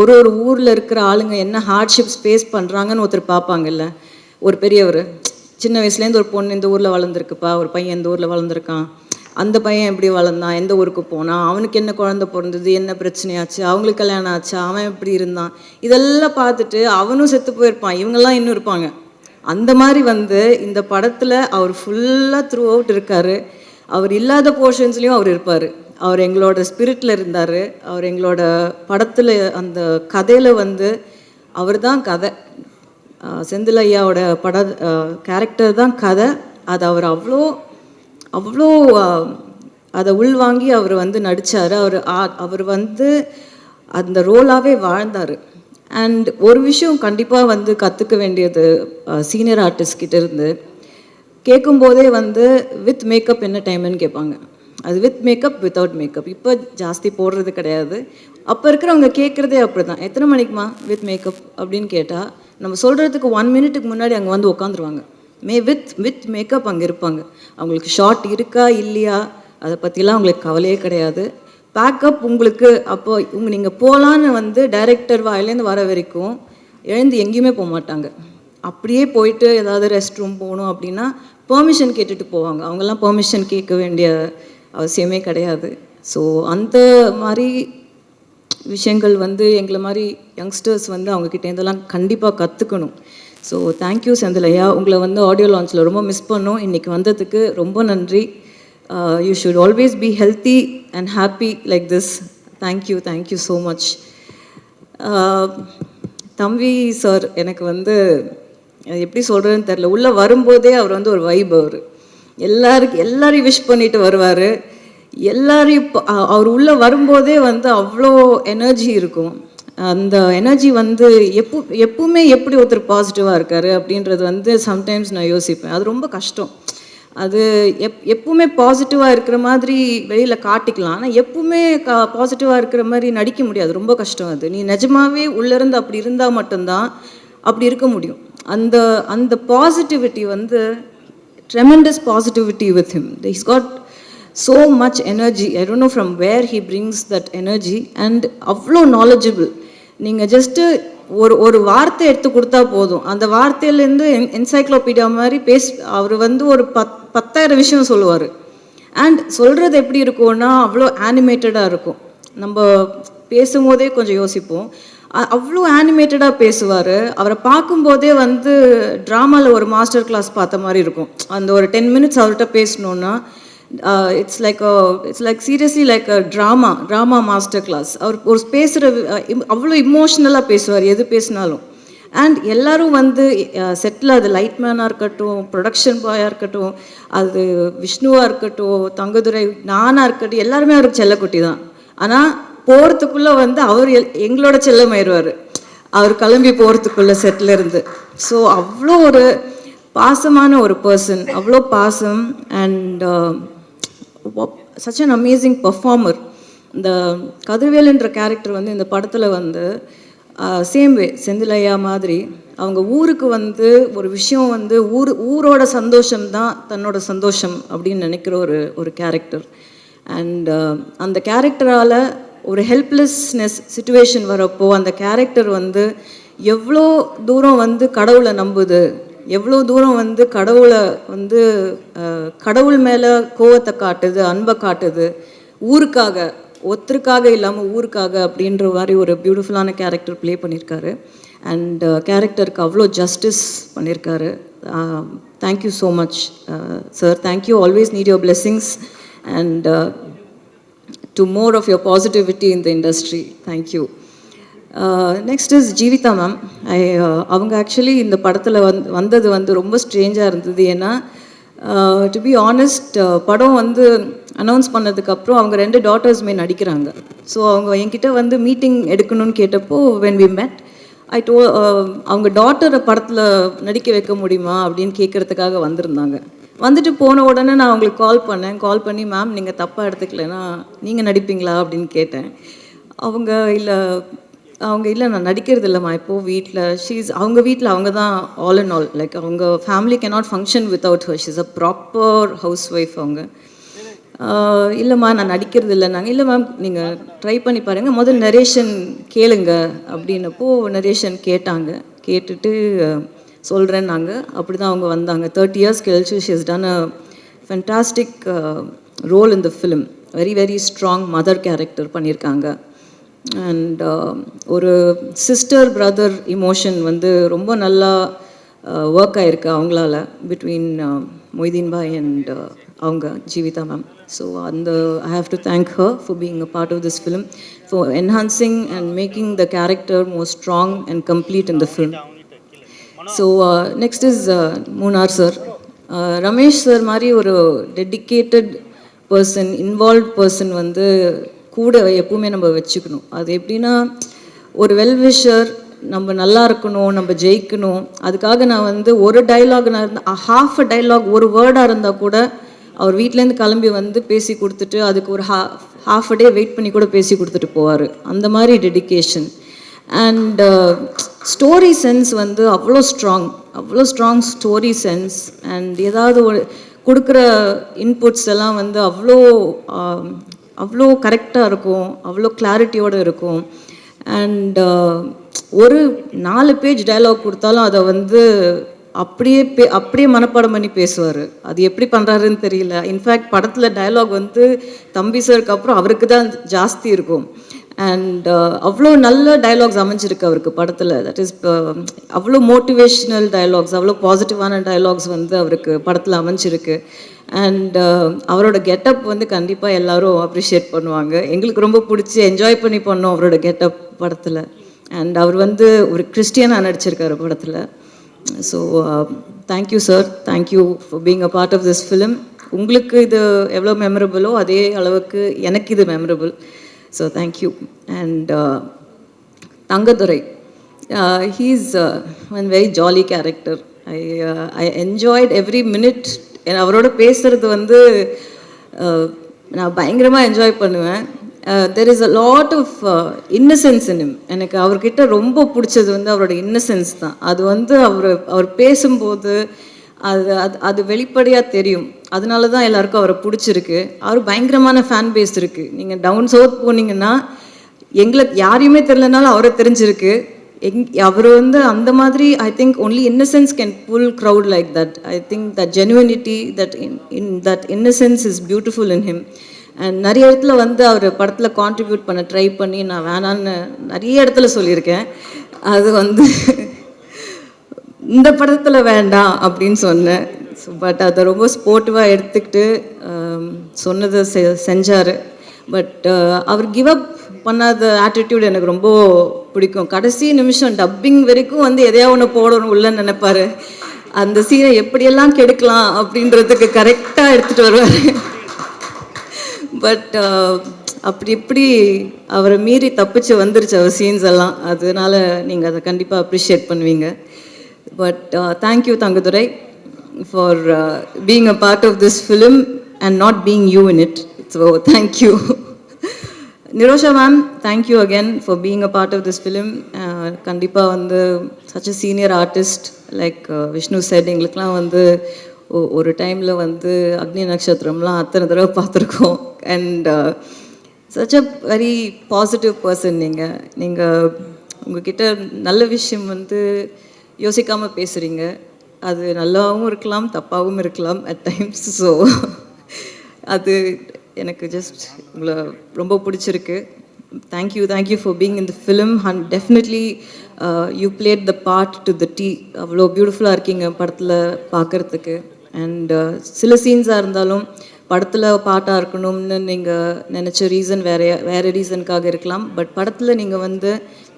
ஒரு ஊரில் இருக்கிற ஆளுங்க என்ன ஹார்ட்ஷிப்ஸ் ஃபேஸ் பண்ணுறாங்கன்னு ஒருத்தர் பார்ப்பாங்கல்ல. ஒரு பெரியவர் சின்ன வயசுலேருந்து ஒரு பொண்ணு இந்த ஊரில் வளர்ந்துருக்குப்பா, ஒரு பையன் இந்த ஊரில் வளர்ந்துருக்கான், அந்த பையன் எப்படி வளர்ந்தான், எந்த ஊருக்கு போனான், அவனுக்கு என்ன குழந்தை பிறந்தது, என்ன பிரச்சனையாச்சு, அவங்களுக்கு கல்யாணம் ஆச்சு, அவன் எப்படி இருந்தான், இதெல்லாம் பார்த்துட்டு அவனும் செத்து போயிருப்பான், இவங்கெல்லாம் இன்னும் இருப்பாங்க. அந்த மாதிரி வந்து இந்த படத்தில் அவர் ஃபுல்லாக த்ரூ அவுட் இருக்கார். அவர் இல்லாத போர்ஷன்ஸ்லேயும் அவர் இருப்பார். அவர் எங்களோட ஸ்பிரிட்டில் இருந்தார். அவர் எங்களோட படத்தில் அந்த கதையில் வந்து அவர் தான் கதை. செந்திலையாவோட கேரக்டர் தான் கதை. அது அவர் அவ்வளோ அதை உள்வாங்கி அவர் வந்து நடித்தார். அவர் வந்து அந்த ரோலாகவே வாழ்ந்தார். அண்ட் ஒரு விஷயம் கண்டிப்பாக வந்து கற்றுக்க வேண்டியது சீனியர் ஆர்டிஸ்ட் கிட்ட இருந்து, கேட்கும்போதே வந்து வித் மேக்கப் என்ன டைம்னு கேட்பாங்க. அது வித் மேக்கப் வித்தவுட் மேக்கப் இப்போ ஜாஸ்தி போடுறது கிடையாது. அப்போ இருக்கிறவங்க கேட்குறதே அப்படி தான், எத்தனை மணிக்குமா வித் மேக்கப் அப்படின்னு கேட்டால் நம்ம சொல்கிறதுக்கு 1 மினிட்டுக்கு முன்னாடி அங்கே வந்து உட்காந்துருவாங்க. வித் மேக்கப் அங்கே இருப்பாங்க. அவங்களுக்கு ஷார்ட் இருக்கா இல்லையா அதை பற்றிலாம் அவங்களுக்கு கவலையே கிடையாது. பேக்கப் உங்களுக்கு அப்போ நீங்கள் போகலான்னு வந்து டைரக்டர் வாயிலேருந்து வர வரைக்கும் எழுந்து எங்கேயுமே போக மாட்டாங்க. அப்படியே போயிட்டு ஏதாவது ரெஸ்ட் ரூம் போகணும் அப்படின்னா பெர்மிஷன் கேட்டுட்டு போவாங்க. அவங்கெல்லாம் பெர்மிஷன் கேட்க வேண்டிய அவசியமே கிடையாது. ஸோ அந்த மாதிரி விஷயங்கள் வந்து எங்களை மாதிரி யங்ஸ்டர்ஸ் வந்து அவங்கக்கிட்டேருந்தெல்லாம் கண்டிப்பாக கற்றுக்கணும். ஸோ தேங்க்யூ செந்திலையா. உங்களை வந்து ஆடியோ லான்ச்சில் ரொம்ப மிஸ் பண்ணோம். இன்றைக்கி வந்ததுக்கு ரொம்ப நன்றி. You should always be healthy and happy like this. Thank you so much. தம்பி சார் எனக்கு வந்து எப்படி சொல்கிறதுன்னு தெரில. உள்ளே வரும்போதே அவர் வந்து ஒரு வைப். எல்லாரையும் விஷ் பண்ணிட்டு வருவார். எல்லாரையும் அவர் உள்ளே வரும்போதே வந்து அவ்வளோ எனர்ஜி இருக்கும். அந்த எனர்ஜி வந்து எப்பவுமே எப்படி ஒருத்தர் பாசிட்டிவாக இருக்கார் அப்படின்றது வந்து சம்டைம்ஸ் நான் யோசிப்பேன். அது ரொம்ப கஷ்டம். அது எப்பவுமே பாசிட்டிவாக இருக்கிற மாதிரி வெளியில் காட்டிக்கலாம், ஆனால் எப்பவுமே பாசிட்டிவாக இருக்கிற மாதிரி நடிக்க முடியாது. ரொம்ப கஷ்டம். அது நீ நிஜமாவே உள்ளேருந்து அப்படி இருந்தால் மட்டும்தான் அப்படி இருக்க முடியும். அந்த பாசிட்டிவிட்டி வந்து tremendous positivity with him. He's got so much energy. I don't know from where he brings that energy. And அவ்வளோ knowledgeable. நீங்கள் ஜஸ்ட்டு ஒரு வார்த்தை எடுத்து கொடுத்தா போதும், அந்த வார்த்தையிலேருந்து என்சைக்ளோபீடியா மாதிரி அவர் வந்து ஒரு 10,000 விஷயம் சொல்லுவார். அண்ட் சொல்கிறது எப்படி இருக்கும்னா அவ்வளோ ஆனிமேட்டடாக இருக்கும். நம்ம பேசும்போதே கொஞ்சம் யோசிப்போம். அவ்வளோ ஆனிமேட்டடாக பேசுவார். அவரை பார்க்கும்போதே வந்து ட்ராமாவில் ஒரு மாஸ்டர் கிளாஸ் பார்த்த மாதிரி இருக்கும். அந்த ஒரு 10 மினிட்ஸ் அவர்கிட்ட பேசணுன்னா it's like seriously like a drama master class. அவர் ஒரு பேசுகிற அவ்வளோ இமோஷ்னலாக பேசுவார் எது பேசினாலும். அண்ட் எல்லோரும் வந்து செட்டில், அது லைட்மேனாக இருக்கட்டும், ப்ரொடக்ஷன் பாயாக இருக்கட்டும், அது விஷ்ணுவாக இருக்கட்டும், தங்கதுரை, நானாக இருக்கட்டும், எல்லாருமே அவருக்கு செல்லக்குட்டி தான். ஆனால் போகிறதுக்குள்ளே வந்து அவர் எங்களோட செல்லமாயிடுவார் அவர் கிளம்பி போகிறதுக்குள்ளே செட்டில் இருந்து. ஸோ அவ்வளோ ஒரு பாசமான ஒரு பர்சன், அவ்வளோ பாசம். And such an amazing performer. இந்த கதிர்வேலுன்ற கேரக்டர் வந்து இந்த படத்தில் வந்து சேம் வே செந்திலையா மாதிரி அவங்க ஊருக்கு வந்து ஒரு விஷயம் வந்து ஊரோட சந்தோஷம்தான் தன்னோட சந்தோஷம் அப்படின்னு நினைக்கிற ஒரு கேரக்டர். அண்ட் அந்த கேரக்டரால் ஒரு ஹெல்ப்லெஸ்னஸ் சுச்சுவேஷன் வரப்போ அந்த கேரக்டர் வந்து எவ்வளோ தூரம் வந்து கடவுளை நம்புது, எவ்வளோ தூரம் வந்து கடவுளை வந்து கடவுள் மேலே கோவத்தை காட்டுது, அன்பை காட்டுது, ஊருக்காக, ஒருத்தருக்காக இல்லாமல் ஊருக்காக அப்படின்ற மாதிரி ஒரு பியூட்டிஃபுல்லான கேரக்டர் ப்ளே பண்ணியிருக்காரு. அண்ட் கேரக்டருக்கு அவ்வளோ ஜஸ்டிஸ் பண்ணியிருக்காரு. Thank you so much, sir. Thank you. Always need your blessings and to more of your positivity in the industry. Thank you. Next is Jeevitha ma'am. அவங்க ஆக்சுவலி இந்த படத்தில் வந்தது வந்து ரொம்ப ஸ்ட்ரேஞ்சாக இருந்தது. ஏன்னா டு பி ஆனஸ்ட், படம் வந்து அனௌன்ஸ் பண்ணதுக்கப்புறம் அவங்க 2 டாட்டர்ஸுமே நடிக்கிறாங்க. ஸோ அவங்க என்கிட்ட வந்து மீட்டிங் எடுக்கணும்னு கேட்டப்போ வென் வி மெட் அவங்க டாட்டரை படத்தில் நடிக்க வைக்க முடியுமா அப்படின்னு கேட்குறதுக்காக வந்திருந்தாங்க. வந்துட்டு போன உடனே நான் அவங்களுக்கு கால் பண்ணி மேம் நீங்கள் தப்பாக எடுத்துக்கலைன்னா நீங்கள் நடிப்பீங்களா அப்படின்னு கேட்டேன். அவங்க இல்லை நான் நடிக்கிறது இல்லைம்மா இப்போது வீட்டில் அவங்க வீட்டில் அவங்க தான் ஆல் அண்ட் ஆல், லைக் அவங்க family cannot function without her. She's a proper house wife அவங்க. இல்லைம்மா நான் நடிக்கிறது இல்லை. நாங்கள் இல்லை மேம் நீங்கள் ட்ரை பண்ணி பாருங்கள், முதல் நரேஷன் கேளுங்க அப்படின்னப்போ நரேஷன் கேட்டுட்டு சொல்கிறேன்னாங்க. அப்படி தான் அவங்க வந்தாங்க. 30 years கழிச்சு she has done a fantastic role in the film. Very very strong mother character பண்ணியிருக்காங்க. அண்ட் ஒரு சிஸ்டர் பிரதர் இமோஷன் வந்து ரொம்ப நல்லா ஒர்க் ஆகிருக்கு அவங்களால, பிட்வீன் மொய்தீன் பாய் அண்ட் அவங்க Jeevitha ma'am. So I have to thank her for being a part of this film, for enhancing and making the character more strong and complete in the film. So next is Munnar sir. Ramesh sir மாதிரி ஒரு டெடிக்கேட்டட் பர்சன், இன்வால்வ் பர்சன் வந்து கூட எப்பவுமே நம்ம வச்சுக்கணும். அது எப்படின்னா ஒரு வெல்விஷர், நம்ம நல்லா இருக்கணும், நம்ம ஜெயிக்கணும். அதுக்காக நான் வந்து ஒரு டைலாக், நான் ஹாஃப் அ டைலாக் ஒரு வேர்டாக இருந்தால் கூட அவர் வீட்டிலேருந்து கிளம்பி வந்து பேசி கொடுத்துட்டு அதுக்கு ஒரு ஹாஃப் அ டே வெயிட் பண்ணி கூட பேசி கொடுத்துட்டு போவார். அந்த மாதிரி டெடிக்கேஷன். அண்ட் ஸ்டோரி சென்ஸ் வந்து அவ்வளோ ஸ்ட்ராங் ஸ்டோரி சென்ஸ். அண்ட் ஏதாவது ஒரு கொடுக்குற இன்புட்ஸ் எல்லாம் வந்து அவ்வளோ கரெக்டாக இருக்கும், அவ்வளோ கிளாரிட்டியோடு இருக்கும். அண்ட் ஒரு 4 பேஜ் டைலாக் கொடுத்தாலும் அதை வந்து அப்படியே மனப்பாடம் பண்ணி பேசுவார். அது எப்படி பண்ணுறாருன்னு தெரியல. இன்ஃபேக்ட் படத்தில் டைலாக் வந்து தம்பி சாருக்கு அப்புறம் அவருக்கு தான் ஜாஸ்தி இருக்கும். அண்ட் அவ்வளோ நல்ல டைலாக்ஸ் அமைஞ்சிருக்கு அவருக்கு படத்தில். தட் இஸ் அவ்வளோ மோட்டிவேஷ்னல் டைலாக்ஸ், அவ்வளோ பாசிட்டிவான டைலாக்ஸ் வந்து அவருக்கு படத்தில் அமைஞ்சிருக்கு. அண்ட் அவரோட கெட்டப் வந்து கண்டிப்பாக எல்லாரும் அப்ரிஷியேட் பண்ணுவாங்க. எங்களுக்கு ரொம்ப பிடிச்சி என்ஜாய் பண்ணி பண்ணோம் அவரோட கெட்டப் படத்தில். அண்ட் அவர் வந்து ஒரு கிறிஸ்டியனாக நடிச்சிருக்காரு படத்தில். So thank you sir, thank you for being a part of this film. உங்களுக்கு இது எவ்வளோ மெமரபிளோ அதே அளவுக்கு எனக்கு இது memorable. So thank you. And Thangadurai, he's one very jolly character. I enjoyed every minute. அவரோட பேசுகிறது வந்து நான் பயங்கரமாக என்ஜாய் பண்ணுவேன். There is a lot of innocence in him. எனக்கு அவர்கிட்ட ரொம்ப பிடிச்சது வந்து அவரோட இன்னசென்ஸ் தான். அது வந்து அவர் பேசும்போது அது வெளிப்படையாக தெரியும். அதனால தான் எல்லாருக்கும் அவரை பிடிச்சிருக்கு. அவர் பயங்கரமான ஃபேன் பேஸ் இருக்குது. நீங்கள் டவுன் சவுத் போனீங்கன்னா எங்களுக்கு யாரையுமே தெரிலனாலும் அவரை தெரிஞ்சிருக்கு. அவர் வந்து அந்த மாதிரி I think only innocence can pull crowd like that. I think that genuinity, that innocence is beautiful in him. And நிறைய இடத்துல வந்து அவர் படத்தில் கான்ட்ரிபியூட் பண்ண ட்ரை பண்ணி நான் வேணான்னு நிறைய இடத்துல சொல்லியிருக்கேன். அது வந்து இந்த படத்தில் வேண்டாம் அப்படின்னு சொன்னேன். பட் அதை ரொம்ப ஸ்போர்ட்டிவாக எடுத்துக்கிட்டு சொன்னதை செஞ்சார். பட் அவர் கிவ் அப் பண்ணாத ஆட்டிடியூட் எனக்கு ரொம்ப பிடிக்கும். கடைசி நிமிஷம் டப்பிங் வரைக்கும் வந்து எதையா ஒன்று போடணும் உள்ளன்னு நினைப்பாரு. அந்த சீனை எப்படியெல்லாம் கெடுக்கலாம் அப்படின்றதுக்கு கரெக்டாக எடுத்துகிட்டு வருவார். பட் அப்படி அவரை மீறி தப்பிச்சு வந்துருச்சு அவர் சீன்ஸ் எல்லாம். அதனால நீங்கள் அதை கண்டிப்பாக அப்ரிஷியேட் பண்ணுவீங்க. But thank you Thangadurai for being a part of this film and not being you in it. So thank you. Nirosha ma'am, thank you again for being a part of this film. கண்டிப்பாக வந்து such a senior artist like Vishnu said, எங்களுக்கெலாம் வந்து ஒரு டைமில் வந்து அக்னி நட்சத்திரம்லாம் அத்தனை தடவை பார்த்துருக்கோம். And such a very positive person. நீங்கள் உங்ககிட்ட நல்ல விஷயம் வந்து யோசிக்காமல் பேசுகிறீங்க. அது நல்லாவும் இருக்கலாம், தப்பாகவும் இருக்கலாம் அட் டைம்ஸ். ஸோ அது எனக்கு ஜஸ்ட் உங்களை ரொம்ப பிடிச்சிருக்கு. Thank you for being in the film. Definitely you plate the part to the tea. அவ்வளோ பியூட்டிஃபுல்லாக இருக்கீங்க படத்தில் பார்க்குறதுக்கு. அண்ட் சில சீன்ஸாக இருந்தாலும் படத்தில் பாட்டாக இருக்கணும்னு நீங்கள் நினச்ச ரீசன் வேறு ரீசனுக்காக இருக்கலாம். பட் படத்தில் நீங்கள் வந்து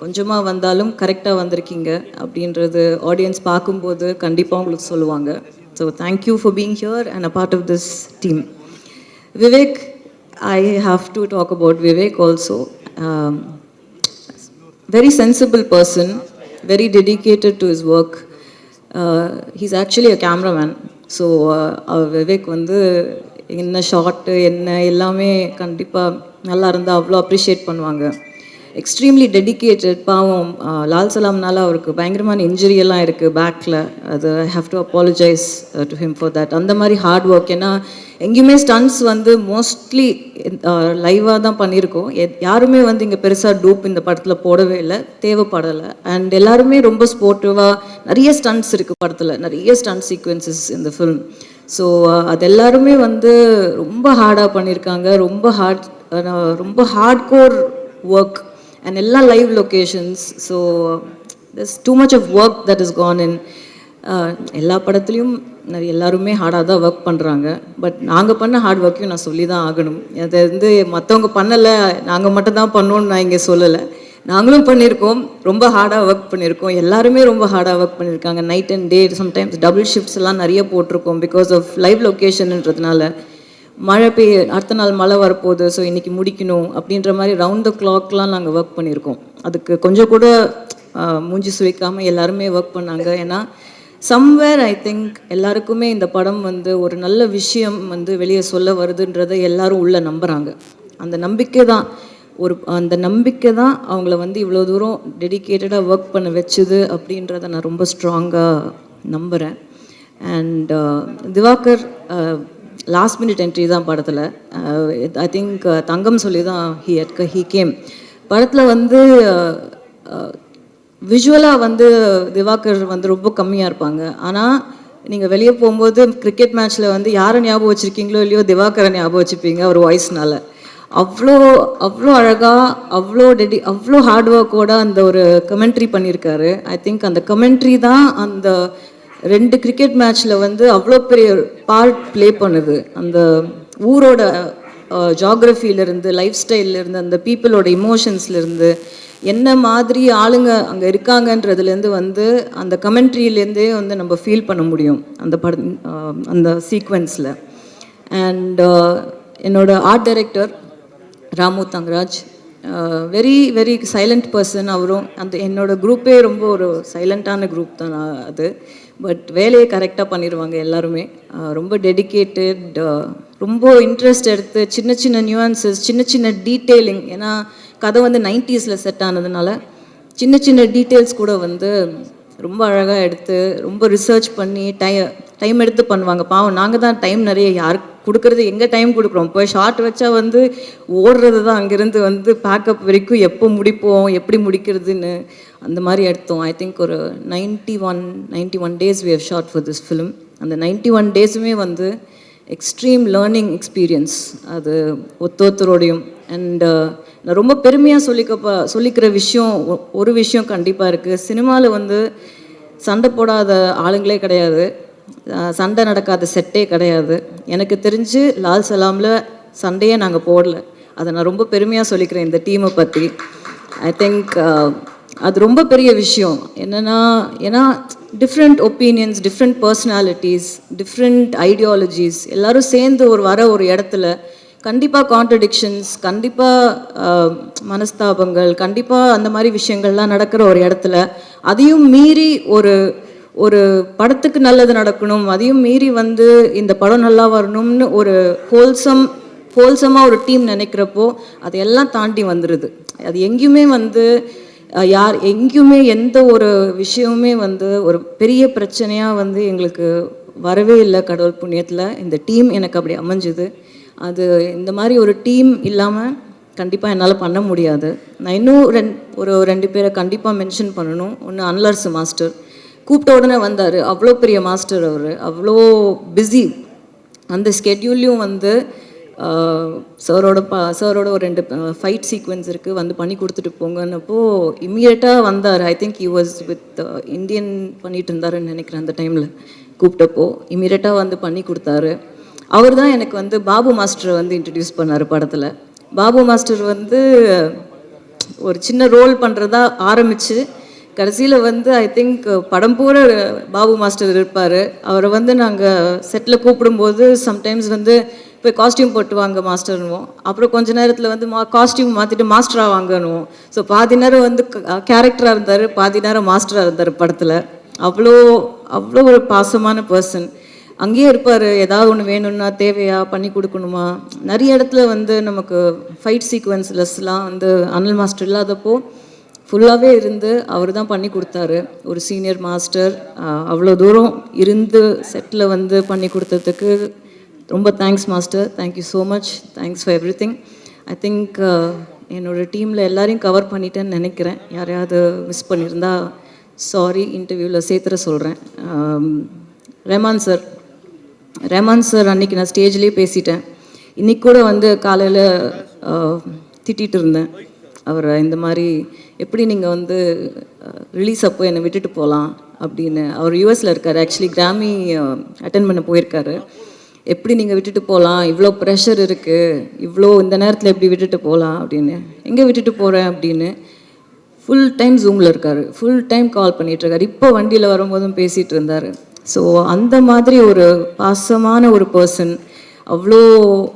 கொஞ்சமாக வந்தாலும் கரெக்டாக வந்திருக்கீங்க அப்படின்றது ஆடியன்ஸ் பார்க்கும்போது கண்டிப்பாக உங்களுக்கு சொல்லுவாங்க. So thank you for being here and a part of this team. Vivek, I have to talk about Vivek also. Very sensible person, very dedicated to his work. He's actually a cameraman. So Vivek வந்து என்ன ஷார்ட்டு என்ன எல்லாமே கண்டிப்பாக நல்லா இருந்தால் அவ்வளோ அப்ரிஷியேட் பண்ணுவாங்க. Extremely dedicated. பாவம் லால் சலாம்னால அவருக்கு பயங்கரமான இன்ஜுரி எல்லாம் இருக்குது பேக்கில். அது ஐ have to apologise to him for that. அந்த மாதிரி ஹார்ட் ஒர்க். ஏன்னா எங்கேயுமே ஸ்டன்ட்ஸ் வந்து மோஸ்ட்லி லைவாக தான் பண்ணியிருக்கோம். யாருமே வந்து இங்கே பெருசாக டூப் இந்த படத்தில் போடவே இல்லை, தேவைப்படலை. அண்ட் எல்லாருமே ரொம்ப ஸ்போர்ட்டிவாக, நிறைய ஸ்டன்ட்ஸ் இருக்குது படத்தில், நிறைய ஸ்டன்ட் சீக்வன்சஸ் இந்த ஃபில்ம். ஸோ அது எல்லாருமே வந்து ரொம்ப ஹார்டாக பண்ணியிருக்காங்க. ரொம்ப ஹார்ட் கோர் ஒர்க் and எல்லா live locations. So there's too much of work that has gone in. எல்லா படத்துலையும் எல்லாருமே ஹார்டாக தான் ஒர்க் பண்ணுறாங்க. பட் நாங்கள் பண்ண ஹார்ட் ஒர்க்கையும் நான் சொல்லி தான் ஆகணும். அதை வந்து மற்றவங்க பண்ணலை, நாங்கள் மட்டும் தான் பண்ணோன்னு நான் இங்கே சொல்லலை. நாங்களும் பண்ணியிருக்கோம், ரொம்ப ஹார்டாக ஒர்க் பண்ணியிருக்கோம். எல்லாருமே ரொம்ப ஹார்டாக ஒர்க் பண்ணியிருக்காங்க. Night and day, sometimes double shifts எல்லாம் நிறைய போட்டிருக்கோம் பிகாஸ் ஆஃப் லைவ் லொக்கேஷன்ன்றதுனால. மழை அடுத்த நாள் மழை வரப்போகுது, ஸோ இன்றைக்கி முடிக்கணும் அப்படின்ற மாதிரி ரவுண்ட் த கிளாக்லாம் நாங்கள் ஒர்க் பண்ணியிருக்கோம். அதுக்கு கொஞ்சம் கூட மூஞ்சி சுழிக்காமல் எல்லாருமே ஒர்க் பண்ணாங்க. ஏன்னா சம்வேர் ஐ திங்க் எல்லாருக்குமே இந்த படம் வந்து ஒரு நல்ல விஷயம் வந்து வெளியே சொல்ல வருதுன்றதை எல்லாரும் உள்ளே நம்புகிறாங்க. அந்த நம்பிக்கை தான் அவங்கள வந்து இவ்வளோ தூரம் டெடிக்கேட்டடாக ஒர்க் பண்ண வச்சுது அப்படின்றத நான் ரொம்ப ஸ்ட்ராங்காக நம்புகிறேன். And Diwakar last minute entry தான் படத்தில். ஐ திங்க் தங்கம் சொல்லி தான் ஹீ கேம். படத்தில் வந்து விஷுவலாக வந்து திவாகர் வந்து ரொம்ப கம்மியாக இருப்பாங்க. ஆனால் நீங்கள் வெளியே போகும்போது கிரிக்கெட் மேட்ச்சில் வந்து யாரை ஞாபகம் வச்சுருக்கீங்களோ இல்லையோ திவாகரை ஞாபகம் வச்சுப்பீங்க அவர் வாய்ஸ்னால. அவ்வளோ அழகாக, அவ்வளோ ஹார்ட் ஒர்க்கோட அந்த ஒரு கமெண்ட்ரி பண்ணியிருக்காரு. ஐ திங்க் அந்த கமெண்ட்ரி தான் அந்த 2 கிரிக்கெட் மேட்ச்சில் வந்து அவ்வளோ பெரிய பார்ட் ப்ளே பண்ணுது. அந்த ஊரோட ஜாகிரஃபியிலேருந்து, லைஃப் ஸ்டைல்லேருந்து, அந்த பீப்புளோட இமோஷன்ஸ்லேருந்து, என்ன மாதிரி ஆளுங்க அங்கே இருக்காங்கன்றதுலேருந்து வந்து அந்த கமெண்ட்ரியிலேருந்தே வந்து நம்ம ஃபீல் பண்ண முடியும் அந்த சீக்வென்ஸில். அண்ட் என்னோட art director Ramu Thangaraj, very very silent person. அவரும் என்னோட குரூப்பே ரொம்ப ஒரு சைலண்ட்டான குரூப் தான் அது. பட் வேலையை கரெக்டாக பண்ணிடுவாங்க எல்லாருமே. ரொம்ப டெடிக்கேட்டட், ரொம்ப இன்ட்ரெஸ்ட் எடுத்து சின்ன சின்ன நியூஆன்சஸ், சின்ன சின்ன டீட்டெயிலிங். ஏன்னா கதை வந்து 90s செட் ஆனதுனால சின்ன சின்ன டீட்டெயில்ஸ் கூட வந்து ரொம்ப அழகாக எடுத்து ரொம்ப ரிசர்ச் பண்ணி டைம் எடுத்து பண்ணுவாங்க. பாவம் நாங்கள் தான் டைம் நிறைய யாருக்கு கொடுக்குறது, எங்கே டைம் கொடுக்குறோம். போய் ஷார்ட் வச்சா வந்து ஓடுறது தான், அங்கேருந்து வந்து பேக்கப் வரைக்கும் எப்போ முடிப்போம், எப்படி முடிக்கிறதுன்னு அந்த மாதிரி எடுத்தோம். ஐ திங்க் ஒரு 91 days we have shot for this film. அந்த 91 daysமே வந்து எக்ஸ்ட்ரீம் லேர்னிங் எக்ஸ்பீரியன்ஸ் அது ஒருத்தரோடையும். அண்ட் நான் ரொம்ப பெருமையாக சொல்லிக்கிற விஷயம் ஒரு விஷயம் கண்டிப்பாக இருக்குது. சினிமாவில் வந்து சண்டை போடாத ஆளுங்களே கிடையாது, சண்டை நடக்காத செட்டே கிடையாது. எனக்கு தெரிஞ்சு லால் சலாமில் சண்டையே நாங்கள் போடல. அதை நான் ரொம்ப பெருமையாக சொல்லிக்கிறேன் இந்த டீமை பற்றி. ஐ திங்க் அது ரொம்ப பெரிய விஷயம். ஏன்னா different opinions, different personalities, different ideologies எல்லோரும் சேர்ந்து ஒரு இடத்துல கண்டிப்பாக கான்ட்ரடிக்ஷன்ஸ், கண்டிப்பாக மனஸ்தாபங்கள், கண்டிப்பாக அந்த மாதிரி விஷயங்கள்லாம் நடக்கிற ஒரு இடத்துல அதையும் மீறி ஒரு படத்துக்கு நல்லது நடக்கணும், அதையும் மீறி வந்து இந்த படம் நல்லா வரணும்னு ஒரு ஹோல்சமாக ஒரு டீம் நினைக்கிறப்போ அதையெல்லாம் தாண்டி வந்துடுது. அது எங்கேயுமே வந்து எங்கேயுமே எந்த ஒரு விஷயமுமே வந்து ஒரு பெரிய பிரச்சனையாக வந்து எங்களுக்கு வரவே இல்லை. கடவுள் புண்ணியத்தில் இந்த டீம் எனக்கு அப்படி அமைஞ்சுது. அது இந்த மாதிரி ஒரு டீம் இல்லாமல் கண்டிப்பாக என்னால் பண்ண முடியாது. நான் இன்னும் ஒரு 2 பேரை கண்டிப்பாக மென்ஷன் பண்ணணும். ஒன்று அன்லர்ஸ் மாஸ்டர், கூப்பிட்ட உடனே வந்தார். அவ்வளோ பெரிய மாஸ்டர் அவர், அவ்வளோ பிஸி. அந்த ஸ்கெட்யூல்லையும் வந்து சாரோட ஒரு 2 ஃபைட் சீக்வன்ஸ் இருக்குது, வந்து பண்ணி கொடுத்துட்டு போங்கன்னப்போ இம்மீடியட்டாக வந்தார். I think he was with Indian பண்ணிட்டு இருந்தாருன்னு நினைக்கிறேன். அந்த டைமில் கூப்பிட்டப்போ இம்மீடியட்டாக வந்து பண்ணி கொடுத்தாரு. அவர் தான் எனக்கு வந்து பாபு மாஸ்டரை வந்து இன்ட்ரடியூஸ் பண்ணார் படத்தில். பாபு மாஸ்டர் வந்து ஒரு சின்ன ரோல் பண்ணுறதா ஆரம்பித்து கடைசியில் வந்து ஐ திங்க் படம் பூரா பாபு மாஸ்டர் இருப்பார். அவரை வந்து நாங்கள் செட்டில் கூப்பிடும்போது சம்டைம்ஸ் வந்து போய் காஸ்டியூம் போட்டு வாங்க மாஸ்டர்னுவோம். அப்புறம் கொஞ்ச நேரத்தில் வந்து காஸ்டியூம் மாற்றிட்டு மாஸ்டராக வாங்கணுவோம். ஸோ பாதி நேரம் வந்து கேரக்டராக இருந்தார், பாதி நேரம் மாஸ்டராக இருந்தார் படத்தில். அவ்வளோ அவ்வளோ ஒரு பாசமான பர்சன். அங்கேயே இருப்பார், ஏதாவது ஒன்று வேணும்னா தேவையா பண்ணி கொடுக்கணுமா. நிறைய இடத்துல வந்து நமக்கு ஃபைட் சீக்வன்ஸ்லஸ்லாம் வந்து அனல் மாஸ்டர் இல்லாதப்போ ஃபுல்லாகவே இருந்து அவர் தான் பண்ணி கொடுத்தாரு. ஒரு சீனியர் மாஸ்டர் அவ்வளோ தூரம் இருந்து செட்டில் வந்து பண்ணி கொடுத்ததுக்கு ரொம்ப thanks master. Thank you so much. Thanks for every thing. I think என்னோடய டீமில் எல்லாரையும் கவர் பண்ணிட்டேன்னு நினைக்கிறேன். யாரையாவது மிஸ் பண்ணியிருந்தா சாரி, இன்டர்வியூவில் சேர்த்துற சொல்கிறேன். ரஹ்மான் சார் அன்றைக்கி நான் ஸ்டேஜ்லேயே பேசிட்டேன். இன்றைக்கி கூட வந்து காலையில் திட்டிகிட்டு இருந்தேன் அவரை, இந்த மாதிரி எப்படி நீங்கள் வந்து ரிலீஸ் அப்போ என்னை விட்டுட்டு போகலாம் அப்படின்னு. அவர் யூஎஸில் இருக்கார், ஆக்சுவலி கிராமி அட்டன் பண்ண போயிருக்காரு. எப்படி நீங்கள் விட்டுட்டு போகலாம், இவ்வளோ ப்ரெஷர் இருக்குது, இவ்வளோ இந்த நேரத்தில் எப்படி விட்டுட்டு போகலாம் அப்படின்னு. எங்கே விட்டுட்டு போகிறேன் அப்படின்னு ஃபுல் டைம் ஜூமில் இருக்கார், ஃபுல் டைம் கால் பண்ணிகிட்ருக்காரு. இப்போ வண்டியில் வரும்போதும் பேசிகிட்டு இருந்தார். ஸோ அந்த மாதிரி ஒரு பாசமான ஒரு பர்சன், அவ்வளோ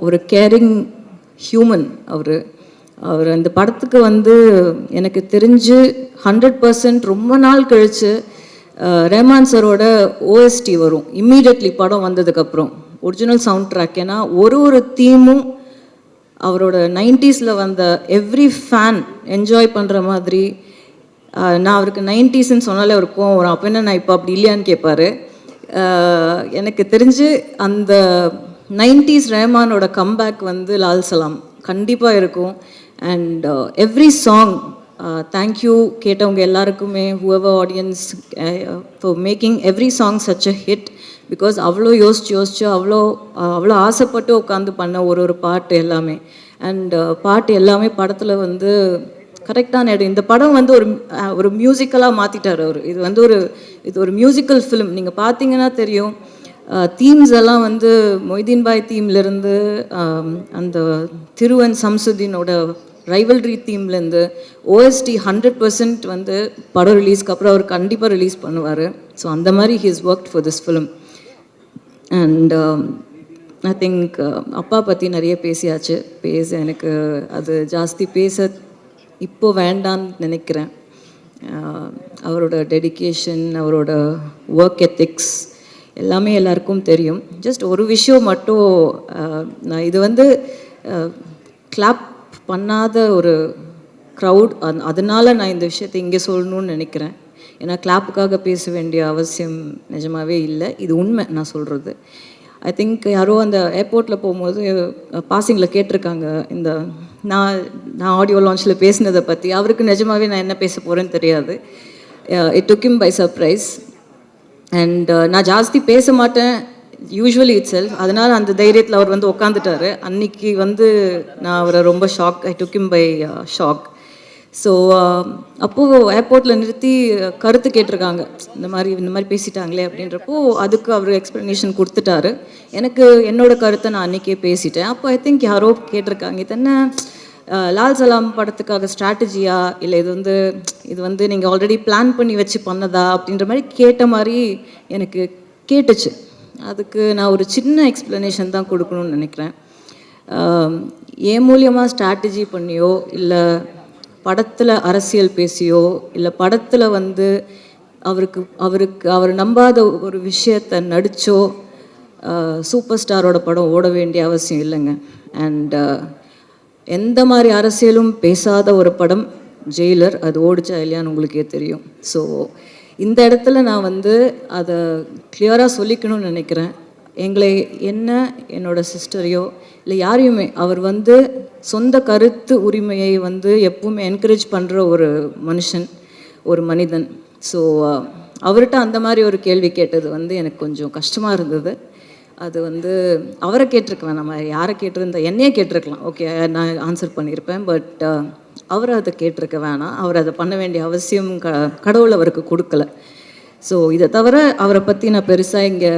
ஒரு கேரிங் ஹியூமன் அவர் அந்த படத்துக்கு வந்து எனக்கு தெரிஞ்சு 100% ரொம்ப நாள் கழித்து ரஹ்மான் சாரோட ஓஎஸ்டி வரும் இம்மீடியட்லி படம் வந்ததுக்கப்புறம், ஒரிஜினல் சவுண்ட் ட்ராக். ஏன்னா ஒரு தீமும் அவரோட 90s வந்த எவ்ரி ஃபேன் என்ஜாய் பண்ணுற மாதிரி. நான் அவருக்கு 90ஸ்ன்னு சொன்னாலே அவர் கோவம் வரும். அப்போ என்ன நான் இப்போ அப்படி இல்லையான்னு கேட்பார். எனக்கு தெரிஞ்சு அந்த 90s ரஹ்மானோட கம்பேக் வந்து லால் சலாம் கண்டிப்பாக இருக்கும். அண்ட் எவ்ரி சாங் தேங்க்யூ கேட்டவங்க எல்லாருக்குமே, whoever audience, for making every song such a hit. Because அவ்வளோ யோசிச்சு அவ்வளோ ஆசைப்பட்டு உட்காந்து பண்ண ஒரு பாட்டு எல்லாமே. அண்ட் பாட்டு எல்லாமே படத்தில் வந்து கரெக்டான இடம். இந்த படம் வந்து ஒரு மியூசிக்கலாக மாற்றிட்டார் அவர். இது ஒரு மியூசிக்கல் ஃபிலிம். நீங்கள் பார்த்தீங்கன்னா தெரியும், தீம்ஸ் எல்லாம் வந்து மொய்தீன் பாய் தீம்லேருந்து அந்த திருவன் சம்சுதீனோட ரைவல்ரி தீம்லேருந்து ஓஎஸ்டி 100% வந்து படம் ரிலீஸ்க்கு அப்புறம் அவர் கண்டிப்பாக ரிலீஸ் பண்ணுவார். ஸோ அந்த மாதிரி he is worked for this film. And I think அப்பா பற்றி நிறைய பேசியாச்சு. எனக்கு அது ஜாஸ்தி பேச இப்போ வேண்டான்னு நினைக்கிறேன். அவரோட டெடிகேஷன், அவரோட ஒர்க் எத்திக்ஸ் எல்லாமே எல்லாருக்கும் தெரியும். ஜஸ்ட் ஒரு விஷயம் மட்டும், நான் இது வந்து கிளாப் பண்ணாத ஒரு க்ரௌட், அதனால் நான் இந்த விஷயத்தை இங்கே சொல்லணும்னு நினைக்கிறேன். ஏன்னா கிளாப்புக்காக பேச வேண்டிய அவசியம் நிஜமாகவே இல்லை. இது உண்மை நான் சொல்கிறது. ஐ திங்க் யாரோ அந்த ஏர்போர்ட்டில் போகும்போது பாசிங்கில் கேட்டிருக்காங்க இந்த நான் ஆடியோ லான்ச்சில் பேசினதை பற்றி. அவருக்கு நிஜமாகவே நான் என்ன பேச போகிறேன்னு தெரியாது. It took him by surprise. And நான் ஜாஸ்தி பேச மாட்டேன் யூஸ்வலி இட் செல்ஃப். அதனால் அந்த தைரியத்தில் அவர் வந்து உட்காந்துட்டாரு. அன்னைக்கு வந்து நான் அவரை ரொம்ப shock, I took him by shock. So அப்போது ஏர்போர்ட்டில் நிறுத்தி கருத்து கேட்டிருக்காங்க, இந்த மாதிரி பேசிட்டாங்களே அப்படின்றப்போ அதுக்கு அவர் எக்ஸ்ப்ளனேஷன் கொடுத்துட்டாரு. எனக்கு என்னோட கருத்தை நான் அன்றைக்கே பேசிட்டேன். அப்போ ஐ திங்க் யாரோ கேட்டிருக்காங்க, இது என்ன லால் சலாம் படத்துக்காக ஸ்ட்ராட்டஜியா, இல்லை இது வந்து நீங்கள் ஆல்ரெடி பிளான் பண்ணி வச்சு பண்ணதா அப்படின்ற மாதிரி கேட்ட மாதிரி எனக்கு கேட்டுச்சு. அதுக்கு நான் ஒரு சின்ன எக்ஸ்ப்ளனேஷன் தான் கொடுக்கணும்னு நினைக்கிறேன். என் மூலியமாக ஸ்ட்ராட்டஜி பண்ணியோ, இல்லை படத்தில் அரசியல் பேசியோ, இல்லை படத்தில் வந்து அவர் நம்பாத ஒரு விஷயத்தை நடித்தோ சூப்பர் ஸ்டாரோட படம் ஓட வேண்டிய அவசியம் இல்லைங்க. அண்ட் எந்த மாதிரி அரசியலும் பேசாத ஒரு படம் ஜெயிலர், அது ஓடிச்சா இல்லையான்னு உங்களுக்கே தெரியும். ஸோ இந்த இடத்துல நான் வந்து அதை கிளியராக சொல்லிக்கணும்னு நினைக்கிறேன். என்னோட சிஸ்டரையோ இல்லை யாரையுமே அவர் வந்து சொந்த கருத்து உரிமையை வந்து எப்பவுமே என்கரேஜ் பண்ணுற ஒரு மனுஷன், ஒரு மனிதன். ஸோ அவர்கிட்ட அந்த மாதிரி ஒரு கேள்வி கேட்டது வந்து எனக்கு கொஞ்சம் கஷ்டமாக இருந்தது. அது வந்து அவரை கேட்டிருக்கலாம், நம்ம யாரை கேட்டிருந்தா என்னையே கேட்டிருக்கலாம், ஓகே நான் ஆன்சர் பண்ணியிருப்பேன். பட் அவரை அதை கேட்டிருக்க வேணாம். அவர் அதை பண்ண வேண்டிய அவசியம் கடவுள் அவருக்கு கொடுக்கல. ஸோ இதை தவிர அவரை பற்றி நான் பெருசாக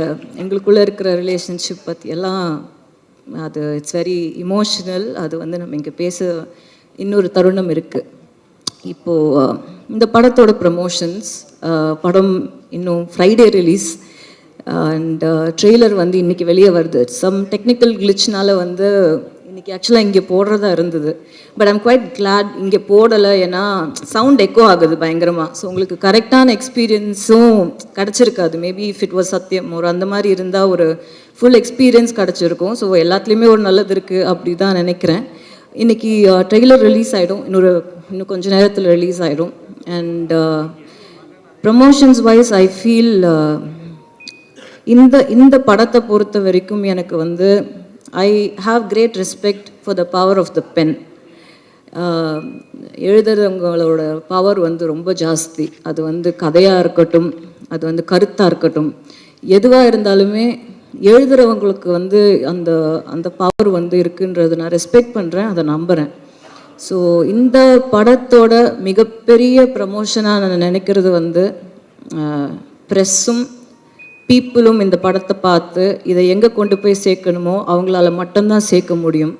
எங்களுக்குள்ளே இருக்கிற ரிலேஷன்ஷிப் பற்றி எல்லாம் அது இட்ஸ் வெரி இமோஷ்னல். அது வந்து நம்ம இங்கே பேச இன்னொரு தருணம் இருக்குது. இப்போது இந்த படத்தோட ப்ரமோஷன்ஸ், படம் இன்னும் ஃப்ரைடே ரிலீஸ் அண்ட் ட்ரெய்லர் வந்து இன்றைக்கி வெளியே வருது. சம் டெக்னிக்கல் கிளிச்னால வந்து இன்றைக்கி ஆக்சுவலாக இங்கே போடுறதா இருந்தது. பட் ஐம் குவைட் கிளாட் இங்கே போடலை, ஏன்னா சவுண்ட் எக்கோ ஆகுது பயங்கரமாக. ஸோ உங்களுக்கு கரெக்டான எக்ஸ்பீரியன்ஸும் கிடச்சிருக்காது. மேபி இஃப் இட் வாஸ் சத்தியம் ஒரு அந்த மாதிரி இருந்தால் ஒரு ஃபுல் எக்ஸ்பீரியன்ஸ் கிடச்சிருக்கும். ஸோ எல்லாத்துலேயுமே ஒரு நல்லது இருக்குது அப்படி தான் நினைக்கிறேன். இன்றைக்கி ட்ரெய்லர் ரிலீஸ் ஆகிடும், இன்னும் கொஞ்சம் நேரத்தில் ரிலீஸ் ஆகிடும். And promotions wise I feel இந்த படத்தை பொறுத்த வரைக்கும் எனக்கு வந்து I have great respect for the power of the pen. எழுதுறவங்களோட பவர் வந்து ரொம்ப ஜாஸ்தி. அது வந்து கதையாக இருக்கட்டும், அது வந்து கருத்தாக இருக்கட்டும், எதுவாக இருந்தாலுமே எழுதுகிறவங்களுக்கு வந்து அந்த அந்த பவர் வந்து இருக்குன்றது நான் ரெஸ்பெக்ட் பண்ணுறேன், அதை நம்புகிறேன். ஸோ இந்த படத்தோட மிகப்பெரிய ப்ரமோஷனாக நான் நினைக்கிறது வந்து ப்ரெஸ்ஸும் பீப்புளும் இந்த படத்தை பார்த்து இதை எங்கே கொண்டு போய் சேர்க்கணுமோ அவங்களால மட்டும்தான் சேர்க்க முடியும்.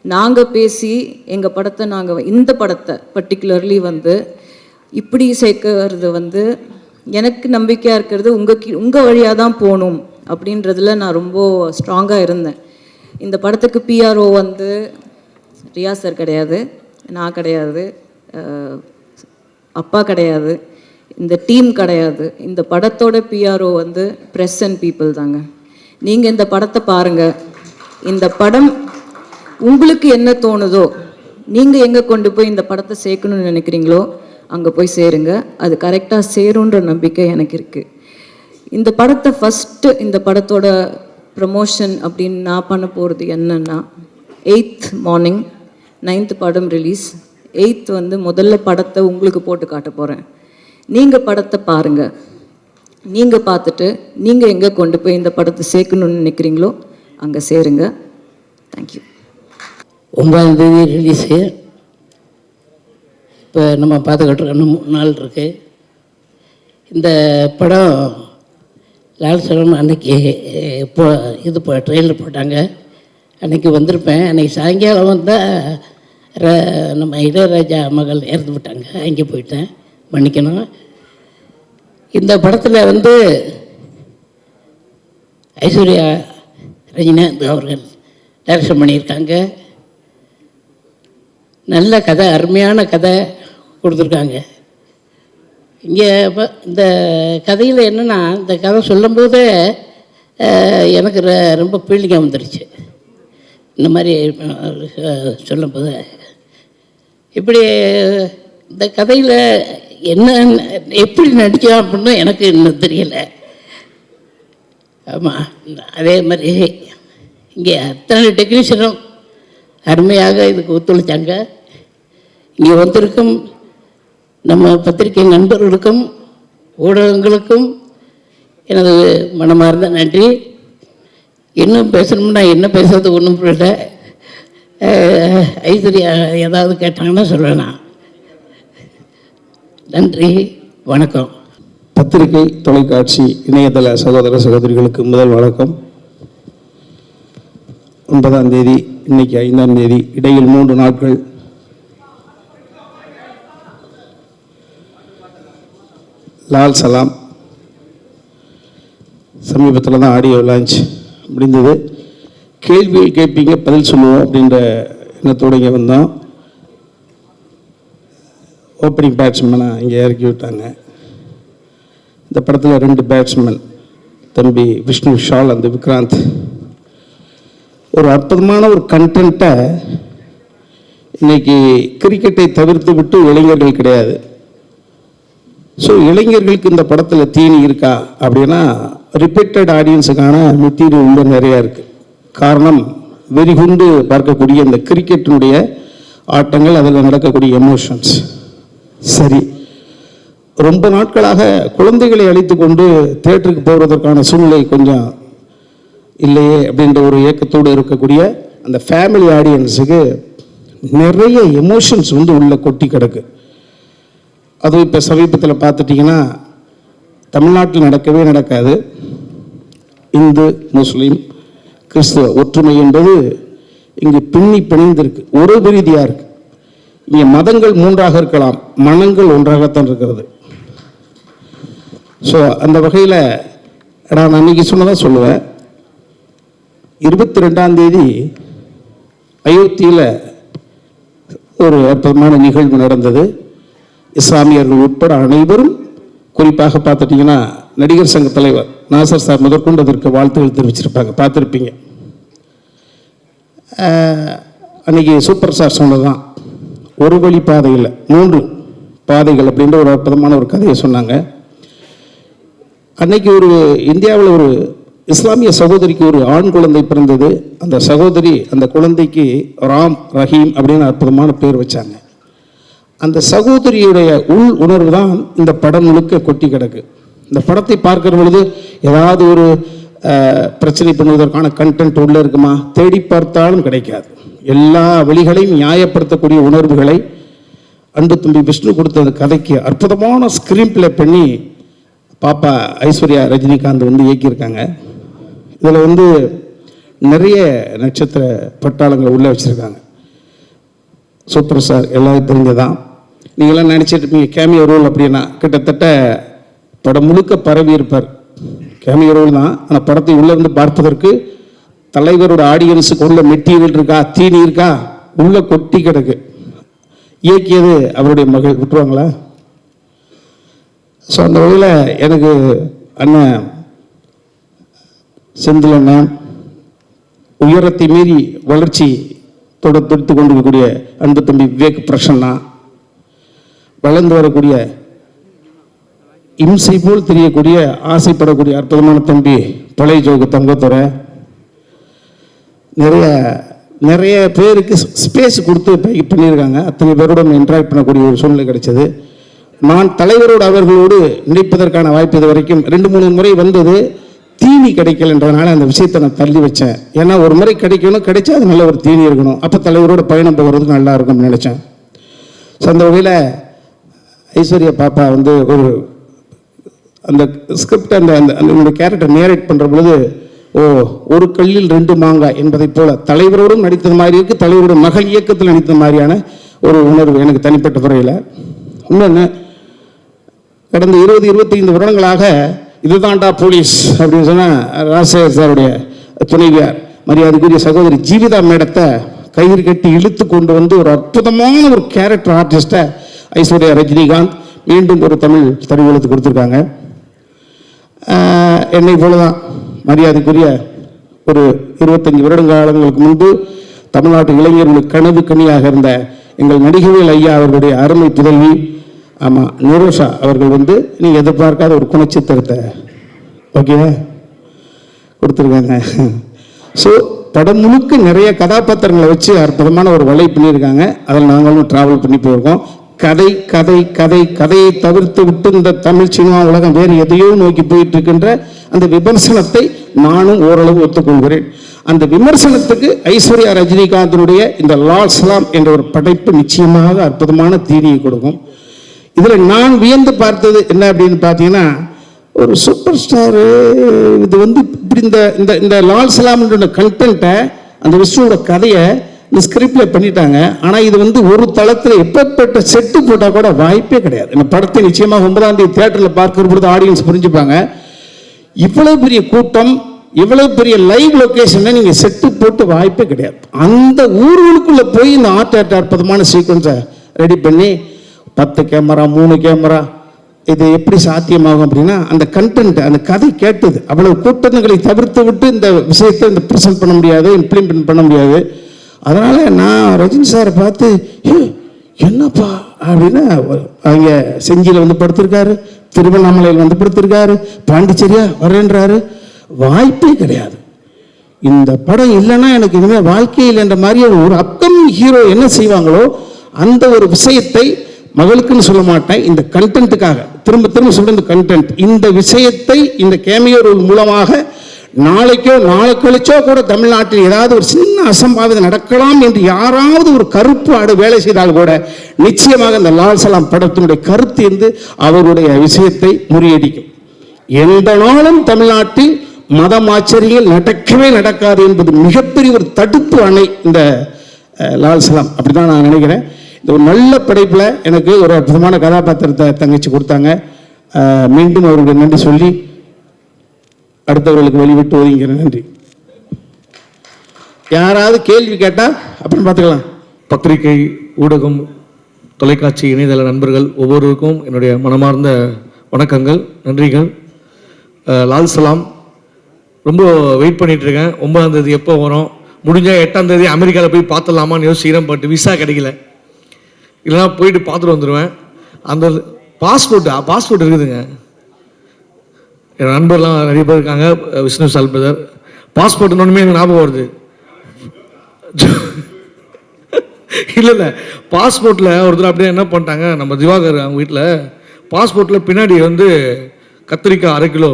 நாங்கள் பேசி எங்கள் படத்தை இந்த படத்தை பர்டிகுலர்லி வந்து இப்படி சேர்க்கறது வந்து எனக்கு நம்பிக்கையாக இருக்கிறது உங்கள் வழியாக தான் போகணும் அப்படின்றதுல நான் ரொம்ப ஸ்ட்ராங்காக இருந்தேன். இந்த படத்துக்கு பிஆர்ஓ வந்து ரியா சார் கிடையாது, நான் கிடையாது, அப்பா கிடையாது, இந்த டீம் கிடையாது. இந்த படத்தோட பிஆர்ஓ வந்து ப்ரெஸ் அண்ட் பீப்புள் தாங்க. நீங்கள் இந்த படத்தை பாருங்கள். இந்த படம் உங்களுக்கு என்ன தோணுதோ, நீங்கள் எங்கே கொண்டு போய் இந்த படத்தை சேர்க்கணும்னு நினைக்கிறீங்களோ அங்கே போய் சேருங்க. அது கரெக்டாக சேருன்ற நம்பிக்கை எனக்கு இருக்குது. இந்த படத்தை ஃபஸ்ட்டு இந்த படத்தோட ப்ரமோஷன் அப்படின்னு நான் பண்ண போகிறது என்னன்னா, 8th மார்னிங் 9th படம் ரிலீஸ். 8th வந்து முதல்ல படத்தை உங்களுக்கு போட்டு காட்ட போகிறேன். நீங்கள் படத்தை பாருங்கள். நீங்கள் பார்த்துட்டு நீங்கள் எங்கே கொண்டு போய் இந்த படத்தை சேர்க்கணும்னு நினைக்கிறீங்களோ அங்கே சேருங்க. தேங்க்யூ. 9ஆம் தேதி ரிலீஸு. இப்போ நம்ம பார்த்துக்கிட்டு இன்னும் 3 நாள் இருக்குது. இந்த படம் லால் சலம் அன்னைக்கு இப்போ ட்ரெயிலர் போட்டாங்க, அன்றைக்கி வந்திருப்பேன். அன்றைக்கி சாயங்காலம் வந்தால் நம்ம இளையராஜா மகள் இறந்து விட்டாங்க, அங்கே போயிட்டேன், மன்னிக்கணும். இந்த படத்தில் வந்து ஐஸ்வர்யா ரஜினிகாந்த் அவர்கள் டைரக்ஷன் பண்ணியிருக்காங்க. நல்ல கதை, அருமையான கதை கொடுத்துருக்காங்க. இங்கே இந்த கதையில் என்னென்னா, இந்த கதை சொல்லும்போதே எனக்கு ரொம்ப ஃபீலிங்காக வந்துடுச்சு. இந்த மாதிரி சொல்லும்போது இப்படி இந்த கதையில் என்ன எப்படி நடித்தோம் அப்படின்னு எனக்கு இன்னும் தெரியலை. ஆமாம், அதே மாதிரி இங்கே அத்தனை டெக்னீஷியனும் அருமையாக இதுக்கு ஒத்துழைச்சாங்க. இங்கே வந்திருக்கும் நம்ம பத்திரிகை நண்பர்களுக்கும் ஊடகங்களுக்கும் எனது மனமார்ந்த நன்றி. இன்னும் பேசணும்னா என்ன பேசுறது ஒன்றும் புரியல. ஐஸ்வர்யா ஏதாவது கேட்டாங்கன்னா சொல்லலாம். நன்றி, வணக்கம். பத்திரிகை, தொலைக்காட்சி, இணையதள சகோதர சகோதரிகளுக்கு முதல் வணக்கம். 9ஆம் தேதி, இன்னைக்கு 5ஆம் தேதி, இடையில் 3 நாட்கள். லால் சலாம் சமீபத்தில் தான் ஆடியோ லான்ச் முடிந்தது. கேள்வி கேட்பீங்க, பதில் சொல்லுவோம் அப்படின்ற எண்ணத்தோடு இங்கே வந்தோம். ஓப்பனிங் பேட்ஸ்மேனை இங்கே இறக்கி விட்டாங்க. இந்த படத்தில் 2 பேட்ஸ்மேன், தம்பி விஷ்ணு விஷால் அந்த விக்ராந்த், ஒரு அற்புதமான ஒரு கண்டென்ட்டை இன்னைக்கு கிரிக்கெட்டை தவிர்த்து விட்டு இளைஞர்கள் கிடையாது. ஸோ இளைஞர்களுக்கு இந்த படத்தில் தீனி இருக்கா அப்படின்னா, ரிப்பீட்டட் ஆடியன்ஸுக்கான மெட்டீரியல் ரொம்ப நிறையா இருக்குது. காரணம், வெறிகுண்டு பார்க்கக்கூடிய இந்த கிரிக்கெட்டினுடைய ஆட்டங்கள், அதில் நடக்கக்கூடிய எமோஷன்ஸ். சரி, ரொம்ப நாட்களாக குழந்தைகளை அழைத்து கொண்டு தேட்டருக்கு போகிறதற்கான சூழ்நிலை கொஞ்சம் இல்லையே அப்படின்ற ஒரு ஏக்கத்தோடு இருக்கக்கூடிய அந்த ஃபேமிலி ஆடியன்ஸுக்கு நிறைய எமோஷன்ஸ் வந்து உள்ள கொட்டி கிடக்கு. அதுவும் இப்போ சமீபத்தில் பார்த்துட்டிங்கன்னா தமிழ்நாட்டில் நடக்கவே நடக்காது. இந்து முஸ்லீம் கிறிஸ்துவ ஒற்றுமை என்பது இங்கே பின்னி பிணைந்திருக்கு, உறவு ரீதியாக இருக்கு. இங்கே மதங்கள் 3ஆக இருக்கலாம், மனங்கள் ஒன்றாகத்தான் இருக்கிறது. ஸோ அந்த வகையில் நான் அன்னைக்கு சொன்னதான் சொல்லுவேன். 22ஆம் தேதி அயோத்தியில் ஒரு அற்புதமான நிகழ்வு நடந்தது. இஸ்லாமியர்கள் உட்பட அனைவரும், குறிப்பாக பார்த்துட்டிங்கன்னா நடிகர் சங்க தலைவர் நாசர் சார் முதற்கொண்டு அதற்கு வாழ்த்துக்கள் தெரிவிச்சிருப்பாங்க, பார்த்துருப்பீங்க. அன்னைக்கு சூப்பர் ஸ்டார் சொன்னதுதான், ஒரு வழி பாதையில் 3 பாதைகள் அப்படின்ற ஒரு அற்புதமான ஒரு கதையை சொன்னாங்க. அன்னைக்கு ஒரு இந்தியாவில் ஒரு இஸ்லாமிய சகோதரிக்கு ஒரு ஆண் குழந்தை பிறந்தது. அந்த சகோதரி அந்த குழந்தைக்கு ராம் ரஹீம் அப்படின்னு அற்புதமான பேர் வச்சாங்க. அந்த சகோதரியுடைய உள் உணர்வு தான் இந்த படம் முழுக்க கொட்டி கிடக்கு. இந்த படத்தை பார்க்கிற பொழுது ஏதாவது ஒரு பிரச்சனை பண்ணுவதற்கான கண்டென்ட் உள்ளே இருக்குமா, தேடி பார்த்தாலும் கிடைக்காது. எல்லா வழிகளையும் நியாயப்படுத்தக்கூடிய உணர்வுகளை அன்பு தம்பி விஷ்ணு கொடுத்த அந்த கதைக்கு அற்புதமான ஸ்க்ரீன் பிளே பண்ணி பாப்பா ஐஸ்வர்யா ரஜினிகாந்த் வந்து இயக்கியிருக்காங்க. இதில் வந்து நிறைய நட்சத்திர பட்டாளங்களை உள்ளே வச்சுருக்காங்க. சூப்பர் ஸ்டார் எல்லாரும் தெரிஞ்சதான். நீங்களாம் நினச்சிட்டு இருப்பீங்க கேமியோ ரோல் அப்படின்னா, கிட்டத்தட்ட படம் முழுக்க பரவி இருப்பார். கேமியோ ரோல் தான், ஆனால் படத்தை உள்ளேருந்து பார்ப்பதற்கு தலைவரோட ஆடியன்ஸுக்கு உள்ள மெட்டீரியல் இருக்கா, தீனி இருக்கா, உள்ள கொட்டி கிடக்கு. இயக்கியது அவருடைய மகள், விட்டுருவாங்களா? ஸோ அந்த வகையில் எனக்கு அண்ணன் செந்தில் அண்ணன், உயரத்தை மீறி வளர்ச்சி துடித்து கொண்டிருக்கக்கூடிய அன்பு தம்பி விவேக் பிரசன்னா, வளர்ந்து வரக்கூடிய இம்சை போல் தெரியக்கூடிய ஆசைப்படக்கூடிய அற்புதமான தம்பி பழைய ஜோகு தங்கத்துறை, நிறைய பேருக்கு ஸ்பேஸ் கொடுத்து பண்ணியிருக்காங்க. அத்தனை பேரோட இன்ட்ராக்ட் பண்ணக்கூடிய ஒரு சூழ்நிலை கிடைச்சது. நான் தலைவரோடு அவர்களோடு நினைப்பதற்கான வாய்ப்பு இது வரைக்கும் 2-3 முறை வந்தது. தீனி கிடைக்கலன்றதுனால அந்த விஷயத்தை நான் தள்ளி வச்சேன். ஏன்னா ஒரு முறை கிடைக்கணும், கிடைச்சா அது நல்ல ஒரு தீனி இருக்கணும், அப்போ தலைவரோட பயணம் போகிறதுக்கு நல்லா இருக்கும்னு நினச்சேன். ஸோ அந்த வகையில் ஐஸ்வர்யா பாப்பா வந்து அந்த ஸ்கிரிப்ட் அந்த கேரக்டர் நேரேட் பண்ணுற பொழுது, ஒரு கல்லில் 2 மாங்காய் என்பதை போல தலைவரோடும் நடித்தது மாதிரி இருக்குது, தலைவரோட மகள் இயக்கத்தில் நடித்தது மாதிரியான ஒரு உணர்வு எனக்கு தனிப்பட்ட முறையில். இன்னொன்று, கடந்த 20-25 வருடங்களாக இதுதான்டா போலீஸ் அப்படின்னு சொன்னால் ராஜசேகர் சாருடைய துணைவியார் மரியாதைக்குரிய சகோதரி ஜீவிதா மேடத்தை கயிறு கட்டி இழுத்து கொண்டு வந்து ஒரு அற்புதமான ஒரு கேரக்டர் ஆர்டிஸ்ட்டை ஐஸ்வர்யா ரஜினிகாந்த் மீண்டும் ஒரு தமிழ் திரையுலகத்துக்கு கொடுத்துருக்காங்க. என்னை போலதான் மரியாதைக்குரிய ஒரு 25 வருடங்களுக்கு முன்பு தமிழ்நாட்டு இளைஞர்களுக்கு கனவு கனியாக இருந்த எங்கள் நடிகவேல் ஐயா அவர்களுடைய அருமை புதல்வி நிரோஷா அவர்கள் வந்து நீங்கள் எதிர்பார்க்காத ஒரு குணச்சித்திரத்தை ஓகேவா கொடுத்துருக்காங்க. ஸோ படம் முழுக்க நிறைய கதாபாத்திரங்களை வச்சு அற்புதமான ஒரு வலை பண்ணியிருக்காங்க. அதில் நாங்களும் ட்ராவல் பண்ணி போயிருக்கோம். கதை கதை கதை கதையை தவிர்த்து விட்டு இந்த தமிழ் சினிமா உலகம் வேறு எதையோ நோக்கி போயிட்டு இருக்கின்ற அந்த விமர்சனத்தை நானும் ஓரளவு ஒத்துக்கொள்கிறேன். அந்த விமர்சனத்துக்கு ஐஸ்வர்யா ரஜினிகாந்தினுடைய இந்த லால் சலாம் என்ற ஒரு படைப்பு நிச்சயமாக அற்புதமான தீனியை கொடுக்கும். இதில் நான் வியந்து பார்த்தது என்ன அப்படின்னு பார்த்தீங்கன்னா, ஒரு சூப்பர் ஸ்டாரு இது வந்து இப்படி இந்த லால் சலாம்ன்ற கண்டென்ட்டை, அந்த விஷ்ணுவோட கதையை இந்த ஸ்கிரிப்டில் பண்ணிட்டாங்க. ஆனால் இது வந்து ஒரு தளத்தில் எப்பப்பட்ட செட்டு போட்டால் கூட வாய்ப்பே கிடையாது. இந்த படத்தை நிச்சயமாக 9ஆம் தேதி தியேட்டரில் பார்க்கிற பொழுது ஆடியன்ஸ் புரிஞ்சுப்பாங்க. இவ்வளவு பெரிய கூட்டம், இவ்வளவு பெரிய லைவ் லொக்கேஷனை நீங்கள் செட்டு போட்டு வாய்ப்பே கிடையாது. அந்த ஊர்களுக்குள்ளே போய் இந்த அற்புதமான சீக்வன்ஸை ரெடி பண்ணி 10 கேமரா 3 கேமரா இது எப்படி சாத்தியமாகும் அப்படின்னா, அந்த கண்டென்ட் அந்த கதை கேட்டது அவ்வளவு கூட்டங்களை தவிர்த்து விட்டு இந்த விஷயத்தை இந்த ப்ரெசென்ட் பண்ண முடியாது, இம்ப்ளிமெண்ட் பண்ண முடியாது. அதனால் நான் ரஜினி சாரை பார்த்து என்னப்பா அப்படின்னா, அங்கே செஞ்சியில் வந்து படுத்திருக்காரு, திருவண்ணாமலையில் வந்து படுத்திருக்காரு, பாண்டிச்சேரியா வரேன்றாரு. வாய்ப்பே கிடையாது. இந்த படம் இல்லைன்னா எனக்கு இனிமேல் வாழ்க்கையில் என்ற மாதிரி ஒரு அப்கமிங் ஹீரோ என்ன செய்வாங்களோ அந்த ஒரு விஷயத்தை, மகளுக்குன்னு சொல்ல மாட்டேன், இந்த கண்டென்ட்டுக்காக திரும்ப திரும்ப சொல்ற இந்த கண்டென்ட், இந்த விஷயத்தை இந்த கேமியோ ரோல் மூலமாக நாளைக்கோ நாளை கழிச்சோ கூட தமிழ்நாட்டில் ஏதாவது ஒரு சின்ன அசம்பாவிதம் நடக்கலாம் என்று யாராவது ஒரு கருப்பு ஆடு வேலை செய்தால் கூட நிச்சயமாக இந்த லால் சலாம் படத்தினுடைய கருத்து என்று அவருடைய விஷயத்தை முறியடிக்கும். எந்த நாளும் தமிழ்நாட்டில் மதமாச்சரியங்கள் நடக்கவே நடக்காது என்பது மிகப்பெரிய ஒரு தடுப்பு அணை இந்த லால் சலாம். அப்படிதான் நான் நினைக்கிறேன். இந்த ஒரு நல்ல படைப்பில் எனக்கு ஒரு அற்புதமான கதாபாத்திரத்தை தங்கச்சி கொடுத்தாங்க. மீண்டும் அவர்களுக்கு நன்றி சொல்லி அடுத்தவர்களுக்கு வெளிவிட்டு ஒதுங்கிறேன். நன்றி. யாராவது கேள்வி கேட்டால் அப்புறம் பார்த்துக்கலாம். பத்திரிகை, ஊடகம், தொலைக்காட்சி, இணையதள நண்பர்கள் ஒவ்வொருவருக்கும் என்னுடைய மனமார்ந்த வணக்கங்கள், நன்றிகள். லால் சலாம் ரொம்ப வெயிட் பண்ணிகிட்ருக்கேன். 9ஆம் தேதி எப்போ வரும், முடிஞ்சால் 8ஆம் தேதி அமெரிக்காவில் போய் பார்த்துடலாமான்னு யோசிக்கிறேன். பட் விசா கிடைக்கல, இல்லைனா போயிட்டு பார்த்துட்டு வந்துடுவேன். அந்த பாஸ்போர்ட் இருக்குதுங்க. என் நண்பர்லாம் நிறைய பேர் இருக்காங்க. விஷ்ணு சால் பிரதர் பாஸ்போர்ட் ஒன்றுமே எனக்கு ஞாபகம் வருது. இல்லை பாஸ்போர்ட்டில் ஒருத்தர் அப்படியே என்ன பண்ணிட்டாங்க, நம்ம திவாகர் அவங்க வீட்டில் பாஸ்போர்ட்டில் பின்னாடி வந்து கத்திரிக்காய் 1/2 கிலோ,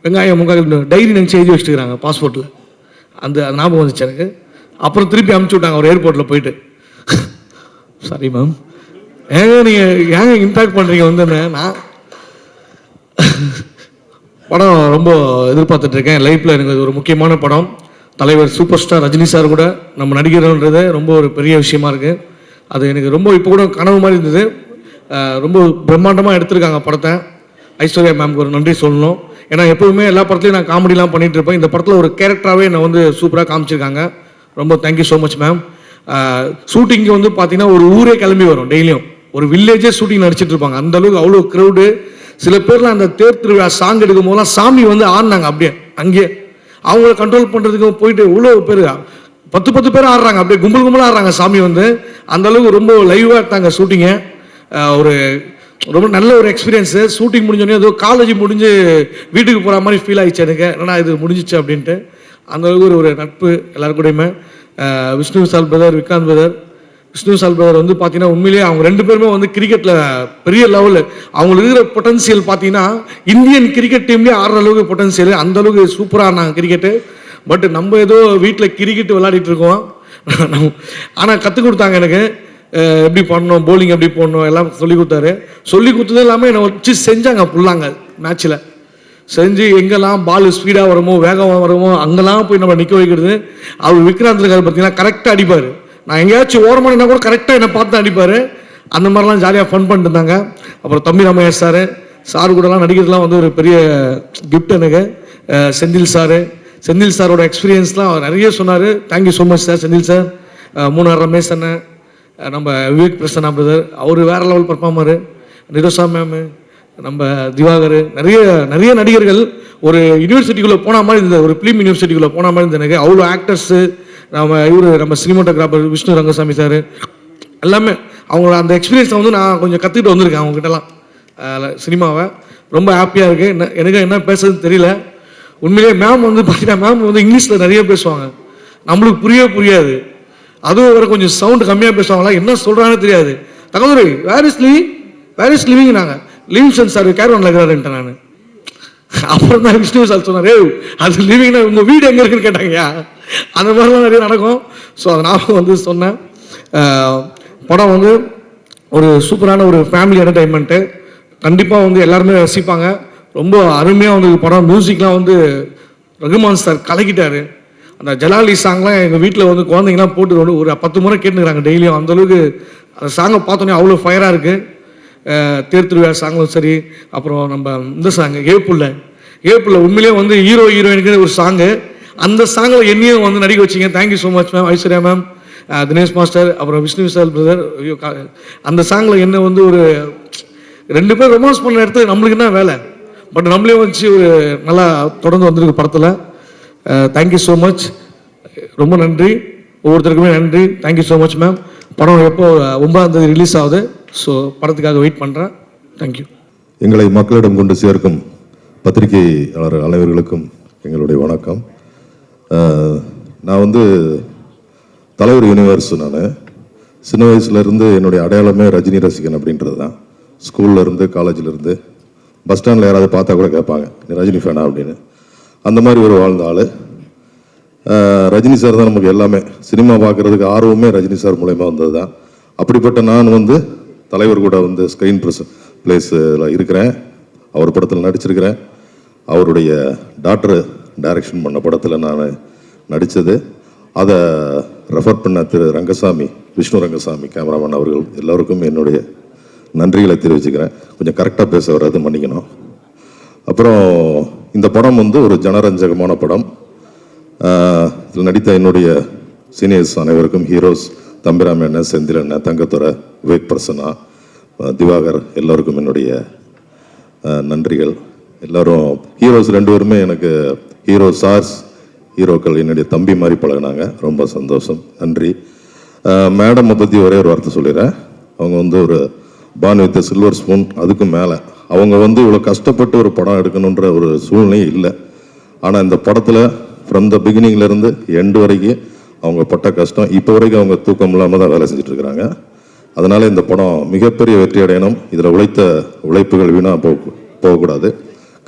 வெங்காயம் 3/4 கிலோ டைரி நினச்சி எழுதி வச்சுருக்காங்க பாஸ்போர்ட்டில். அந்த ஞாபகம் வந்துச்சு எனக்கு. அப்புறம் திருப்பி அனுப்பிச்சி விட்டாங்க ஒரு ஏர்போர்ட்டில் போயிட்டு. சாரி மேம், நீங்கள் இம்பேக்ட் பண்ணுறீங்க வந்து நான் படம் ரொம்ப எதிர்பார்த்துட்ருக்கேன். லைஃப்பில் எனக்கு ஒரு முக்கியமான படம். தலைவர் சூப்பர் ஸ்டார் ரஜினி சார் கூட நம்ம நடிக்கிறோன்றது ரொம்ப ஒரு பெரிய விஷயமா இருக்குது. அது எனக்கு ரொம்ப இப்போ கூட கனவு மாதிரி இருந்தது. ரொம்ப பிரம்மாண்டமாக எடுத்திருக்காங்க படத்தை. ஐஸ்வர்யா மேம்க்கு ஒரு நன்றி சொல்லணும். ஏன்னா எப்போவுமே எல்லா படத்துலையும் நான் காமெடிலாம் பண்ணிகிட்டு இருப்பேன். இந்த படத்தில் ஒரு கேரக்டராகவே என்னை வந்து சூப்பராக காமிச்சிருக்காங்க. ரொம்ப thank you so much ma'am. Shooting வந்து பார்த்தீங்கன்னா ஒரு ஊரே கிளம்பி வரும். டெய்லியும் ஒரு வில்லேஜே ஷூட்டிங் நடிச்சிட்டு இருப்பாங்க. அந்தளவுக்கு அவ்வளோ க்ரௌடு. சில பேர்லாம் அந்த தேர் திருவிழா சாங் எடுக்கும் போதெல்லாம் சாமி வந்து ஆடினாங்க அப்படியே அங்கேயே. அவங்கள கண்ட்ரோல் பண்ணுறதுக்கு போயிட்டு இவ்வளோ பேர் 10 பேர் ஆடுறாங்க, அப்படியே கும்பலாக ஆடுறாங்க சாமி வந்து. அந்தளவுக்கு ரொம்ப லைவாக எடுத்தாங்க ஷூட்டிங்கை. ஒரு ரொம்ப நல்ல ஒரு எக்ஸ்பீரியன்ஸு. ஷூட்டிங் முடிஞ்சோடனே ஏதோ காலேஜ் முடிஞ்சு வீட்டுக்கு போகிற மாதிரி ஃபீல் ஆகிடுச்சு எனக்கு. ஏன்னா இது முடிஞ்சிச்சு அப்படின்ட்டு. அந்தளவுக்கு ஒரு நட்பு எல்லாருக்கூடையுமே. விஷ்ணு சால் பிரதர், விக்ராந்த் பிரதர். விஷ்ணு சால் பிரதர் வந்து பார்த்தீங்கன்னா உண்மையிலேயே அவங்க 2 பேருமே வந்து கிரிக்கெட்டில் பெரிய லெவலில் அவங்களுக்கு இருக்கிற பொட்டன்சியல் பார்த்தீங்கன்னா இந்தியன் கிரிக்கெட் டீம்லேயே ஆடுற அளவுக்கு பொட்டன்சியல். அந்தளவுக்கு சூப்பராக ஆனாங்க கிரிக்கெட்டு. பட் நம்ம ஏதோ வீட்டில் கிரிக்கெட் விளையாடிட்டு இருக்கோம். ஆனால் கற்றுக் கொடுத்தாங்க எனக்கு எப்படி பண்ணணும், போலிங் எப்படி போடணும் எல்லாம் சொல்லி கொடுத்தாரு. சொல்லி கொடுத்தது இல்லாமல் என்னை வச்சு செஞ்சாங்க ஃபுல்லாங்க மேட்ச்சில். செஞ்சு எங்கெல்லாம் பால் ஸ்பீடாக வருமோ வேகமாக வருமோ அங்கெல்லாம் போய் நம்ம நிற்க வைக்கிறது. அவர் விக்ராந்த் இருக்காரு பார்த்தீங்கன்னா கரெக்டாக அடிப்பார். நான் எங்கேயாச்சும் ஓரமானா கூட கரெக்டாக என்னை பார்த்து அடிப்பார். அந்த மாதிரிலாம் ஜாலியாக ஃபன் பண்ணிட்டு இருந்தாங்க. அப்புறம் தம்பி ராமையா சார் கூடலாம் நடிக்கிறதுலாம் வந்து ஒரு பெரிய கிஃப்ட் எனக்கு. செந்தில் சாரோட எக்ஸ்பீரியன்ஸ்லாம் அவர் நிறைய சொன்னார். Thank you so much sir. Senthil sir, Munnar Ramesh அண்ணன், நம்ம விவேக் பிரசன்னா பிரதர், அவர் வேற லெவல் பர்ஃபார்மரு, நிரோஷா மேமு, நம்ம திவாகர், நிறைய நடிகர்கள். ஒரு யூனிவர்சிட்டிக்குள்ளே போன மாதிரி இருந்தது, ஒரு ஃபிலிம் யூனிவர்சிட்டிக்குள்ளே போன மாதிரி இருந்தது எனக்கு. அவ்வளோ ஆக்டர்ஸு, நம்ம சினிமாட்டோகிராஃபர் விஷ்ணு ரங்கசாமி சார் எல்லாமே அவங்க அந்த எக்ஸ்பீரியன்ஸை வந்து நான் கொஞ்சம் கற்றுக்கிட்டு வந்திருக்கேன் அவங்ககிட்டலாம் சினிமாவை. ரொம்ப ஹாப்பியாக இருக்குது. எனக்கு என்ன பேசுறதுன்னு தெரியல. உண்மையிலே மேம் வந்து பார்த்தீங்கன்னா மேம் வந்து இங்கிலீஷில் நிறைய பேசுவாங்க, நம்மளுக்கு புரியாது. அதுவும் வேறு கொஞ்சம் சவுண்டு கம்மியாக பேசுவாங்களா, என்ன சொல்கிறாங்கன்னு தெரியாது. தகவல் வேர் இஸ் லிவிங் நாங்கள் லிவிங்ஸ்டன் சார் கேரவனில் இருக்கிறாருன்ட்டேன் நான். அப்புறம் தான் விஷ்ணு சார் சொன்னார், அது லிவிங்னா உங்கள் வீடு எங்கே இருக்குன்னு கேட்டாங்கய்யா. அந்த மாதிரிலாம் நிறைய நடக்கும். ஸோ அதனால் வந்து சொன்னேன். படம் வந்து ஒரு சூப்பரான ஒரு ஃபேமிலி என்டர்டைன்மெண்ட்டு. கண்டிப்பாக வந்து எல்லாருமே ரசிப்பாங்க. ரொம்ப அருமையாக வந்து படம். மியூசிக்லாம் வந்து ரகுமான் சார் கலக்கிட்டார். அந்த ஜலாலி சாங்லாம் எங்கள் வீட்டில் வந்து குழந்தைங்கலாம் போட்டு வந்து ஒரு 10 முறை கேட்டுக்கிறாங்க டெய்லியும். அந்தளவுக்கு அந்த சாங்கை பார்த்தோன்னே அவ்வளோ ஃபயராக இருக்குது. தேர் திருவிழா சாங்களும் சரி, அப்புறம் நம்ம இந்த சாங்கு ஏப்புள்ள உண்மையிலே வந்து ஹீரோயினுக்கு ஒரு சாங்கு. அந்த சாங்கில் என்னையும் வந்து நடிக்க வச்சிங்க. Thank you so much ma'am. Aishwarya ma'am, Dinesh master, அப்புறம் விஷ்ணு விசால் பிரதர். ஐயோ, அந்த சாங்கில் என்ன வந்து ஒரு 2 பேர் ரொமான்ஸ் பண்ண இடத்துல நம்மளுக்கு என்ன வேலை, பட் நம்மளே வச்சு ஒரு நல்லா தொடர்ந்து வந்திருக்கு படத்தில். Thank you so much. ரொம்ப நன்றி, ஒவ்வொருத்தருக்குமே நன்றி. Thank you so much ma'am. படம் எப்போ 9ஆம் தேதி ரிலீஸ் ஆகுது. ஸோ படத்துக்காக வெயிட் பண்ணுறேன். தேங்க்யூ. எங்களை மக்களிடம் கொண்டு சேர்க்கும் பத்திரிகையாளர் அனைவர்களுக்கும் எங்களுடைய வணக்கம். நான் வந்து தலைவர் யூனிவர்ஸ். நான் சின்ன வயசுலேருந்து என்னுடைய அடையாளமே ரஜினி ரசிகன் அப்படின்றது தான். ஸ்கூல்லேருந்து காலேஜிலேருந்து பஸ் ஸ்டாண்டில் யாராவது பார்த்தா கூட கேட்பாங்க, நீ ரஜினி ஃபேனா அப்படின்னு. அந்த மாதிரி ஒரு வாழ்ந்த ஆள். ரஜினி சார் தான் நமக்கு எல்லாமே. சினிமா பார்க்குறதுக்கு ஆர்வமே ரஜினி சார் மூலயமா வந்தது தான். அப்படிப்பட்ட நான் வந்து தலைவர் கூட வந்து ஸ்க்ரீன் பிளேஸில் இருக்கிறேன். அவர் படத்தில் நடிச்சிருக்கிறேன். அவருடைய டாக்டர் டைரக்ஷன் பண்ண படத்தில் நான் நடித்தது. அதை ரெஃபர் பண்ண திரு ரங்கசாமி, விஷ்ணு ரங்கசாமி கேமராமேன் அவர்கள் எல்லோருக்கும் என்னுடைய நன்றிகளை தெரிவிச்சுக்கிறேன். கொஞ்சம் கரெக்டாக பேச வராது, மன்னிக்கணும். அப்புறம் இந்த படம் வந்து ஒரு ஜனரஞ்சகமான படம். இதில் நடித்த என்னுடைய சீனியர்ஸ் அனைவருக்கும், ஹீரோஸ் தம்பிராம அண்ணன், செந்தில் அண்ணன், தங்கத்துறை, விவேக் பிரசன்னா, திவாகர் எல்லோருக்கும் என்னுடைய நன்றிகள். எல்லோரும் ஹீரோஸ் 2 பேருமே எனக்கு ஹீரோ சார்ஸ், ஹீரோக்கள் என்னுடைய தம்பி மாதிரி பழகினாங்க. ரொம்ப சந்தோஷம், நன்றி. மேடமை பற்றி ஒரே ஒரு வார்த்தை சொல்லிடுறேன். அவங்க வந்து ஒரு பான் வித் சில்வர் ஸ்பூன், அதுக்கும் மேலே அவங்க வந்து இவ்வளோ கஷ்டப்பட்டு ஒரு படம் எடுக்கணுன்ற ஒரு சூழ்நிலையே இல்லை. ஆனால் இந்த படத்தில் ஃப்ரம் த பிகினிங்லேருந்து எண்டு வரைக்கும் அவங்க பட்ட கஷ்டம், இப்போ வரைக்கும் அவங்க தூக்கம் இல்லாமல் தான் வேலை செஞ்சுட்டு இருக்கிறாங்க. அதனால இந்த படம் மிகப்பெரிய வெற்றி அடையணும். இதில் உழைத்த உழைப்புகள் வீணாக போகக்கூடாது.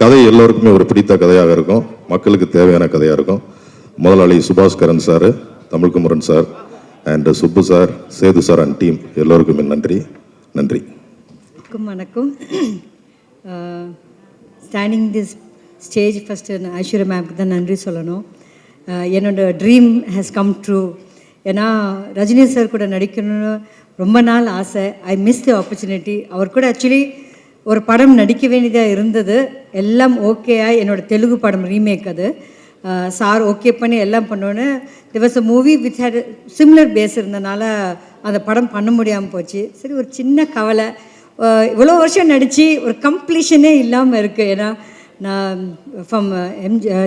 கதை எல்லோருக்குமே ஒரு பிடித்த கதையாக இருக்கும், மக்களுக்கு தேவையான கதையாக இருக்கும். முதலாளி Subaskaran sir, Tamilkumaran sir and Subbu sir, Sethu sir and team எல்லோருக்குமே நன்றி. நன்றி. வணக்கம். Standing this stage first Aishwarya மேம்க்கு தான் நன்றி சொல்லணும். என்னோட ட்ரீம் ஹேஸ் கம் ட்ரூ. ஏன்னா ரஜினி சார் கூட நடிக்கணும்னு ரொம்ப நாள் ஆசை. I miss the opportunity. அவர் கூட ஆக்சுவலி ஒரு படம் நடிக்க வேண்டியதாக இருந்தது. எல்லாம் ஓகேயா, என்னோடய தெலுங்கு படம் ரீமேக். அது சார் ஓகே பண்ணி எல்லாம் பண்ணோன்னு there was a movie which had similar base இருந்தனால அந்த படம் பண்ண முடியாமல் போச்சு. சரி, ஒரு சின்ன கவலை. இவ்வளோ வருஷம் நடித்து ஒரு கம்ப்ளீஷனே இல்லாமல் இருக்குது. ஏன்னா நான் ஃப்ரம்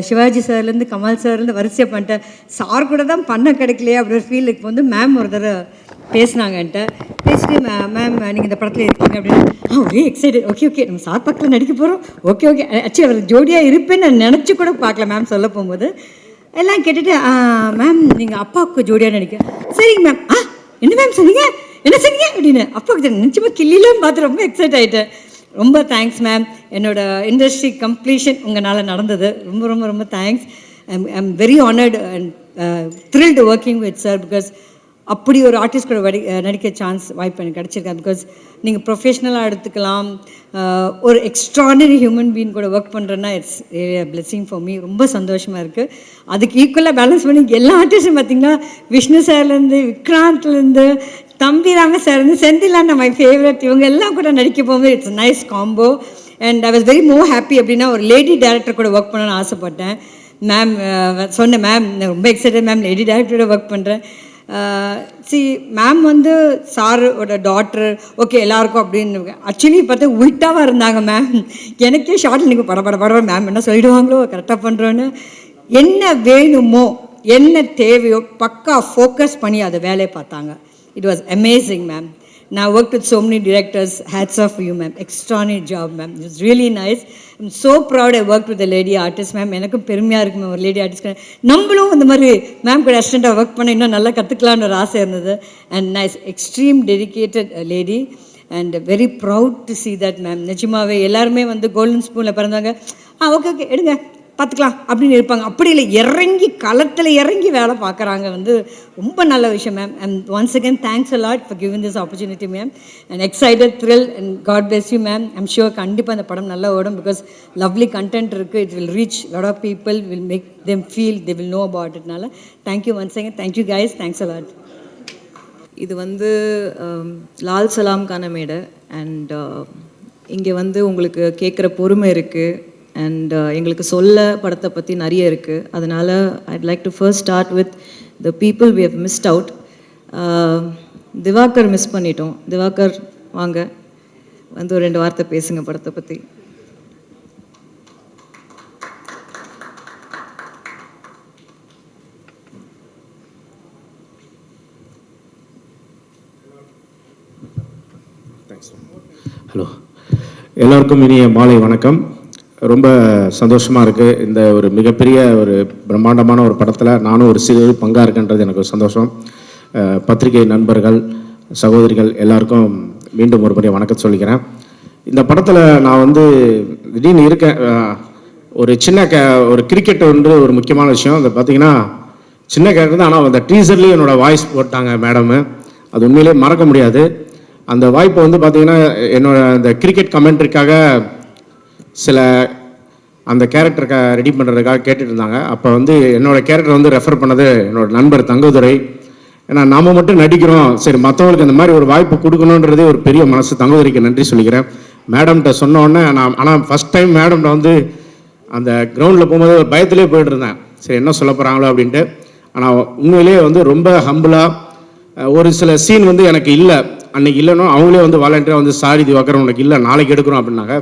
சிவாஜி சார்லேருந்து கமல் சார்லேருந்து வரிசையாக பண்ணிட்டேன். சார் கூட தான் பண்ண கிடைக்கலையே அப்படி ஒரு ஃபீல். இப்போ வந்து மேம் ஒரு தடவை பேசினாங்க என்கிட்ட. பேசிட்டு மேம் நீங்கள் இந்த படத்தில் இருக்கீங்க அப்படின்னு ஒரே எக்ஸைட்டட். ஓகே நம்ம சார் பக்கத்தில் நடிக்க போகிறோம். ஓகே ஆக்சுவலி அவர் ஜோடியாக இருப்பேன்னு நான் நினச்சி கூட பார்க்கல. மேம் சொல்ல போகும்போது எல்லாம் கேட்டுட்டு மேம் நீங்கள் அப்பாவுக்கு ஜோடியாக நடிக்க. சரிங்க மேம். என்ன மேம் சொன்னீங்க, என்ன சொன்னீங்க அப்படின்னு அப்பாவுக்கு நிச்சயமாக கிள்ளிலாம் பார்த்து ரொம்ப எக்ஸைட் ஆகிட்டேன். ரொம்ப தேங்க்ஸ் மேம். என்னோட இண்டஸ்ட்ரி கம்ப்ளீஷன் உங்களால் நடந்தது. ரொம்ப ரொம்ப ரொம்ப thanks. I'm very honoured and thrilled working with sir. Because அப்படி ஒரு ஆர்டிஸ்ட் கூட நடிக்க சான்ஸ் வாய்ப்பு எனக்கு கிடச்சிருக்கேன். பிகாஸ் நீங்கள் ப்ரொஃபஷ்னலாக எடுத்துக்கலாம், ஒரு எக்ஸ்ட்ரானரி ஹியூமன் பீயிங் கூட ஒர்க் பண்ணுறேன்னா இட்ஸ் பிளெஸிங் ஃபார் மீ. ரொம்ப சந்தோஷமாக இருக்குது. அதுக்கு ஈக்குவலாக பேலன்ஸ் பண்ணி எல்லா ஆர்டிஸ்டும் பார்த்திங்கன்னா விஷ்ணு சார்லேருந்து, விக்ராந்த்லேருந்து, தம்பிராம சார் வந்து, செந்திலான மை ஃபேவரட், இவங்க எல்லாம் கூட நடிக்க போகும்போது it's nice combo. And I was very more happy. அப்படின்னா ஒரு லேடி டேரக்டர் கூட ஒர்க் பண்ணணும்னு ஆசைப்பட்டேன். மேம் சொன்னேன், மேம் நான் ரொம்ப எக்ஸைட்டட் மேம், லேடி டேரக்டரோட ஒர்க் பண்ணுறேன். மேம் வந்து சாரோட டாக்டர் ஓகே எல்லாருக்கும் அப்படின்னு ஆக்சுவலி பார்த்தா உல்ட்டாவாக இருந்தாங்க மேம். எனக்கே ஷார்ட்டில் நீங்கள் பட மேம் என்ன சொல்லிடுவாங்களோ கரெக்டாக பண்ணுறோன்னு. என்ன வேணுமோ என்ன தேவையோ பக்கா ஃபோக்கஸ் பண்ணி அதை வேலையை பார்த்தாங்க. It was amazing, ma'am. Now I worked with so many directors. Hats off for you, ma'am. Extraordinary job, ma'am. It was really nice. I'm so proud I worked with a lady artist, ma'am. எனக்கும் பெருமையாக இருக்குது மேம், ஒரு லேடி ஆர்டிஸ்ட். நம்மளும் இந்த மாதிரி மேம் கூட அசிஸ்டண்ட்டாக ஒர்க் பண்ண இன்னும் நல்லா கற்றுக்கலான்னு ஒரு ஆசை இருந்தது. And nice, extreme dedicated lady and very proud to see that, ma'am. நிஜமாவே எல்லாருமே வந்து கோல்டன் ஸ்பூனில் பிறந்தாங்க. ஓகே எடுங்க பார்த்துக்கலாம் அப்படின்னு இருப்பாங்க. அப்படி இல்லை, இறங்கி களத்தில் இறங்கி வேலை பார்க்குறாங்க. வந்து ரொம்ப நல்ல விஷயம் ma'am. And once again thanks a lot for giving this opportunity ma'am. And excited, thrill and God bless you ma'am. I'm sure கண்டிப்பாக அந்த படம் நல்லா ஓடும். பிகாஸ் லவ்லி கண்டென்ட் இருக்குது. It will reach lot of people, will make them feel they will know about இட்னால thank you once again. Thank you guys, thanks a lot. இது வந்து லால் சலாம்கான மேடை. அண்ட் இங்கே வந்து உங்களுக்கு கேட்குற பொறுமை இருக்குது. அண்ட் எங்களுக்கு சொல்ல படத்தை பற்றி நிறைய இருக்குது. அதனால் I'd like to first start with the people we have missed out. Diwakar miss பண்ணிட்டோம். திவாகர் வாங்க, வந்து ஒரு 2 வார்த்தை பேசுங்க படத்தை பற்றி. ஹலோ, எல்லோருக்கும் இனிய மாலை வணக்கம். ரொம்ப சந்தோஷமாக இருக்குது. இந்த ஒரு மிகப்பெரிய ஒரு பிரம்மாண்டமான ஒரு படத்தில் நானும் ஒரு சிறு பங்காக இருக்கேன்றது எனக்கு ஒரு சந்தோஷம். பத்திரிகை நண்பர்கள், சகோதரிகள் எல்லாருக்கும் மீண்டும் ஒரு முறை வணக்கம் சொல்லிக்கிறேன். இந்த படத்தில் நான் வந்து திடீர்னு இருக்கேன். ஒரு சின்ன ஒரு கிரிக்கெட் வந்து ஒரு முக்கியமான விஷயம். அதை பார்த்தீங்கன்னா சின்ன கேரக்டர் தான், ஆனால் அந்த டீசர்லேயும் என்னோடய வாய்ஸ் போட்டாங்க மேடமு. அது உண்மையிலேயே மறக்க முடியாது. அந்த வாய்ப்பை வந்து பார்த்தீங்கன்னா என்னோட அந்த கிரிக்கெட் கமெண்ட்ரிக்காக சில அந்த கேரக்டருக்கு ரெடி பண்ணுறதுக்காக கேட்டுட்டு இருந்தாங்க. அப்போ வந்து என்னோடய கேரக்டர் வந்து ரெஃபர் பண்ணது என்னோடய நண்பர் தங்கதுரை. ஏன்னா நாம் மட்டும் நடிக்கிறோம், சரி மற்றவங்களுக்கு இந்த மாதிரி ஒரு வாய்ப்பு கொடுக்கணுன்றதே ஒரு பெரிய மனசு. தங்கதுரைக்கு நன்றி சொல்லிக்கிறேன். மேடம்கிட்ட சொன்ன உடனே ஆனால் ஃபஸ்ட் டைம் மேடம்கிட்ட வந்து அந்த கிரவுண்டில் போகும்போது ஒரு பயத்திலே போயிட்டு இருந்தேன், சரி என்ன சொல்ல போகிறாங்களோ அப்படின்ட்டு. ஆனால் உண்மையிலேயே வந்து ரொம்ப ஹம்பிளாக ஒரு சில சீன் வந்து எனக்கு இல்லை, அன்றைக்கி இல்லைன்னா அவங்களே வந்து வாலண்டியராக வந்து சாரி திவாகர் உனக்கு இல்லை நாளைக்கு எடுக்கிறோம் அப்படின்னாங்க.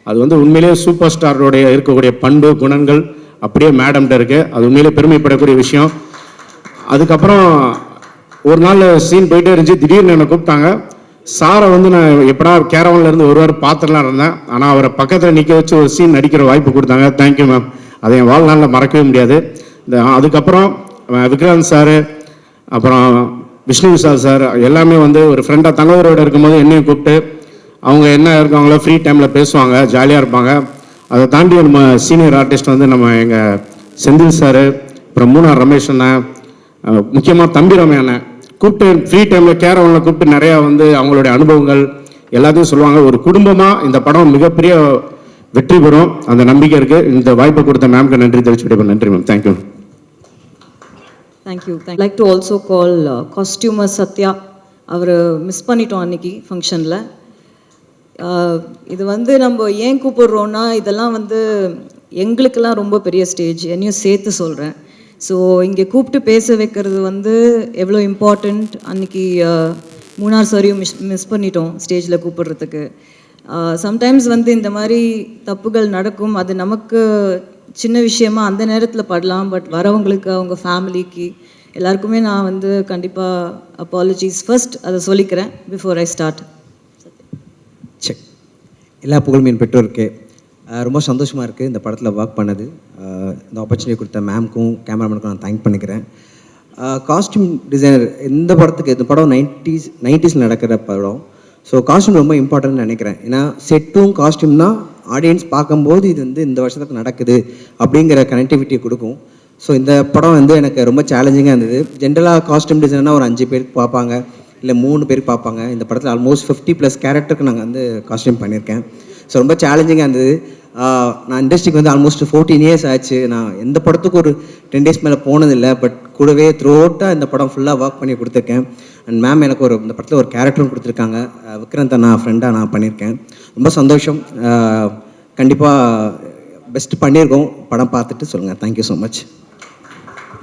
அது வந்து உண்மையிலேயே சூப்பர் ஸ்டாரோடைய இருக்கக்கூடிய பண்பு குணங்கள் அப்படியே மேடம்கிட்ட இருக்குது. அது உண்மையிலேயே பெருமைப்படக்கூடிய விஷயம். அதுக்கப்புறம் ஒரு நாள் சீன் போயிட்டே இருந்துச்சு, திடீர்னு என்னை கூப்பிட்டாங்க. சாரை வந்து நான் எப்படா கேரவன்லேருந்து ஒரு வாரம் பார்த்துலாம் இருந்தேன், ஆனால் அவரை பக்கத்தில் நிற்க வச்சு ஒரு சீன் நடிக்கிற வாய்ப்பு கொடுத்தாங்க. தேங்க்யூ மேம், அதை என் வாழ்நாளில் மறக்கவே முடியாது. அதுக்கப்புறம் விக்ராந்த் சார், அப்புறம் விஷ்ணு விஷால் சார் எல்லாமே வந்து ஒரு ஃப்ரெண்டாக தங்கவரோடு இருக்கும்போது என்னையும் கூப்பிட்டு அவங்க என்ன இருக்காங்களோ ஃப்ரீ டைமில் பேசுவாங்க, ஜாலியாக இருப்பாங்க. அதை தாண்டி நம்ம சீனியர் ஆர்டிஸ்ட் வந்து நம்ம எங்கள் செந்தில் சார், அப்புறம் மூணார் ரமேஷ் அண்ணன், முக்கியமாக தம்பி ரமே அண்ணன் கூப்பிட்டு ஃப்ரீ டைமில் கேரவனில் கூப்பிட்டு நிறையா வந்து அவங்களுடைய அனுபவங்கள் எல்லாத்தையும் சொல்லுவாங்க. ஒரு குடும்பமாக இந்த படம் மிகப்பெரிய வெற்றி பெறும் அந்த நம்பிக்கை இருக்குது. இந்த வாய்ப்பை கொடுத்த மேம்க்கு நன்றி தெரிவிச்சுட்டு நன்றி ma'am. Thank you. Thank you. I'd like to also call costumer Sathya. அவர் மிஸ் பண்ணிட்டோம் அன்னைக்கு ஃபங்க்ஷனில். இது வந்து நம்ம ஏன் கூப்பிடுறோன்னா, இதெல்லாம் வந்து எங்களுக்கெல்லாம் ரொம்ப பெரிய ஸ்டேஜ், என்னையும் சேர்த்து சொல்கிறேன். ஸோ இங்கே கூப்பிட்டு பேச வைக்கிறது வந்து எவ்வளோ இம்பார்ட்டண்ட். அன்றைக்கி மூணார் சாரியும் மிஸ் பண்ணிட்டோம் ஸ்டேஜில் கூப்பிடுறதுக்கு. சம்டைம்ஸ் வந்து இந்த மாதிரி தப்புகள் நடக்கும், அது நமக்கு சின்ன விஷயமா அந்த நேரத்தில் படலாம், பட் வரவங்களுக்கு அவங்க ஃபேமிலிக்கு எல்லாருக்குமே நான் வந்து கண்டிப்பாக அப்பாலஜிஸ் ஃபர்ஸ்ட் அதை சொல்லிக்கிறேன் பிஃபோர் ஐ ஸ்டார்ட். செக். எல்லா புகழும் என் பெற்றோருக்கு. ரொம்ப சந்தோஷமாக இருக்குது இந்த படத்தில் ஒர்க் பண்ணது. இந்த ஆப்பர்ச்சுனிட்டி கொடுத்த மேம்க்கும் கேமராமேனுக்கும் நான் தேங்க் பண்ணிக்கிறேன். காஸ்டியூம் டிசைனர் இந்த படத்துக்கு, இந்த படம் 90s நடக்கிற படம். ஸோ காஸ்டியூம் ரொம்ப இம்பார்ட்டன்ட்னு நினைக்கிறேன். ஏன்னா செட்டும் காஸ்டியூம் தான் ஆடியன்ஸ் பார்க்கும்போது இது வந்து இந்த வருஷத்துக்கு நடக்குது அப்படிங்கிற கனெக்டிவிட்டியை கொடுக்கும். ஸோ இந்த படம் வந்து எனக்கு ரொம்ப சேலஞ்சிங்காக இருந்தது. ஜென்ரலாக காஸ்டியூம் டிசைனர்னால் ஒரு 5 பேருக்கு பார்ப்பாங்க, இல்லை 3 பேருக்கு பார்ப்பாங்க. இந்த படத்தில் ஆல்மோஸ்ட் 50+ கேரக்டருக்கு நாங்கள் வந்து காஸ்டியூம் பண்ணியிருக்கேன். ஸோ ரொம்ப சேலஞ்சிங்காக இருந்தது. நான் இண்டஸ்ட்ரிக்கு வந்து ஆல்மோஸ்ட் 14 இயர்ஸ் ஆச்சு. நான் எந்த படத்துக்கும் ஒரு 10 days மேலே போனதில்லை, பட் கூடவே த்ரூ அவுட்டாக இந்த படம் ஃபுல்லாக ஒர்க் பண்ணி கொடுத்துருக்கேன். அண்ட் மேம் எனக்கு இந்த படத்தில் ஒரு கேரக்டரும் கொடுத்துருக்காங்க. விக்ராந்த் அண்ணா ஃப்ரெண்டாக நான் பண்ணியிருக்கேன். ரொம்ப சந்தோஷம். கண்டிப்பாக பெஸ்ட் பண்ணியிருக்கோம். படம் பார்த்துட்டு சொல்லுங்கள். Thank you so much.